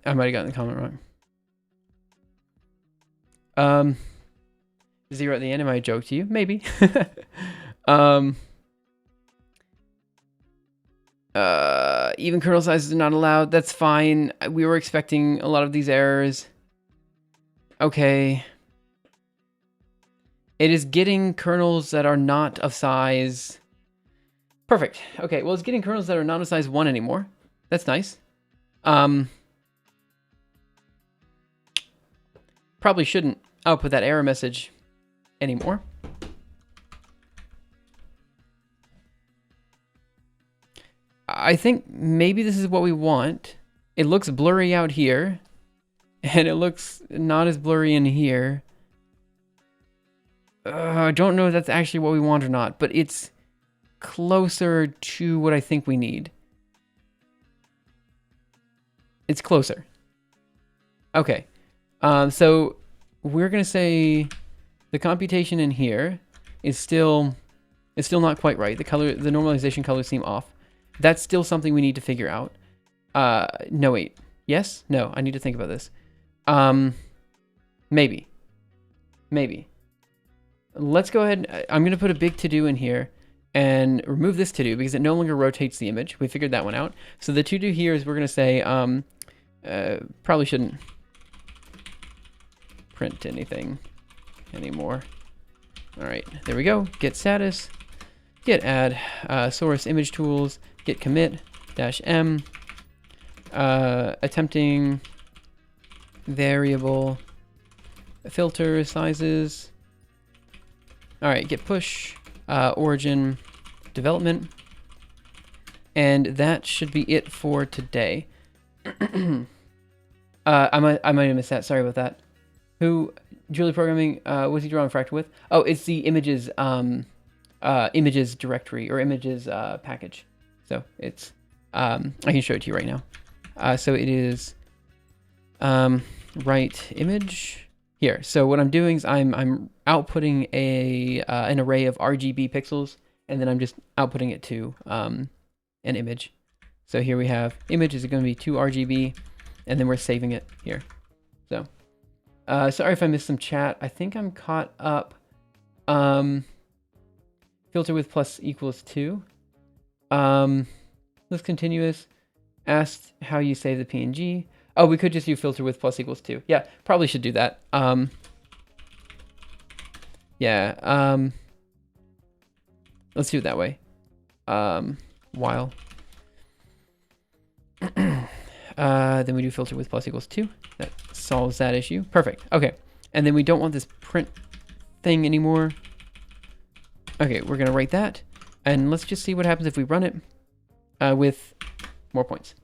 I might have gotten the comment wrong. 0 at the end, am I a joke to you? Maybe. Even kernel sizes are not allowed. That's fine. We were expecting a lot of these errors. Okay. It is getting kernels that are not of size. Perfect. Okay, well, it's getting kernels that are not of size 1 anymore. That's nice. Probably shouldn't output that error message anymore. I think maybe this is what we want. It looks blurry out here, and it looks not as blurry in here. I don't know if that's actually what we want or not, but it's closer to what I think we need. It's closer. Okay. So we're going to say the computation in here is still not quite right. The normalization colors seem off. That's still something we need to figure out. No, wait. Yes? No, I need to think about this. Maybe. Let's go ahead. I'm going to put a big to-do in here and remove this to-do because it no longer rotates the image. We figured that one out. So the to-do here is we're going to say, probably shouldn't print anything anymore. All right, there we go. Get status, get add, source image tools, get commit -m, attempting variable filter sizes. All right, get push, origin development, and that should be it for today. I might have missed that. Sorry about that. Who Julie programming was he drawing fractal with? Oh, it's the images images directory or images package. So it's I can show it to you right now. So it is write image here. So what I'm doing is I'm outputting an array of RGB pixels, and then I'm just outputting it to an image. So here we have image is going to be 2 RGB, and then we're saving it here. So sorry if I missed some chat. I think I'm caught up. Filter with plus equals 2. Looks continuous. Asked how you save the PNG. Oh, we could just use filter with plus equals 2. Yeah, probably should do that. Yeah. Let's do it that way. While. Then we do filter with plus equals 2. That solves that issue. Perfect. Okay. And then we don't want this print thing anymore. Okay, we're going to write that. And let's just see what happens if we run it with more points.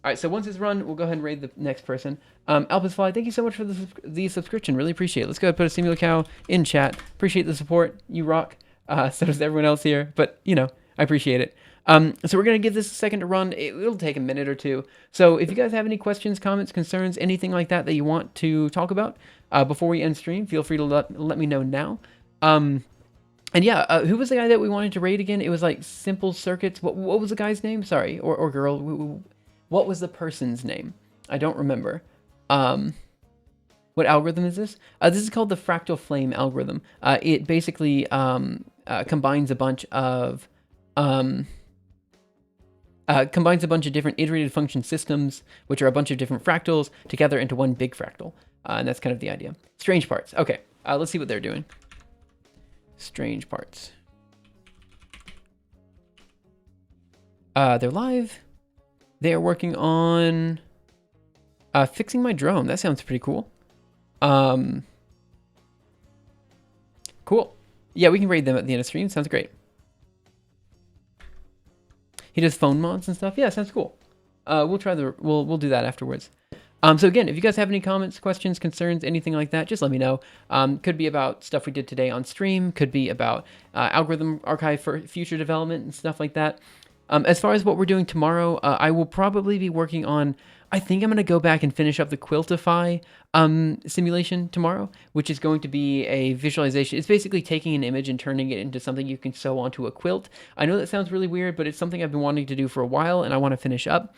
All right, so once it's run, we'll go ahead and raid the next person. Alpusfly, thank you so much for the subscription. Really appreciate it. Let's go ahead and put a Simula Cow in chat. Appreciate the support. You rock. So does everyone else here. But, you know, I appreciate it. So we're going to give this a second to run. It'll take a minute or two. So if you guys have any questions, comments, concerns, anything like that that you want to talk about before we end stream, feel free to let me know now. And yeah, who was the guy that we wanted to raid again? It was like Simple Circuits. What was the guy's name? Sorry, or girl. What was the person's name? I don't remember. What algorithm is this? This is called the fractal flame algorithm. It basically combines a bunch of different iterated function systems, which are a bunch of different fractals together into one big fractal. And that's kind of the idea. Strange parts. Okay, let's see what they're doing. Strange parts. They're live. They are working on fixing my drone. That sounds pretty cool. Cool. Yeah, we can raid them at the end of stream. Sounds great. He does phone mods and stuff. Yeah, sounds cool. We'll do that afterwards. So again, if you guys have any comments, questions, concerns, anything like that, just let me know. Could be about stuff we did today on stream. Could be about algorithm archive for future development and stuff like that. As far as what we're doing tomorrow, I will probably be working on, I think I'm going to go back and finish up the Quiltify simulation tomorrow, which is going to be a visualization. It's basically taking an image and turning it into something you can sew onto a quilt. I know that sounds really weird, but it's something I've been wanting to do for a while, and I want to finish up.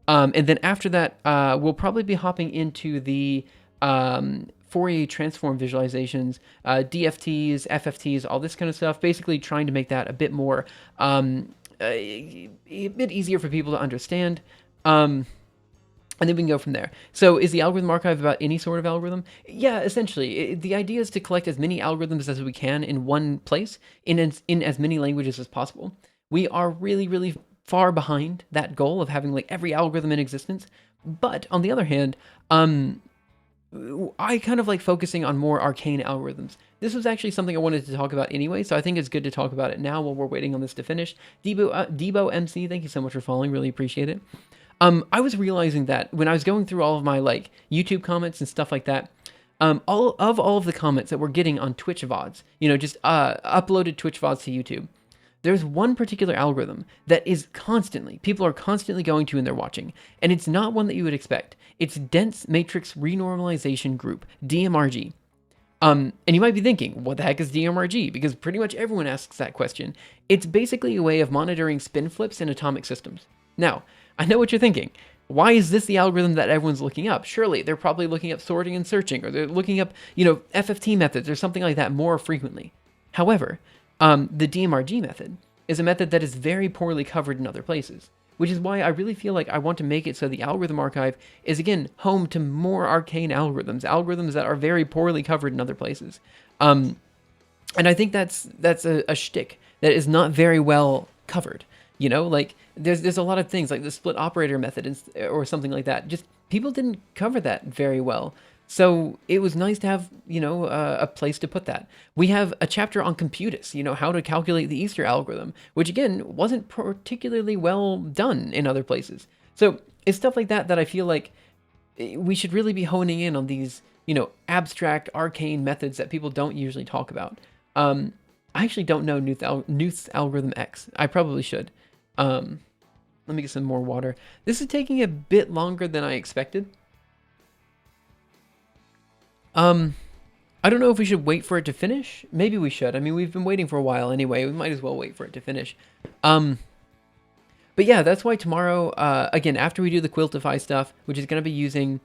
And then after that, we'll probably be hopping into the Fourier transform visualizations, DFTs, FFTs, all this kind of stuff, basically trying to make that a bit more, a bit easier for people to understand. And then we can go from there. So is the algorithm archive about any sort of algorithm? Yeah, essentially. The idea is to collect as many algorithms as we can in one place, in as many languages as possible. We are really, really far behind that goal of having like every algorithm in existence. But on the other hand, I kind of like focusing on more arcane algorithms. This was actually something I wanted to talk about anyway, so I think it's good to talk about it now while we're waiting on this to finish. Debo MC, thank you so much for following. Really appreciate it. I was realizing that when I was going through all of my like YouTube comments and stuff like that, all of the comments that we're getting on Twitch VODs, just uploaded Twitch VODs to YouTube, there's one particular algorithm that is people are constantly going to and they're watching, and it's not one that you would expect. It's dense matrix renormalization group, DMRG. And you might be thinking, what the heck is DMRG? Because pretty much everyone asks that question. It's basically a way of monitoring spin flips in atomic systems. Now, I know what you're thinking. Why is this the algorithm that everyone's looking up? Surely they're probably looking up sorting and searching, or they're looking up, FFT methods or something like that more frequently. However, the DMRG method is a method that is very poorly covered in other places, which is why I really feel like I want to make it so the algorithm archive is, again, home to more arcane algorithms that are very poorly covered in other places. And I think that's a shtick that is not very well covered. Like there's a lot of things like the split operator method or something like that. Just people didn't cover that very well. So it was nice to have, a place to put that. We have a chapter on computus, how to calculate the Easter algorithm, which again, wasn't particularly well done in other places. So it's stuff like that I feel like we should really be honing in on these, abstract, arcane methods that people don't usually talk about. I actually don't know Knuth's algorithm X. I probably should. Let me get some more water. This is taking a bit longer than I expected. I don't know if we should wait for it to finish. Maybe we should. I mean, we've been waiting for a while anyway. We might as well wait for it to finish. But yeah, that's why tomorrow, again, after we do the Quiltify stuff, which is going to be using,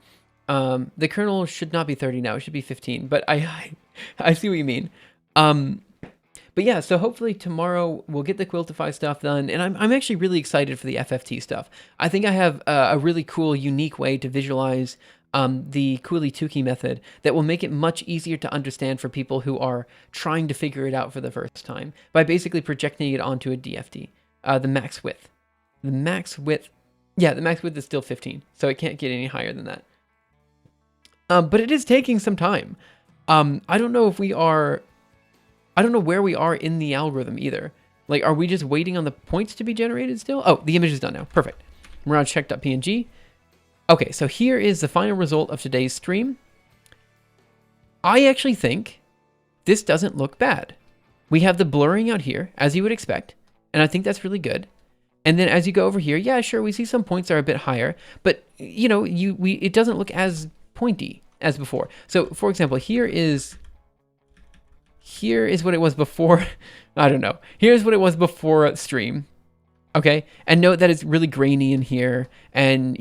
the kernel should not be 30 now. It should be 15, but I see what you mean. But yeah, so hopefully tomorrow we'll get the Quiltify stuff done, and I'm actually really excited for the FFT stuff. I think I have a really cool, unique way to visualize the Cooley-Tukey method that will make it much easier to understand for people who are trying to figure it out for the first time by basically projecting it onto a DFT. The max width. The max width is still 15, so it can't get any higher than that. But it is taking some time. I don't know where we are in the algorithm either. Like, are we just waiting on the points to be generated still? Oh, the image is done now. Perfect. Mirage check.png. Okay, so here is the final result of today's stream. I actually think this doesn't look bad. We have the blurring out here, as you would expect, and I think that's really good. And then as you go over here, yeah, sure, we see some points are a bit higher, but it doesn't look as pointy as before. So, for example, here is what it was before. I don't know. Here's what it was before stream. Okay, and note that it's really grainy in here, and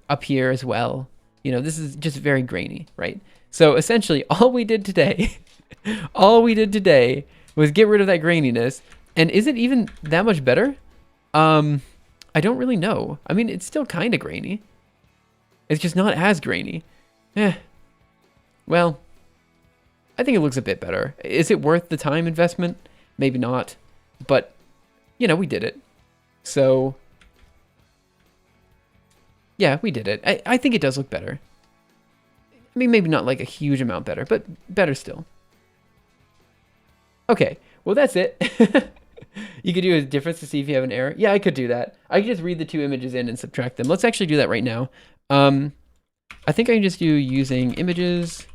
up here as well. This is just very grainy, right? So essentially, all we did today, all we did today was get rid of that graininess. And is it even that much better? I don't really know. I mean, it's still kind of grainy. It's just not as grainy. Well, I think it looks a bit better. Is it worth the time investment? Maybe not. But, you know, we did it. So, yeah, we did it. I think it does look better. I mean, maybe not like a huge amount better, but better still. Okay, well, that's it. You could do a difference to see if you have an error. Yeah, I could do that. I could just read the two images in and subtract them. Let's actually do that right now. I think I can just do using images.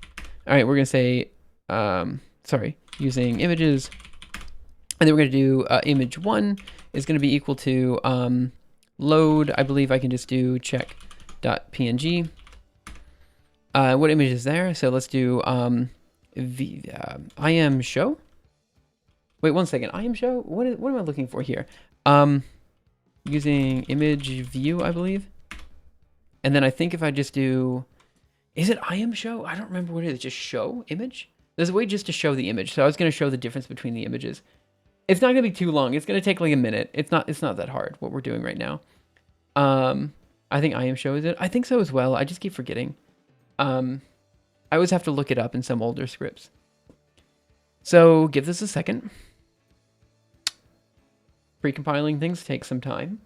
All right, we're going to say, sorry, using images. And then we're going to do image 1 is going to be equal to load. I believe I can just do check.png. What image is there? So let's do IM show. Wait, one second. IM show? What am I looking for here? Using image view, I believe. And then I think if I just do, is it IM show? I don't remember what it is. Just show image? There's a way just to show the image. So I was going to show the difference between the images. It's not going to be too long. It's going to take like a minute. It's not that hard what we're doing right now. I think IM show is it. I think so as well. I just keep forgetting. I always have to look it up in some older scripts. So give this a second. Pre-compiling things take some time.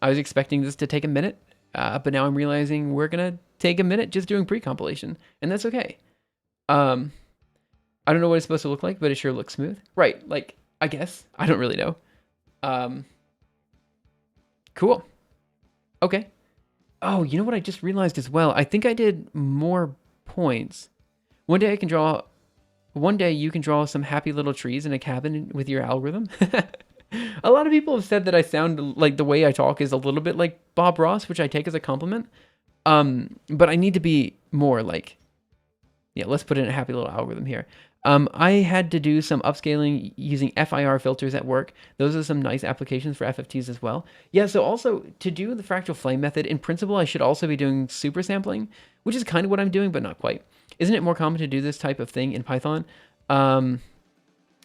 I was expecting this to take a minute, but now I'm realizing we're going to take a minute just doing pre-compilation, and that's okay. I don't know what it's supposed to look like, but it sure looks smooth. Right, like, I guess. I don't really know. Cool. Okay. Oh, you know what I just realized as well? I think I did more points. One day you can draw some happy little trees in a cabin with your algorithm. A lot of people have said that I sound like the way I talk is a little bit like Bob Ross, which I take as a compliment. But I need to be more like, yeah, let's put in a happy little algorithm here. I had to do some upscaling using FIR filters at work. Those are some nice applications for FFTs as well. Yeah, so also to do the fractal flame method, in principle, I should also be doing super sampling, which is kind of what I'm doing, but not quite. Isn't it more common to do this type of thing in Python?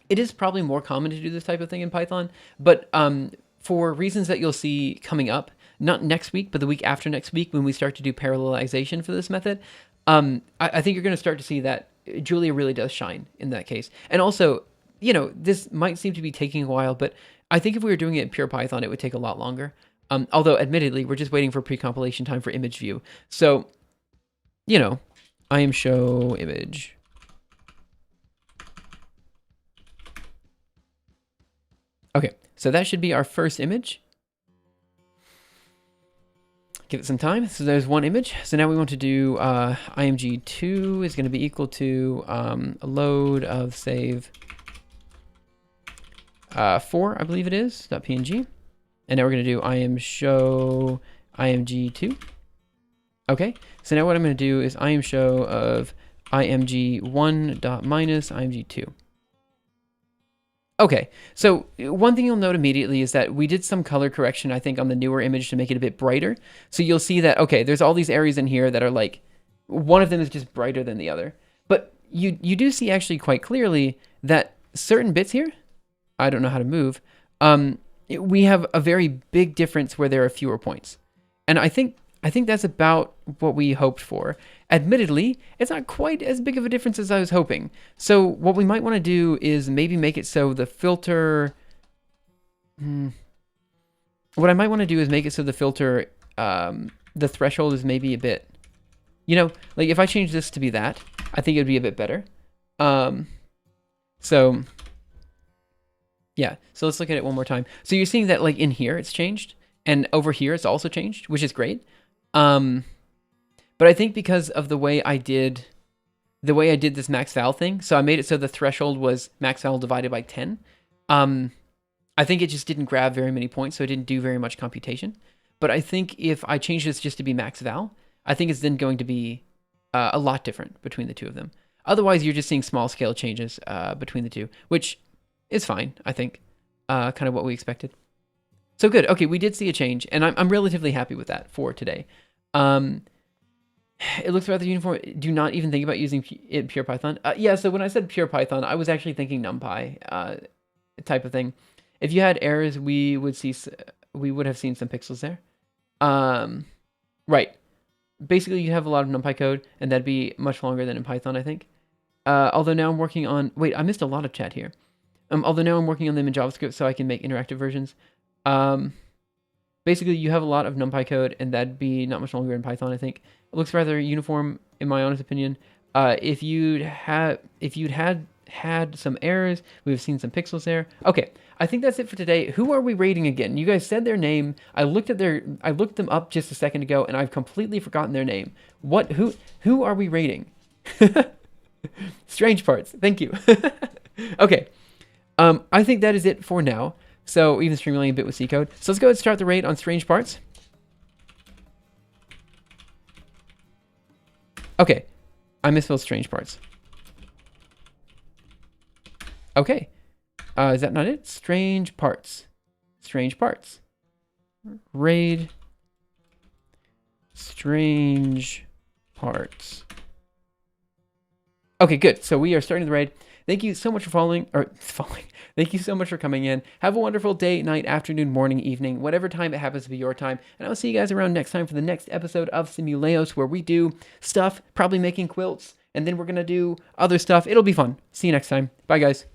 It is probably more common to do this type of thing in Python, but for reasons that you'll see coming up, not next week, but the week after next week when we start to do parallelization for this method, I think you're going to start to see that Julia really does shine in that case. And also, you know, this might seem to be taking a while, but I think if we were doing it in pure Python, it would take a lot longer. Although, admittedly, we're just waiting for pre-compilation time for image view. So, you know, IM show image. Okay, so that should be our first image. Give it some time. So there's one image. So now we want to do img2 is going to be equal to a load of save 4, I believe it is, .png. And now we're going to do im show img2. Okay, so now what I'm going to do is im show of img1 minus img2. Okay, so one thing you'll note immediately is that we did some color correction, I think, on the newer image to make it a bit brighter. So you'll see that, okay, there's all these areas in here that are like, one of them is just brighter than the other. But you do see actually quite clearly that certain bits here, I don't know how to move, we have a very big difference where there are fewer points. And I think that's about what we hoped for. Admittedly, it's not quite as big of a difference as I was hoping. So what we might want to do is maybe make it so the filter... What I might want to do is make it so the filter, the threshold is maybe a bit... You know, like if I change this to be that, I think it would be a bit better. So, yeah. So let's look at it one more time. So you're seeing that like in here it's changed. And over here it's also changed, which is great. But I think because of the way I did this max val thing, so I made it so the threshold was max val divided by 10. I think it just didn't grab very many points, so it didn't do very much computation. But I think if I change this just to be max val, I think it's then going to be a lot different between the two of them. Otherwise, you're just seeing small scale changes between the two, which is fine, I think. Kind of what we expected. So good. Okay, we did see a change, and I'm relatively happy with that for today. It looks rather uniform. Do not even think about using pure Python. Yeah, so when I said pure Python, I was actually thinking NumPy type of thing. If you had errors, we would have seen some pixels there. Right. Basically, you have a lot of NumPy code, and that'd be much longer than in Python, I think. Although now I'm working on... Wait, I missed a lot of chat here. Although now I'm working on them in JavaScript so I can make interactive versions. Basically, you have a lot of NumPy code, and that'd be not much longer in Python, I think. It looks rather uniform, in my honest opinion. If you'd had some errors, we've seen some pixels there. Okay, I think that's it for today. Who are we rating again? You guys said their name. I looked them up just a second ago, and I've completely forgotten their name. Who are we rating? Strange parts. Thank you. Okay. I think that is it for now. So even streamlining a bit with C code. So let's go ahead and start the raid on strange parts. Okay. I misspelled strange parts. Okay. Is that not it? Strange parts. Strange parts. Raid. Strange parts. Okay, good. So we are starting the raid. Thank you so much for following. Thank you so much for coming in. Have a wonderful day, night, afternoon, morning, evening, whatever time it happens to be your time. And I'll see you guys around next time for the next episode of Simuleos, where we do stuff, probably making quilts, and then we're going to do other stuff. It'll be fun. See you next time. Bye, guys.